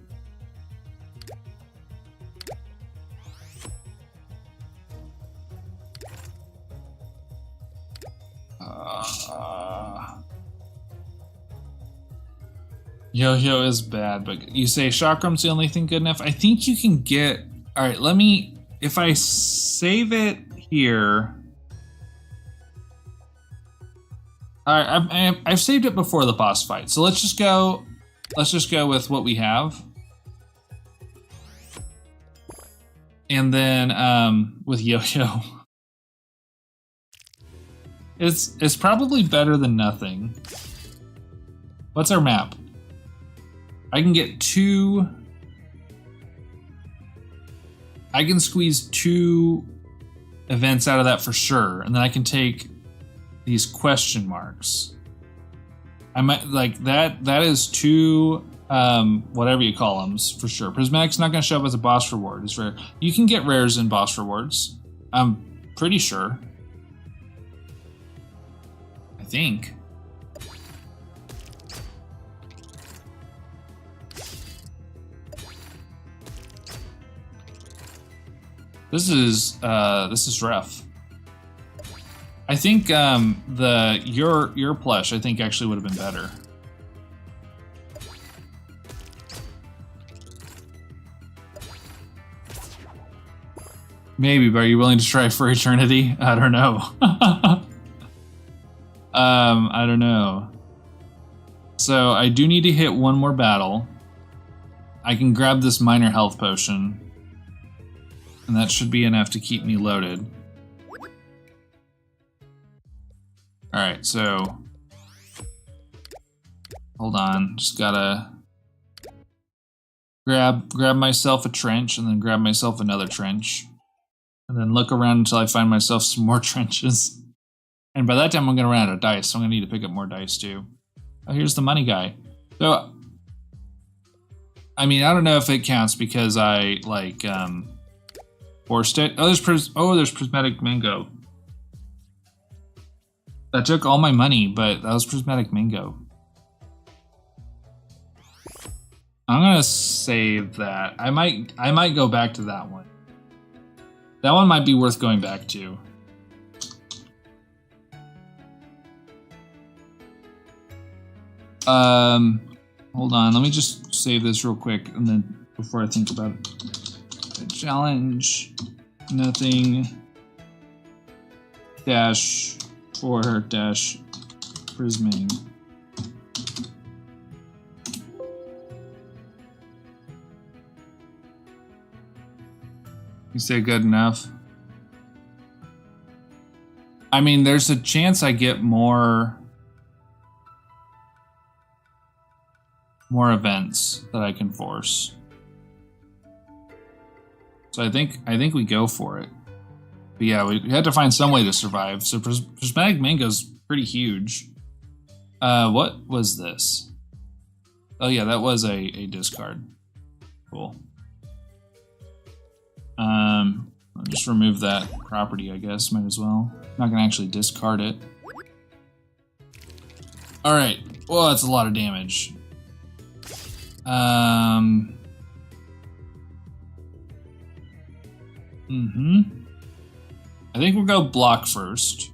Yo-Yo is bad, but you say Chakram's the only thing good enough? I think you can get... Alright, let me... If I save it here... Alright, I've saved it before the boss fight, so let's just go with what we have. And then, with Yo-Yo. It's probably better than nothing. What's our map? I can get two I can squeeze 2 events out of that for sure, and then I can take these question marks. I might like that. That is 2 whatever you call them for sure. Prismatic's not going to show up as a boss reward. It's rare. You can get rares in boss rewards. I'm pretty sure. I think. This is rough. I think your plush I think actually would have been better. Maybe, but are you willing to try for eternity? I don't know. I don't know. So I do need to hit 1 more battle. I can grab this minor health potion. And that should be enough to keep me loaded. Alright, so... Hold on, just gotta... Grab myself a trench, and then grab myself another trench. And then look around until I find myself some more trenches. And by that time I'm gonna run out of dice, so I'm gonna need to pick up more dice too. Oh, here's the money guy. So... I mean, I don't know if it counts because I, like, forced it. Oh, there's prismatic mango. That took all my money, but that was prismatic mango. I'm gonna save that. I might go back to that one. That one might be worth going back to. Hold on. Let me just save this real quick, and then before I think about it. Challenge nothing dash for dash prisming. You say good enough? I mean, there's a chance I get more events that I can force. So I think we go for it. But yeah, we had to find some way to survive. So prismatic mango's pretty huge. What was this? Oh yeah, that was a discard. Cool. I'll just remove that property, I guess. Might as well. Not gonna actually discard it. All right. Well, that's a lot of damage. I think we'll go block first.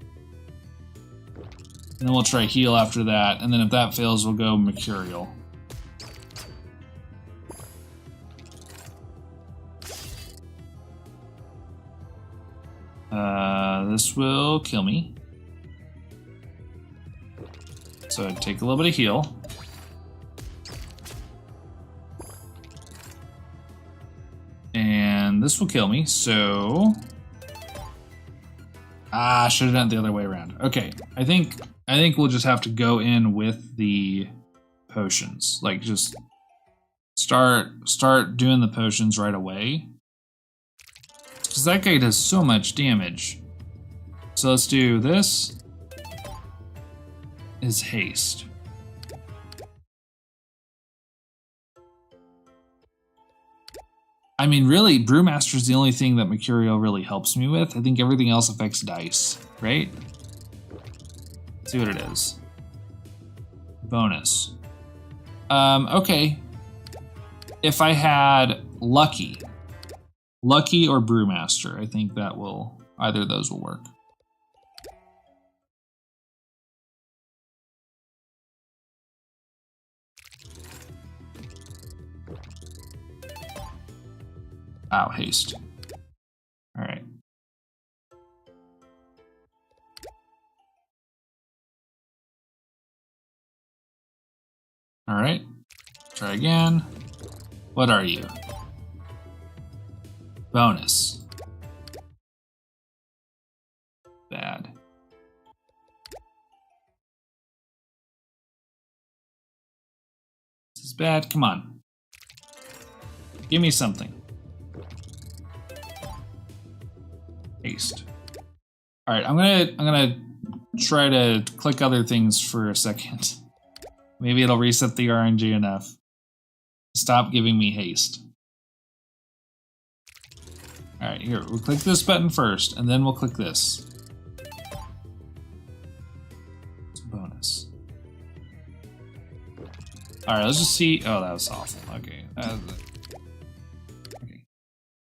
And then we'll try heal after that. And then if that fails, we'll go mercurial. This will kill me. So I'd take a little bit of heal. And this will kill me, so... I should have done it the other way around. Okay, I think we'll just have to go in with the potions. Like, just start doing the potions right away. Because that guy does so much damage. So let's do this. Is haste. I mean, really, Brewmaster is the only thing that Mercurial really helps me with. I think everything else affects dice, right? Let's see what it is. Bonus. Okay. If I had Lucky or Brewmaster, I think that will, either of those will work. Ow, haste. All right. All right. Try again. What are you? Bonus. Bad. This is bad. Come on. Give me something. Haste. All right, I'm gonna try to click other things for a second. Maybe it'll reset the RNG enough. Stop giving me haste. All right, here, we'll click this button first, and then we'll click this. It's a bonus. All right, let's just see. Oh, that was awful. Okay, okay.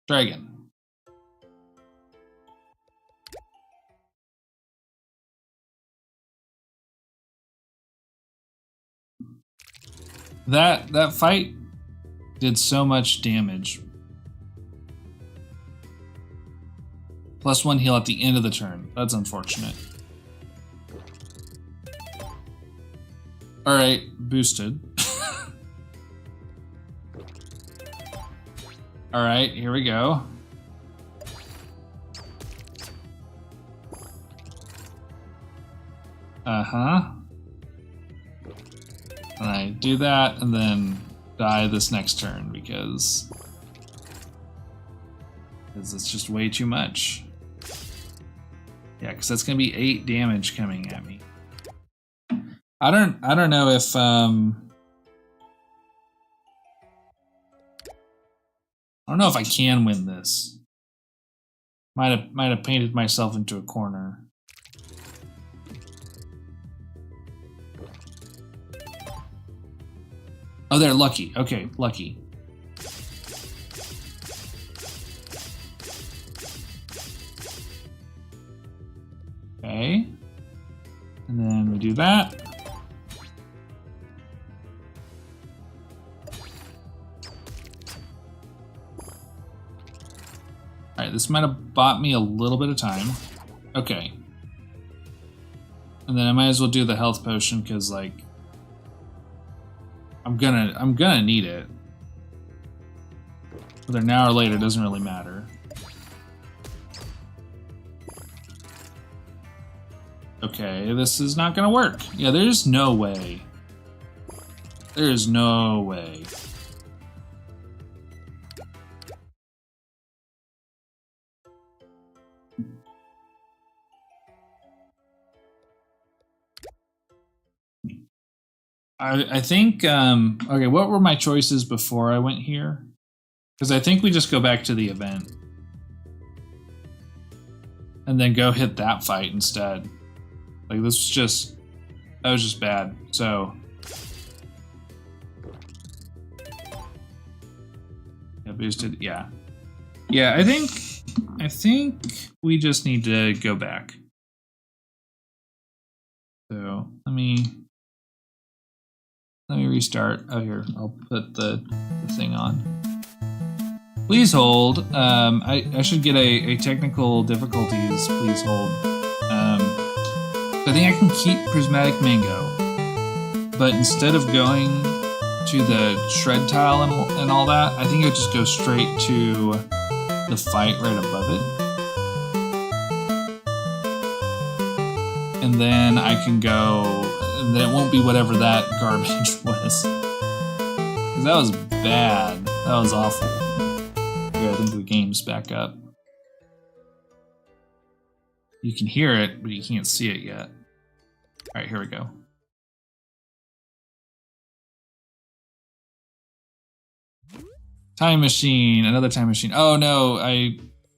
Try again. That fight did so much damage. +1 heal at the end of the turn. That's unfortunate. Alright, boosted. Alright, here we go. Uh-huh. And I do that and then die this next turn because it's just way too much. Yeah, because that's gonna be 8 damage coming at me. I don't know if I don't know if I can win this. Might have painted myself into a corner. Oh, they're lucky. Okay, lucky. Okay. And then we do that. Alright, this might have bought me a little bit of time. Okay. And then I might as well do the health potion because, like, I'm gonna need it. Whether now or later doesn't really matter. Okay, this is not gonna work. Yeah, there's no way. There's no way. I think, okay, what were my choices before I went here? Because I think we just go back to the event. And then go hit that fight instead. Like, this was just, that was just bad, so. Yeah, boosted, yeah. Yeah, I think we just need to go back. So, let me restart. Oh, here, I'll put the thing on. Please hold. I should get a technical difficulties. Please hold. I think I can keep Prismatic Mango, but instead of going to the shred tile and all that, I think I just go straight to the fight right above it, and then I can go. And then it won't be whatever that garbage was. Because that was bad. That was awful. Yeah, I think the game's back up. You can hear it, but you can't see it yet. Alright, here we go. Time machine, another time machine. Oh no,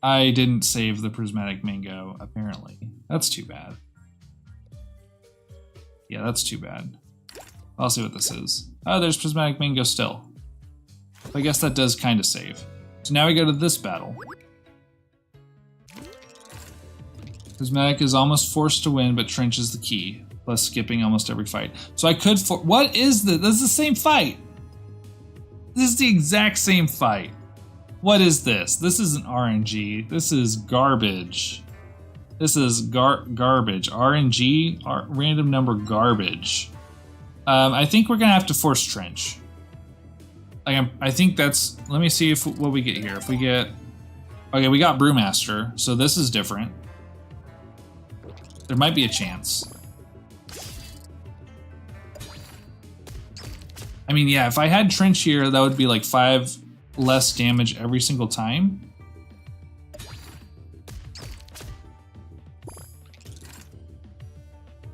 I didn't save the Prismatic Mango, apparently. That's too bad. Yeah, that's too bad. I'll see what this is. Oh, there's Prismatic Mango still. I guess that does kind of save. So now we go to this battle. Prismatic is almost forced to win, but Trench is the key. Plus skipping almost every fight. So I could what is this? This is the same fight! This is the exact same fight. What is this? This isn't RNG. This is garbage. This is garbage. RNG, random number garbage. I think we're gonna have to force Trench. I think that's. Let me see what we get here. If we get, okay, we got Brewmaster, so this is different. There might be a chance. I mean, yeah, if I had Trench here, that would be like 5 less damage every single time.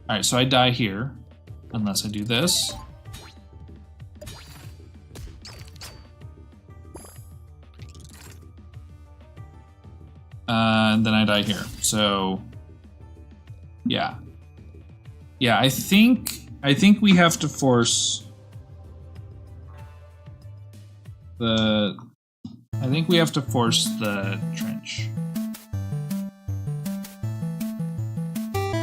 Alright, so I die here. Unless I do this. And then I die here. So, yeah. Yeah, I think we have to force the... I think we have to force the trench.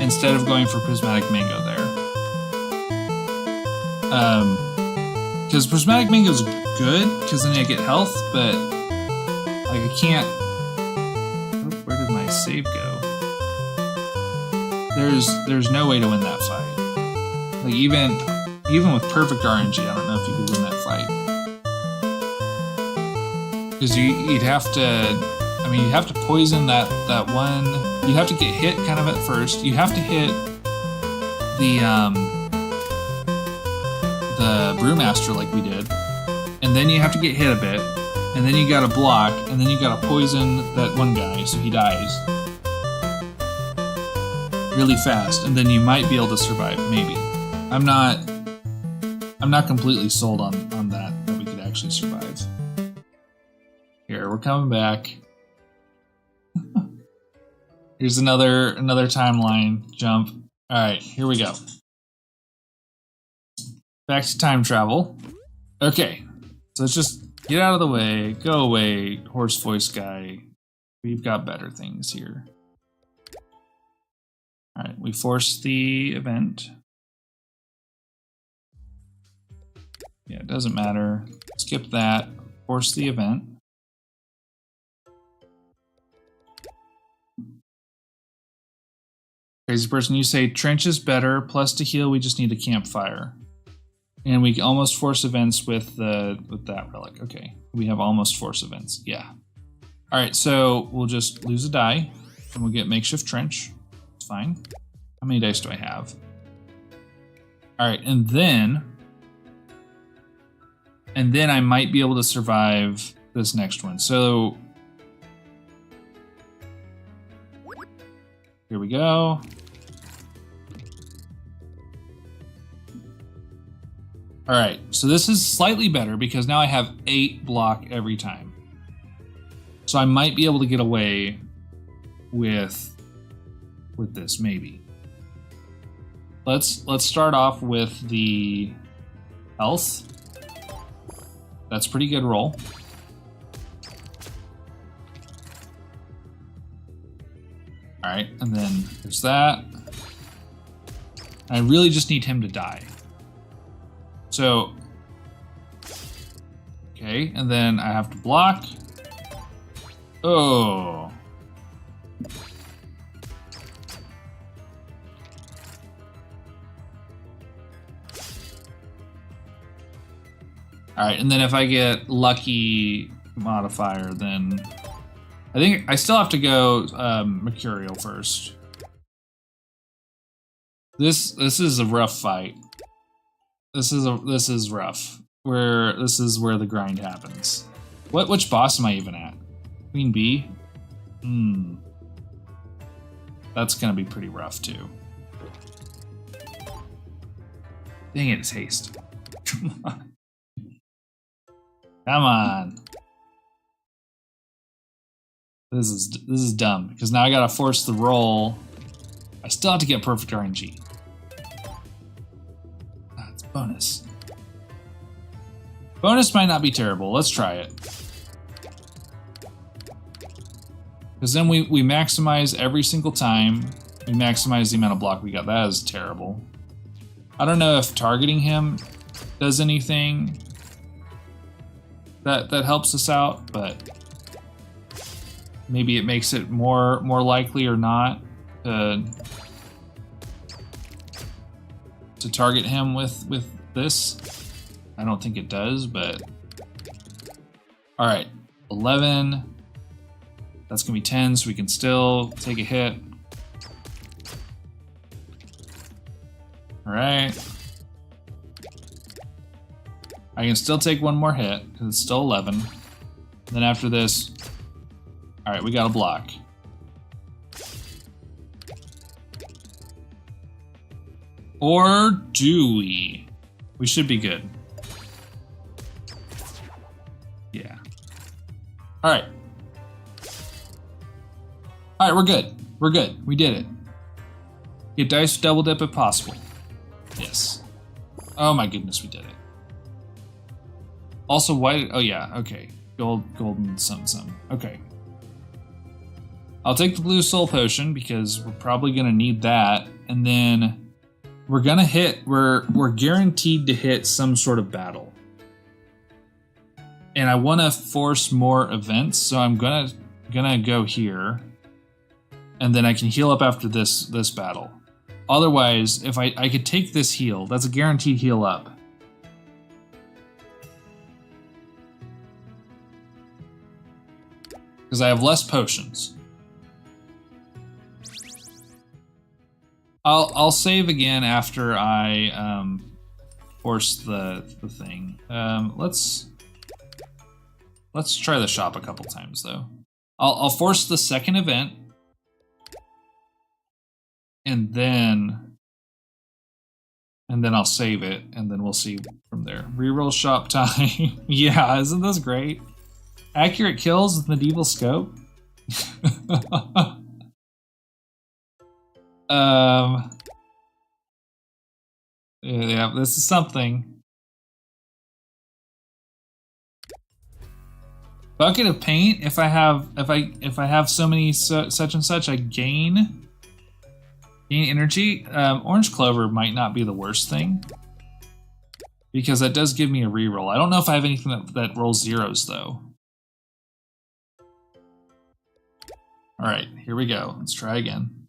Instead of going for Prismatic Mango there. Because Prismatic Mango is good, because then I get health, but like I can't... Oh, where did my save go? There's no way to win that fight. Like even with perfect RNG, I don't know if you could win that fight. Because you'd have to... I mean, you'd have to poison that one... You'd have to get hit kind of at first. You have to hit the Brewmaster like we did. And then you have to get hit a bit. And then you gotta block. And then you gotta poison that one guy so he dies. Really fast. And then you might be able to survive, maybe. I'm not completely sold on that we could actually survive. Here, we're coming back. Here's another timeline jump. Alright, here we go. Back to time travel. Okay, so let's just get out of the way. Go away, horse voice guy. We've got better things here. Alright, we force the event. Yeah, it doesn't matter. Skip that. Force the event. Crazy person, you say trench is better, plus to heal we just need a campfire. And we almost force events with that relic. Okay, we have almost force events, yeah. Alright, so we'll just lose a die, and we'll get makeshift trench. It's fine. How many dice do I have? Alright, and then I might be able to survive this next one. So here we go. Alright, so this is slightly better because now I have 8 block every time. So I might be able to get away with this, maybe. Let's start off with the health. That's a pretty good roll. Alright, and then there's that. I really just need him to die. So, okay, and then I have to block. Oh. Alright, and then if I get lucky modifier, then I think I still have to go Mercurial first. This is a rough fight. This is rough. This is where the grind happens. Which boss am I even at? Queen Bee? That's gonna be pretty rough too. Dang it, it's haste. Come on. Come on. This is dumb because now I gotta force the roll. I still have to get perfect RNG. It's bonus. Bonus might not be terrible. Let's try it. Because then we maximize every single time. We maximize the amount of block we got. That is terrible. I don't know if targeting him does anything that helps us out, but maybe it makes it more likely or not to target him with this. I don't think it does, but all right, 11. That's gonna be 10, so we can still take a hit. All right. I can still take one more hit because it's still 11. Then after this, all right, we got a block. Or do we? We should be good. Yeah. Alright. Alright, we're good. We're good. We did it. Get dice double dip if possible. Yes. Oh my goodness, we did it. Also, why? Oh yeah, okay. Golden some. Okay. I'll take the blue soul potion because we're probably gonna need that, and then we're gonna hit. We're guaranteed to hit some sort of battle, and I want to force more events, so I'm gonna go here, and then I can heal up after this battle. Otherwise, if I could take this heal, that's a guaranteed heal up. Because I have less potions. I'll save again after I force the thing. Let's try the shop a couple times though. I'll force the second event. And then I'll save it, and then we'll see from there. Reroll shop time. Yeah, isn't this great? Accurate kills with medieval scope. Yeah, this is something. Bucket of paint. If I have so many such and such, I gain energy. Orange clover might not be the worst thing because that does give me a reroll. I don't know if I have anything that rolls zeros though. All right, here we go. Let's try again.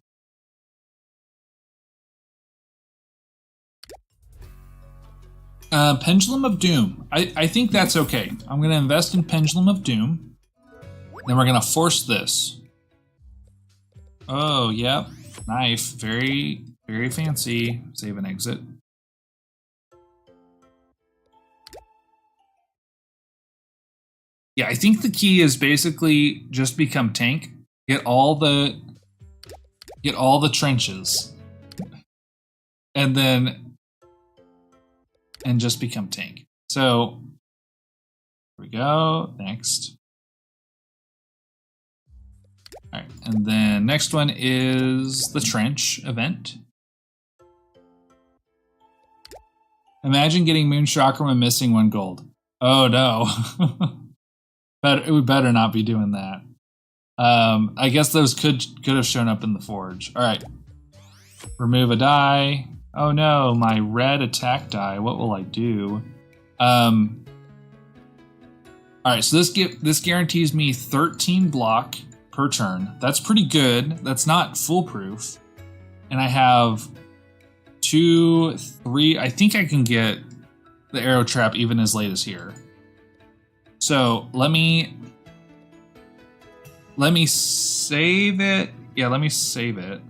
Pendulum of Doom. I think that's okay. I'm going to invest in Pendulum of Doom. Then we're going to force this. Oh, yep. Knife. Very, very fancy. Save and exit. Yeah, I think the key is basically just become tank. Get all the trenches. And just become tank. So here we go. Next. All right, and then next one is the trench event. Imagine getting Moon Chakram and missing 1 gold. Oh no. We better not be doing that. I guess those could have shown up in the forge. All right. Remove a die. Oh no, my red attack die. What will I do? All right, so this guarantees me 13 block per turn. That's pretty good. That's not foolproof. And I have 2, 3. I think I can get the arrow trap even as late as here. So let me save it. Yeah, let me save it.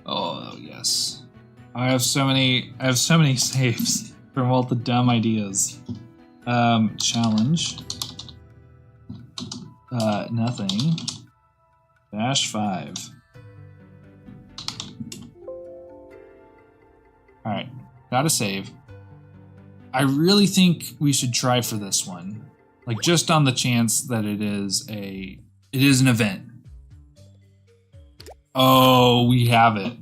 Oh yes, I have so many saves from all the dumb ideas. Challenge. Nothing. -5. All right, gotta save. I really think we should try for this one, like just on the chance that it is an event. Oh, we have it.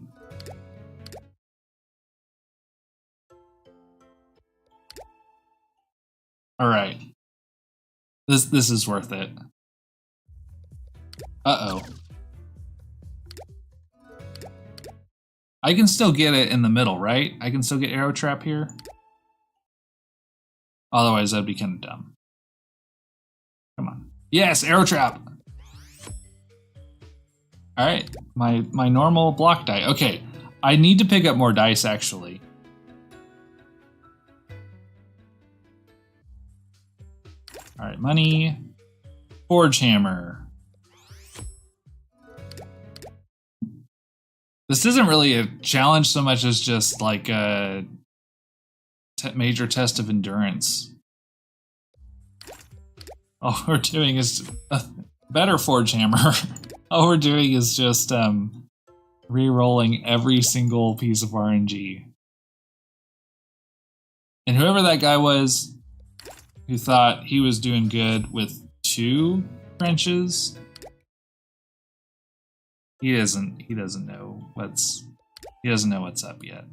All right. This is worth it. Uh-oh. I can still get it in the middle, right? I can still get arrow trap here. Otherwise, that'd be kind of dumb. Come on. Yes, arrow trap. All right, my normal block die. Okay, I need to pick up more dice actually. All right, money, forge hammer. This isn't really a challenge so much as just like a major test of endurance. All we're doing is a better forge hammer. All we're doing is just re-rolling every single piece of RNG. And whoever that guy was who thought he was doing good with 2 trenches, he doesn't know what's up yet.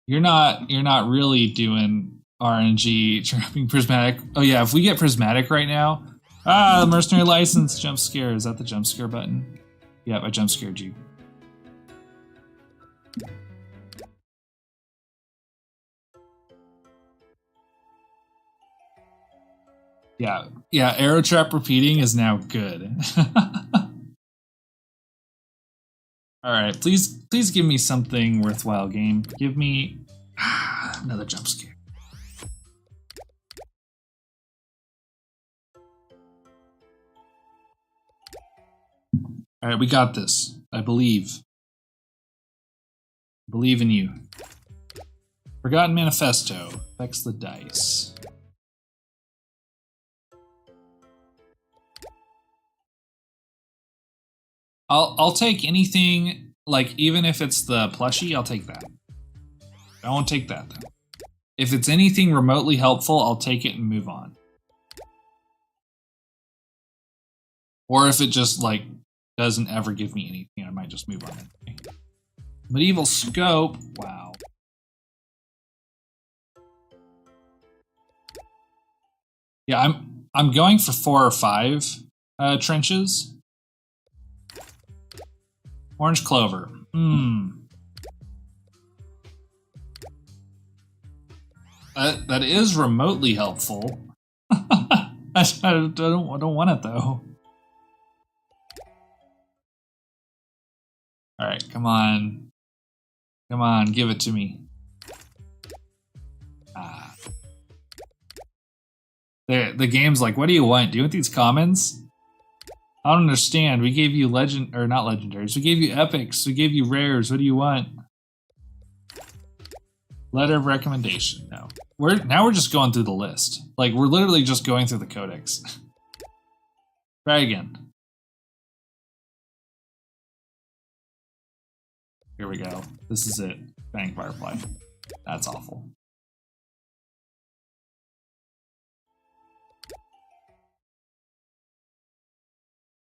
You're not really doing RNG trapping prismatic. Oh yeah, if we get prismatic right now, the mercenary license jump scare. Is that the jump scare button? Yeah, I jump scared you. Yeah, arrow trap repeating is now good. Alright, please give me something worthwhile, game. Give me another jump scare. Alright, we got this. I believe. Believe in you. Forgotten Manifesto. Affects the dice. I'll take anything, like, even if it's the plushie, I'll take that. I won't take that, though. If it's anything remotely helpful, I'll take it and move on. Or if it just, like, doesn't ever give me anything, I might just move on anyway. Medieval Scope, wow. Yeah, I'm going for 4 or 5 trenches. Orange Clover. That is remotely helpful. I don't want it though. Alright, come on. Come on, give it to me. The game's like, what do you want? Do you want these commons? I don't understand. We gave you not legendaries. We gave you epics. We gave you rares. What do you want? Letter of recommendation. No. Now we're just going through the list. Like, we're literally just going through the codex. Try again. Here we go. This is it. Bang Firefly. That's awful.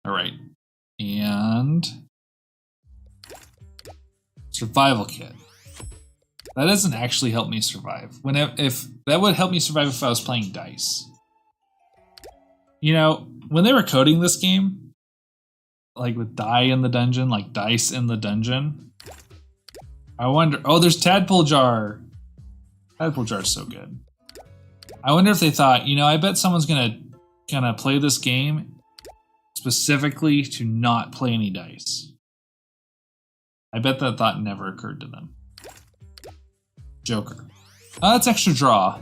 Alright. And survival kit. That doesn't actually help me survive. If that would help me survive if I was playing dice. You know, when they were coding this game, like with die in the dungeon, like dice in the dungeon, I wonder. Oh, there's Tadpole Jar. Tadpole Jar is so good. I wonder if they thought, you know, I bet someone's gonna play this game specifically to not play any dice. I bet that thought never occurred to them. Joker. Oh, that's extra draw.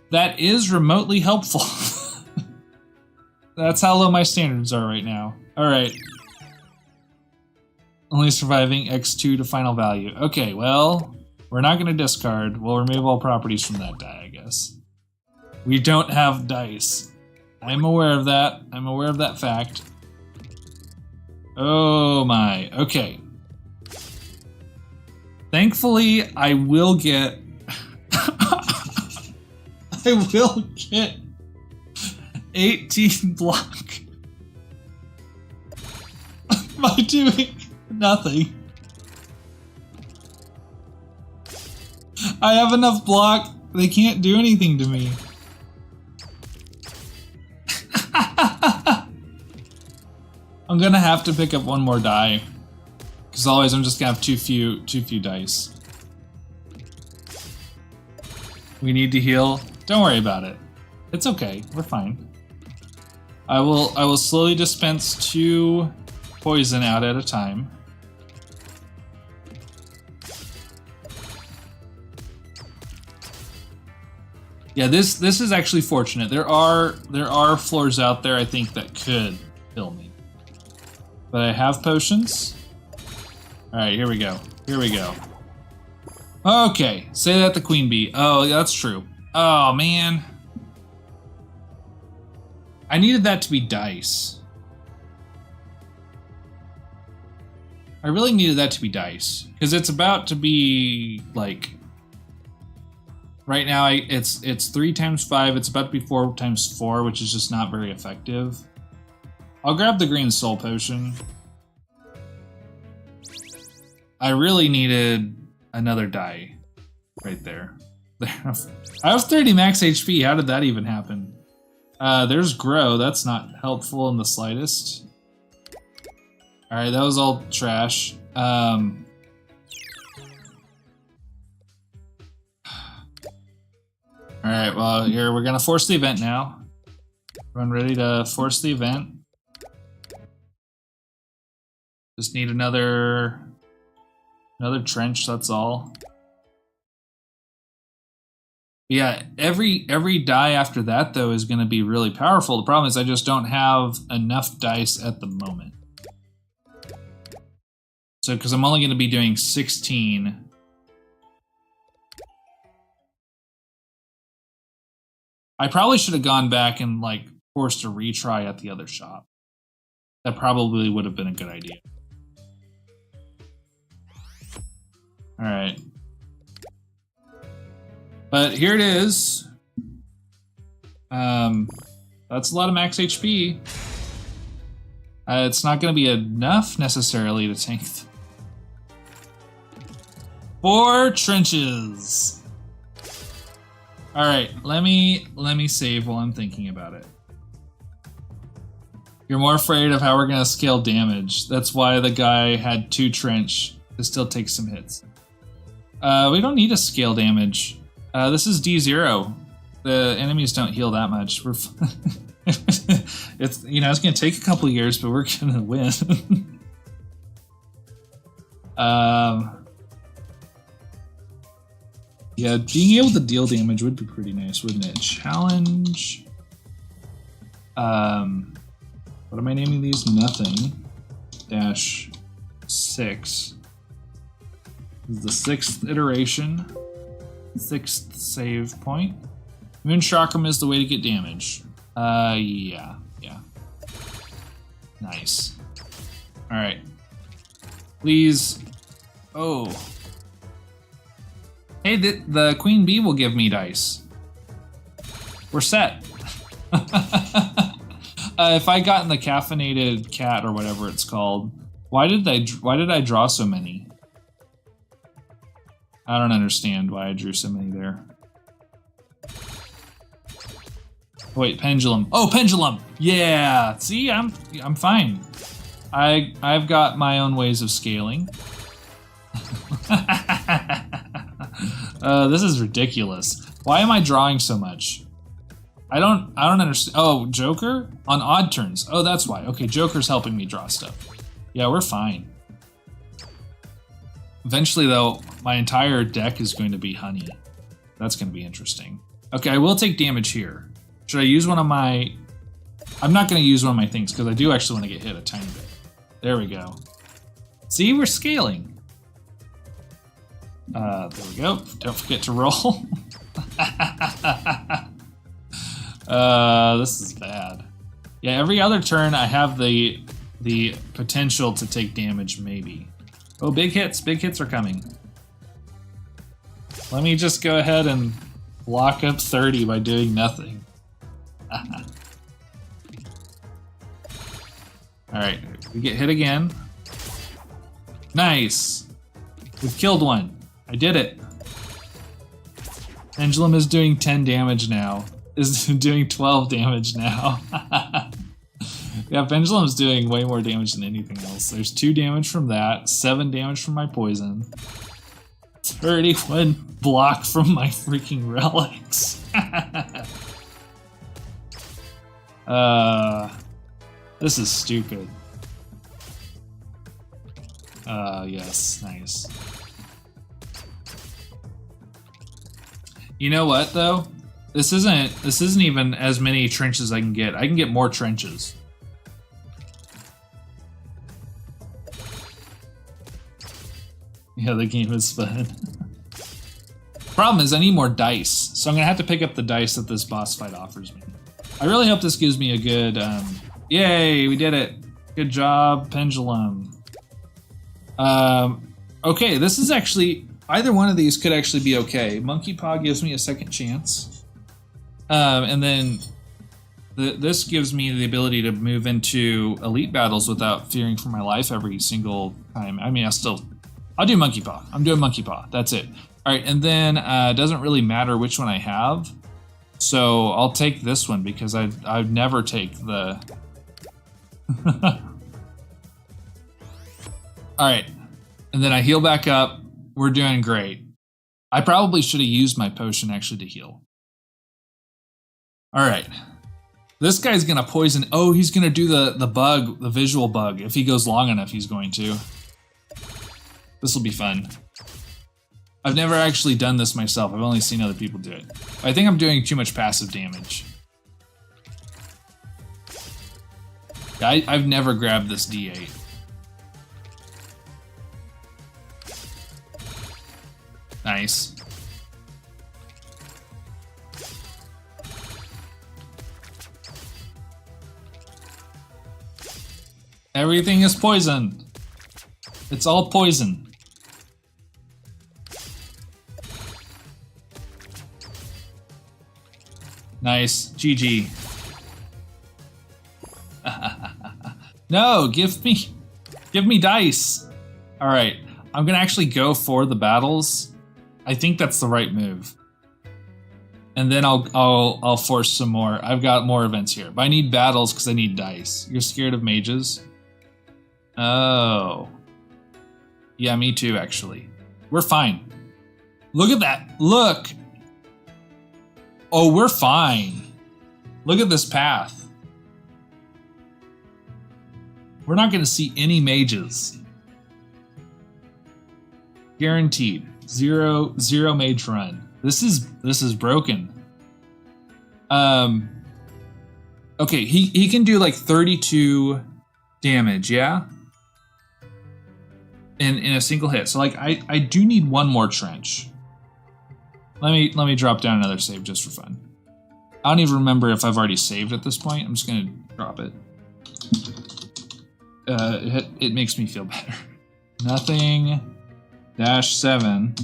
That is remotely helpful. That's how low my standards are right now. Alright. Only surviving X2 to final value. Okay, well, we're not going to discard. We'll remove all properties from that die, I guess. We don't have dice. I'm aware of that. I'm aware of that fact. Oh my. Okay. Thankfully, I will get... I will get 18 block by doing nothing. I have enough block. They can't do anything to me. I'm gonna have to pick up one more die, because otherwise I'm just gonna have too few dice. We need to heal. Don't worry about it. It's okay. We're fine. I will slowly dispense 2 poison out at a time. Yeah, this is actually fortunate. There are floors out there I think that could kill me. But I have potions. Alright, here we go. Here we go. Okay, say that the queen bee. Oh, that's true. Oh, man. I needed that to be dice. I really needed that to be dice because it's about to be like. Right now, it's 3 times 5. It's about to be 4 times 4, which is just not very effective. I'll grab the green soul potion. I really needed another die right there. I have 30 max HP. How did that even happen? There's grow. That's not helpful in the slightest. All right, that was all trash. Alright, well, here we're gonna force the event now. Everyone ready to force the event? Just need another trench, that's all. Yeah, every die after that, though, is gonna be really powerful. The problem is I just don't have enough dice at the moment. So, because I'm only gonna be doing 16. I probably should have gone back and like forced a retry at the other shop. That probably would have been a good idea. All right. But here it is. That's a lot of max HP. It's not going to be enough necessarily to tank 4 trenches. All right, let me save while I'm thinking about it. You're more afraid of how we're gonna scale damage. That's why the guy had 2 trench to still take some hits. We don't need to scale damage. This is D0. The enemies don't heal that much. We're it's it's gonna take a couple years, but we're gonna win. Yeah, being able to deal damage would be pretty nice, wouldn't it? Challenge. What am I naming these? Nothing. -6. This is the 6th iteration. 6th save point. Moon Chakram is the way to get damage. Yeah. Nice. Alright. Please. Oh. Hey, the Queen Bee will give me dice. We're set. If I got in the caffeinated cat or whatever it's called, why did I draw so many? I don't understand why I drew so many there. Wait, pendulum. Oh, pendulum. Yeah. See, I'm fine. I've got my own ways of scaling. This is ridiculous. Why am I drawing so much? I don't understand. Oh, Joker? On odd turns. Oh, that's why. Okay, Joker's helping me draw stuff. Yeah, we're fine. Eventually, though, my entire deck is going to be honey. That's going to be interesting. Okay, I will take damage here. Should I use one of my... I'm not going to use one of my things, because I do actually want to get hit a tiny bit. There we go. See, we're scaling. There we go. Don't forget to roll. This is bad. Yeah, every other turn I have the potential to take damage, maybe. Oh, big hits. Big hits are coming. Let me just go ahead and lock up 30 by doing nothing. Alright, we get hit again. Nice! We've killed one. I did it. Pendulum is doing 10 damage now. Is doing 12 damage now. Yeah, Pendulum's doing way more damage than anything else. There's 2 damage from that, 7 damage from my poison, 31 block from my freaking relics. This is stupid. Yes, nice. You know what though? This isn't even as many trenches I can get. I can get more trenches. Yeah, the game is fun. Problem is I need more dice, so I'm gonna have to pick up the dice that this boss fight offers me. I really hope this gives me a good, yay, we did it. Good job, Pendulum. Okay, this is actually, either one of these could actually be okay. Monkey Paw gives me a second chance. And then this gives me the ability to move into elite battles without fearing for my life every single time. I mean, I'll do Monkey Paw. I'm doing Monkey Paw. That's it. All right, and then it doesn't really matter which one I have. So I'll take this one because I'd never take the... All right, and then I heal back up. We're doing great. I probably should have used my potion actually to heal. All right. This guy's gonna poison. Oh, he's gonna do the bug, the visual bug. If he goes long enough, he's going to. This will be fun. I've never actually done this myself. I've only seen other people do it. I think I'm doing too much passive damage. I've never grabbed this D8. Nice. Everything is poison. It's all poison. Nice. GG. No, give me dice. All right, I'm gonna actually go for the battles. I think that's the right move. And then I'll force some more. I've got more events here, but I need battles because I need dice. You're scared of mages? Oh. Yeah, me too, actually. We're fine. Look at that. Look. Oh, we're fine. Look at this path. We're not going to see any mages. Guaranteed. Zero mage run. This is broken. Okay, he can do like 32 damage, yeah? In a single hit. So like I do need one more trench. Let me drop down another save just for fun. I don't even remember if I've already saved at this point. I'm just gonna drop it. It makes me feel better. Nothing -7.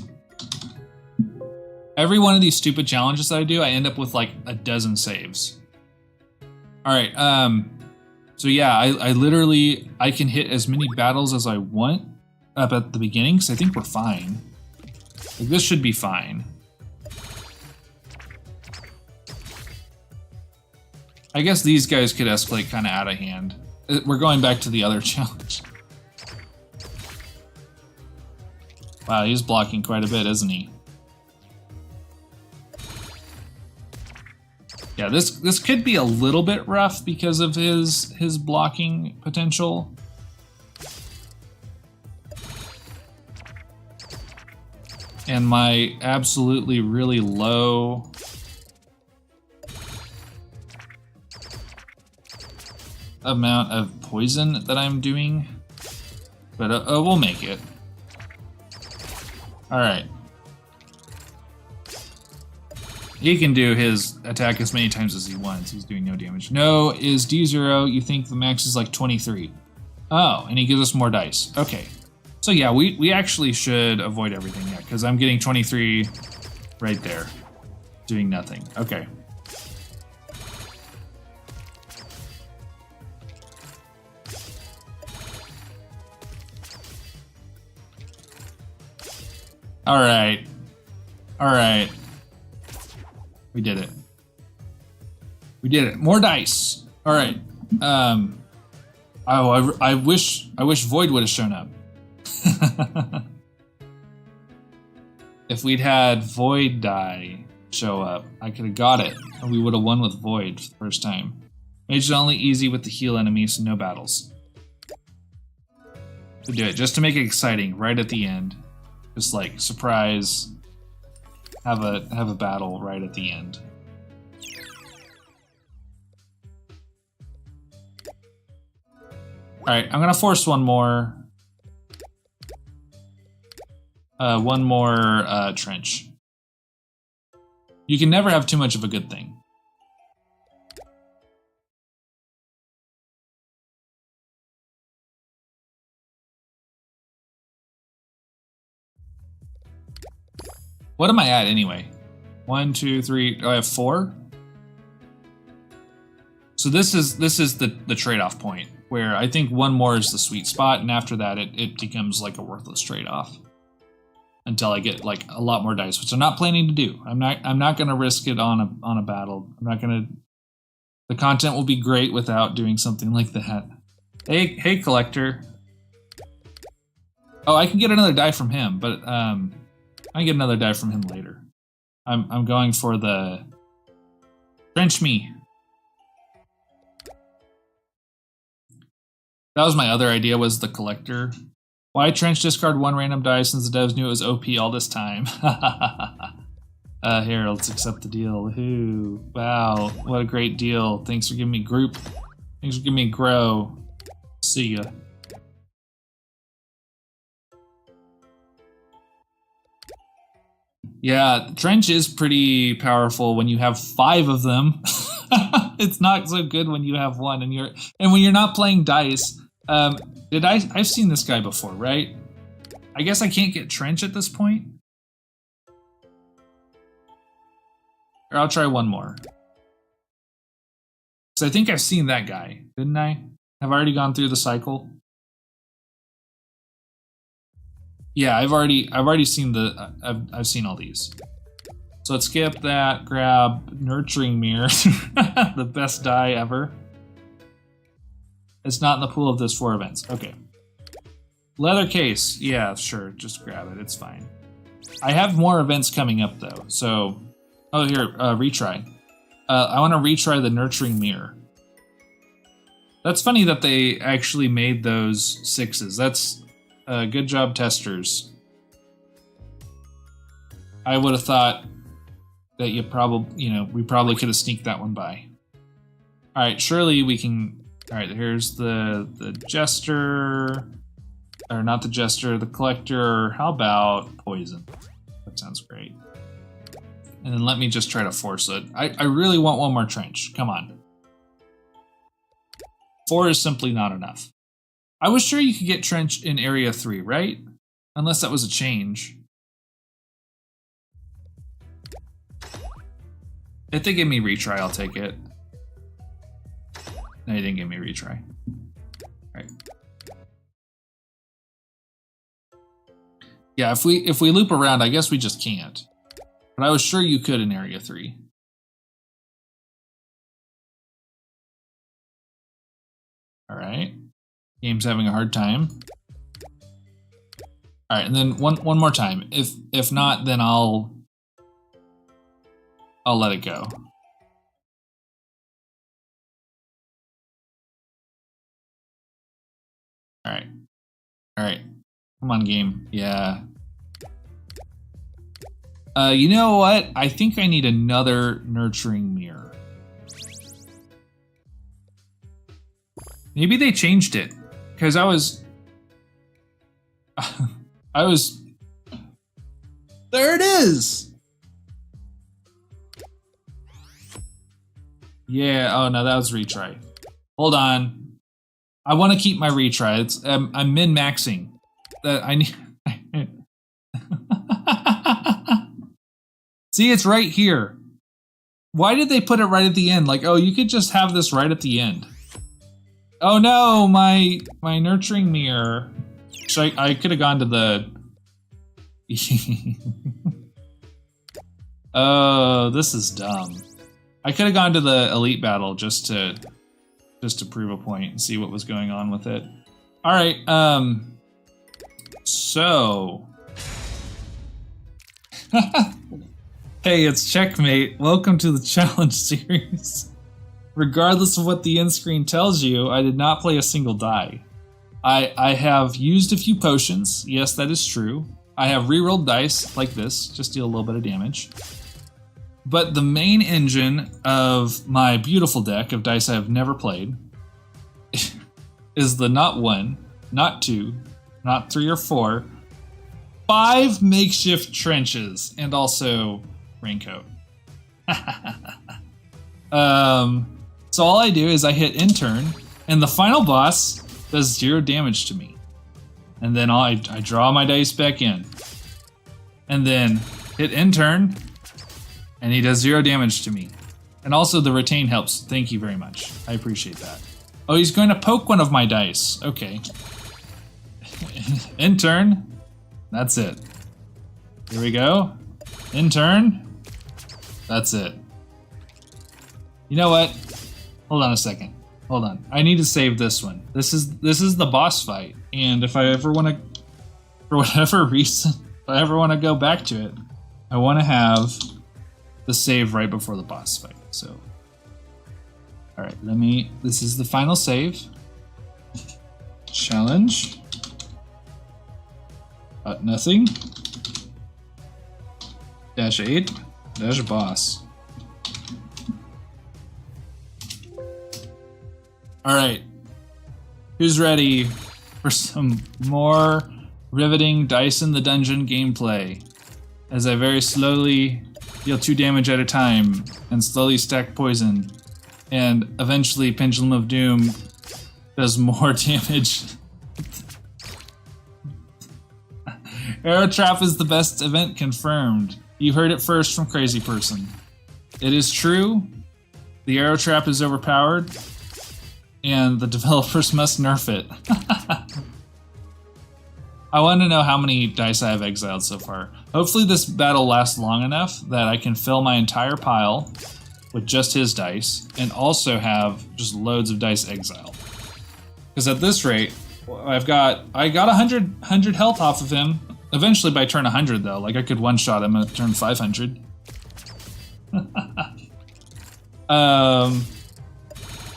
Every one of these stupid challenges that I do, I end up with like a dozen saves. All right. So yeah, I literally can hit as many battles as I want up at the beginning because I think we're fine. Like, this should be fine. I guess these guys could escalate kind of out of hand. We're going back to the other challenge. Wow, he's blocking quite a bit, isn't he? Yeah, this could be a little bit rough because of his blocking potential. And my absolutely really low amount of poison that I'm doing. But we'll make it. All right. He can do his attack as many times as he wants. He's doing no damage. No is D0. You think the max is like 23. Oh, and he gives us more dice. Okay. So yeah, we actually should avoid everything, yeah, because I'm getting 23 right there. Doing nothing. Okay. All right. All right. We did it. We did it. More dice. All right. Oh, I wish Void would have shown up. If we'd had Void die show up, I could have got it, and we would have won with Void for the first time. Mage is only easy with the heal enemies, so no battles. To do it, just to make it exciting, right at the end. Just like surprise. Have a battle right at the end. All right, I'm gonna force one more. One more trench. You can never have too much of a good thing. What am I at anyway? 1, 2, 3. Oh, I have 4. So this is the trade-off point where I think 1 more is the sweet spot, and after that it becomes like a worthless trade-off until I get like a lot more dice, which I'm not planning to do. I'm not going to risk it on a battle. I'm not going to. The content will be great without doing something like that. Hey, collector. Oh, I can get another die from him, but I can get another die from him later. I'm going for the trench me. That was my other idea, was the collector. Why trench discard 1 random die since the devs knew it was OP all this time? Here, let's accept the deal. Woohoo. Wow, what a great deal. Thanks for giving me group. Thanks for giving me grow. See ya. Yeah, trench is pretty powerful when you have 5 of them. It's not so good when you have 1, and when you're not playing dice. I've seen this guy before, right? I guess I can't get trench at this point. Or I'll try 1 more. Because I think I've seen that guy, didn't I? Have I already gone through the cycle? Yeah, I've already seen I've seen all these. So let's skip that, grab Nurturing Mirror, the best die ever. It's not in the pool of those 4 events. Okay. Leather case. Yeah, sure. Just grab it. It's fine. I have more events coming up, though. So, oh, here, retry. I want to retry the Nurturing Mirror. That's funny that they actually made those 6s. That's good job, testers. I would have thought that we probably could have sneaked that one by. All right, surely we can. All right, here's the jester, or not the jester, the collector. How about poison? That sounds great. And then let me just try to force it. I really want 1 more trench. Come on. 4 is simply not enough. I was sure you could get trench in area 3, right? Unless that was a change. If they give me retry, I'll take it. No, you didn't give me a retry. Alright. Yeah, if we loop around, I guess we just can't. But I was sure you could in area 3. Alright. Game's having a hard time. Alright, and then one more time. If not, then I'll let it go. Alright. Alright. Come on, game. Yeah. You know what? I think I need another Nurturing Mirror. Maybe they changed it. Because I was... There it is! Yeah, oh no, that was retry. Hold on. I want to keep my retry. It's I'm min-maxing. That I need. See, it's right here. Why did they put it right at the end? Like, oh, you could just have this right at the end. Oh no, my Nurturing Mirror. So I could have gone to the. Oh, this is dumb. I could have gone to the elite battle just to prove a point and see what was going on with it. All right, so hey, it's Checkmate. Welcome to the challenge series. Regardless of what the end screen tells you, I did not play a single die. I have used a few potions. Yes, that is true. I have rerolled dice like this, just deal a little bit of damage. But the main engine of my beautiful deck of dice I have never played is the not 1, not 2, not 3 or 4, 5 makeshift trenches, and also raincoat. So all I do is I hit end turn, and the final boss does 0 damage to me. And then I draw my dice back in. And then Hit intern, and he does 0 damage to me. And also the retain helps. Thank you very much. I appreciate that. Oh, he's going to poke one of my dice. Okay. Intern. That's it. Here we go. Intern. That's it. You know what? Hold on a second. Hold on. I need to save this one. This is the boss fight. And if I ever want to, for whatever reason, if I ever want to go back to it, I want to have the save right before the boss fight. So, all right, this is the final save. Challenge. Nothing. -8. Dash boss. All right. Who's ready for some more riveting Dice in the Dungeon gameplay? As I very slowly deal 2 damage at a time and slowly stack poison, and eventually Pendulum of Doom does more damage. Arrow Trap is the best event confirmed. You heard it first from Crazy Person. It is true. The Arrow Trap is overpowered, and the developers must nerf it. I want to know how many dice I have exiled so far. Hopefully this battle lasts long enough that I can fill my entire pile with just his dice, and also have just loads of dice exiled. Because at this rate, I got 100 health off of him. Eventually by turn 100 though, like I could one-shot him at turn 500.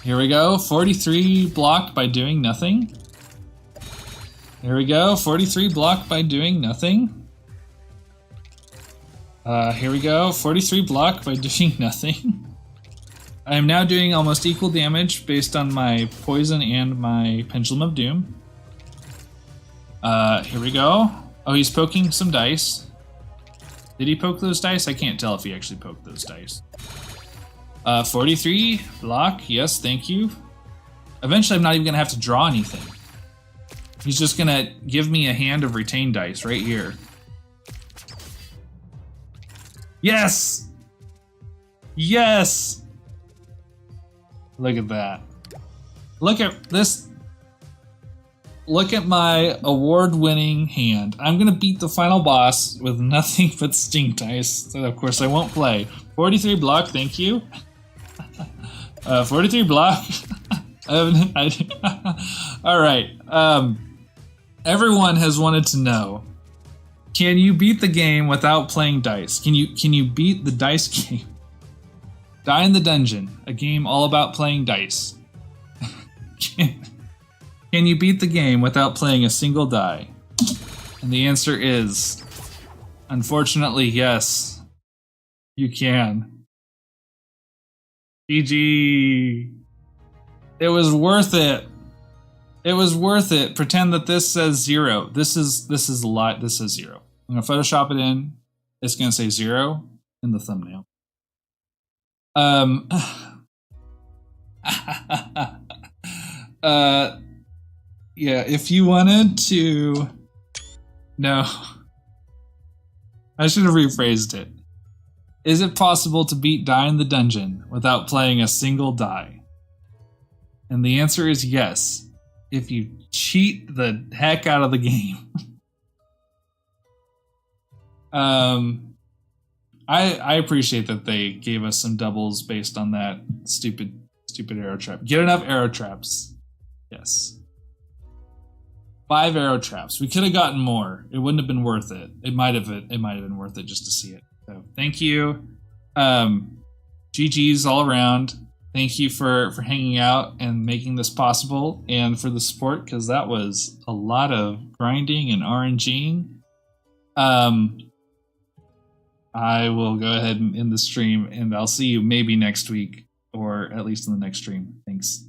Here we go, 43 blocked by doing nothing. Here we go, 43 blocked by doing nothing. Here we go, 43 blocked by doing nothing. I am now doing almost equal damage based on my poison and my Pendulum of Doom. Here we go. Oh, he's poking some dice. Did he poke those dice? I can't tell if he actually poked those dice. 43 block, yes, thank you. Eventually I'm not even gonna have to draw anything. He's just gonna give me a hand of retained dice right here. Yes! Yes! Look at that. Look at this. Look at my award-winning hand. I'm gonna beat the final boss with nothing but stink dice that of course I won't play. 43 block, thank you. 43 block. Alright. Everyone has wanted to know, can you beat the game without playing dice? Can you beat the dice game? Die in the Dungeon, a game all about playing dice. Can you beat the game without playing a single die? And the answer is, unfortunately, yes. You can. GG. It was worth it. It was worth it. Pretend that this says 0. This is a lie. This says 0. I'm gonna Photoshop it in. It's gonna say 0 in the thumbnail. Yeah, if you wanted to... No. I should have rephrased it. Is it possible to beat Die in the Dungeon without playing a single die? And the answer is yes, if you cheat the heck out of the game. I appreciate that they gave us some doubles based on that stupid arrow trap. Get enough arrow traps. Yes. 5 arrow traps. We could have gotten more. It wouldn't have been worth it. It might have been worth it just to see it. So thank you. GG's all around. Thank you for hanging out and making this possible, and for the support, because that was a lot of grinding and RNGing. I will go ahead and end the stream, and I'll see you maybe next week, or at least in the next stream. Thanks.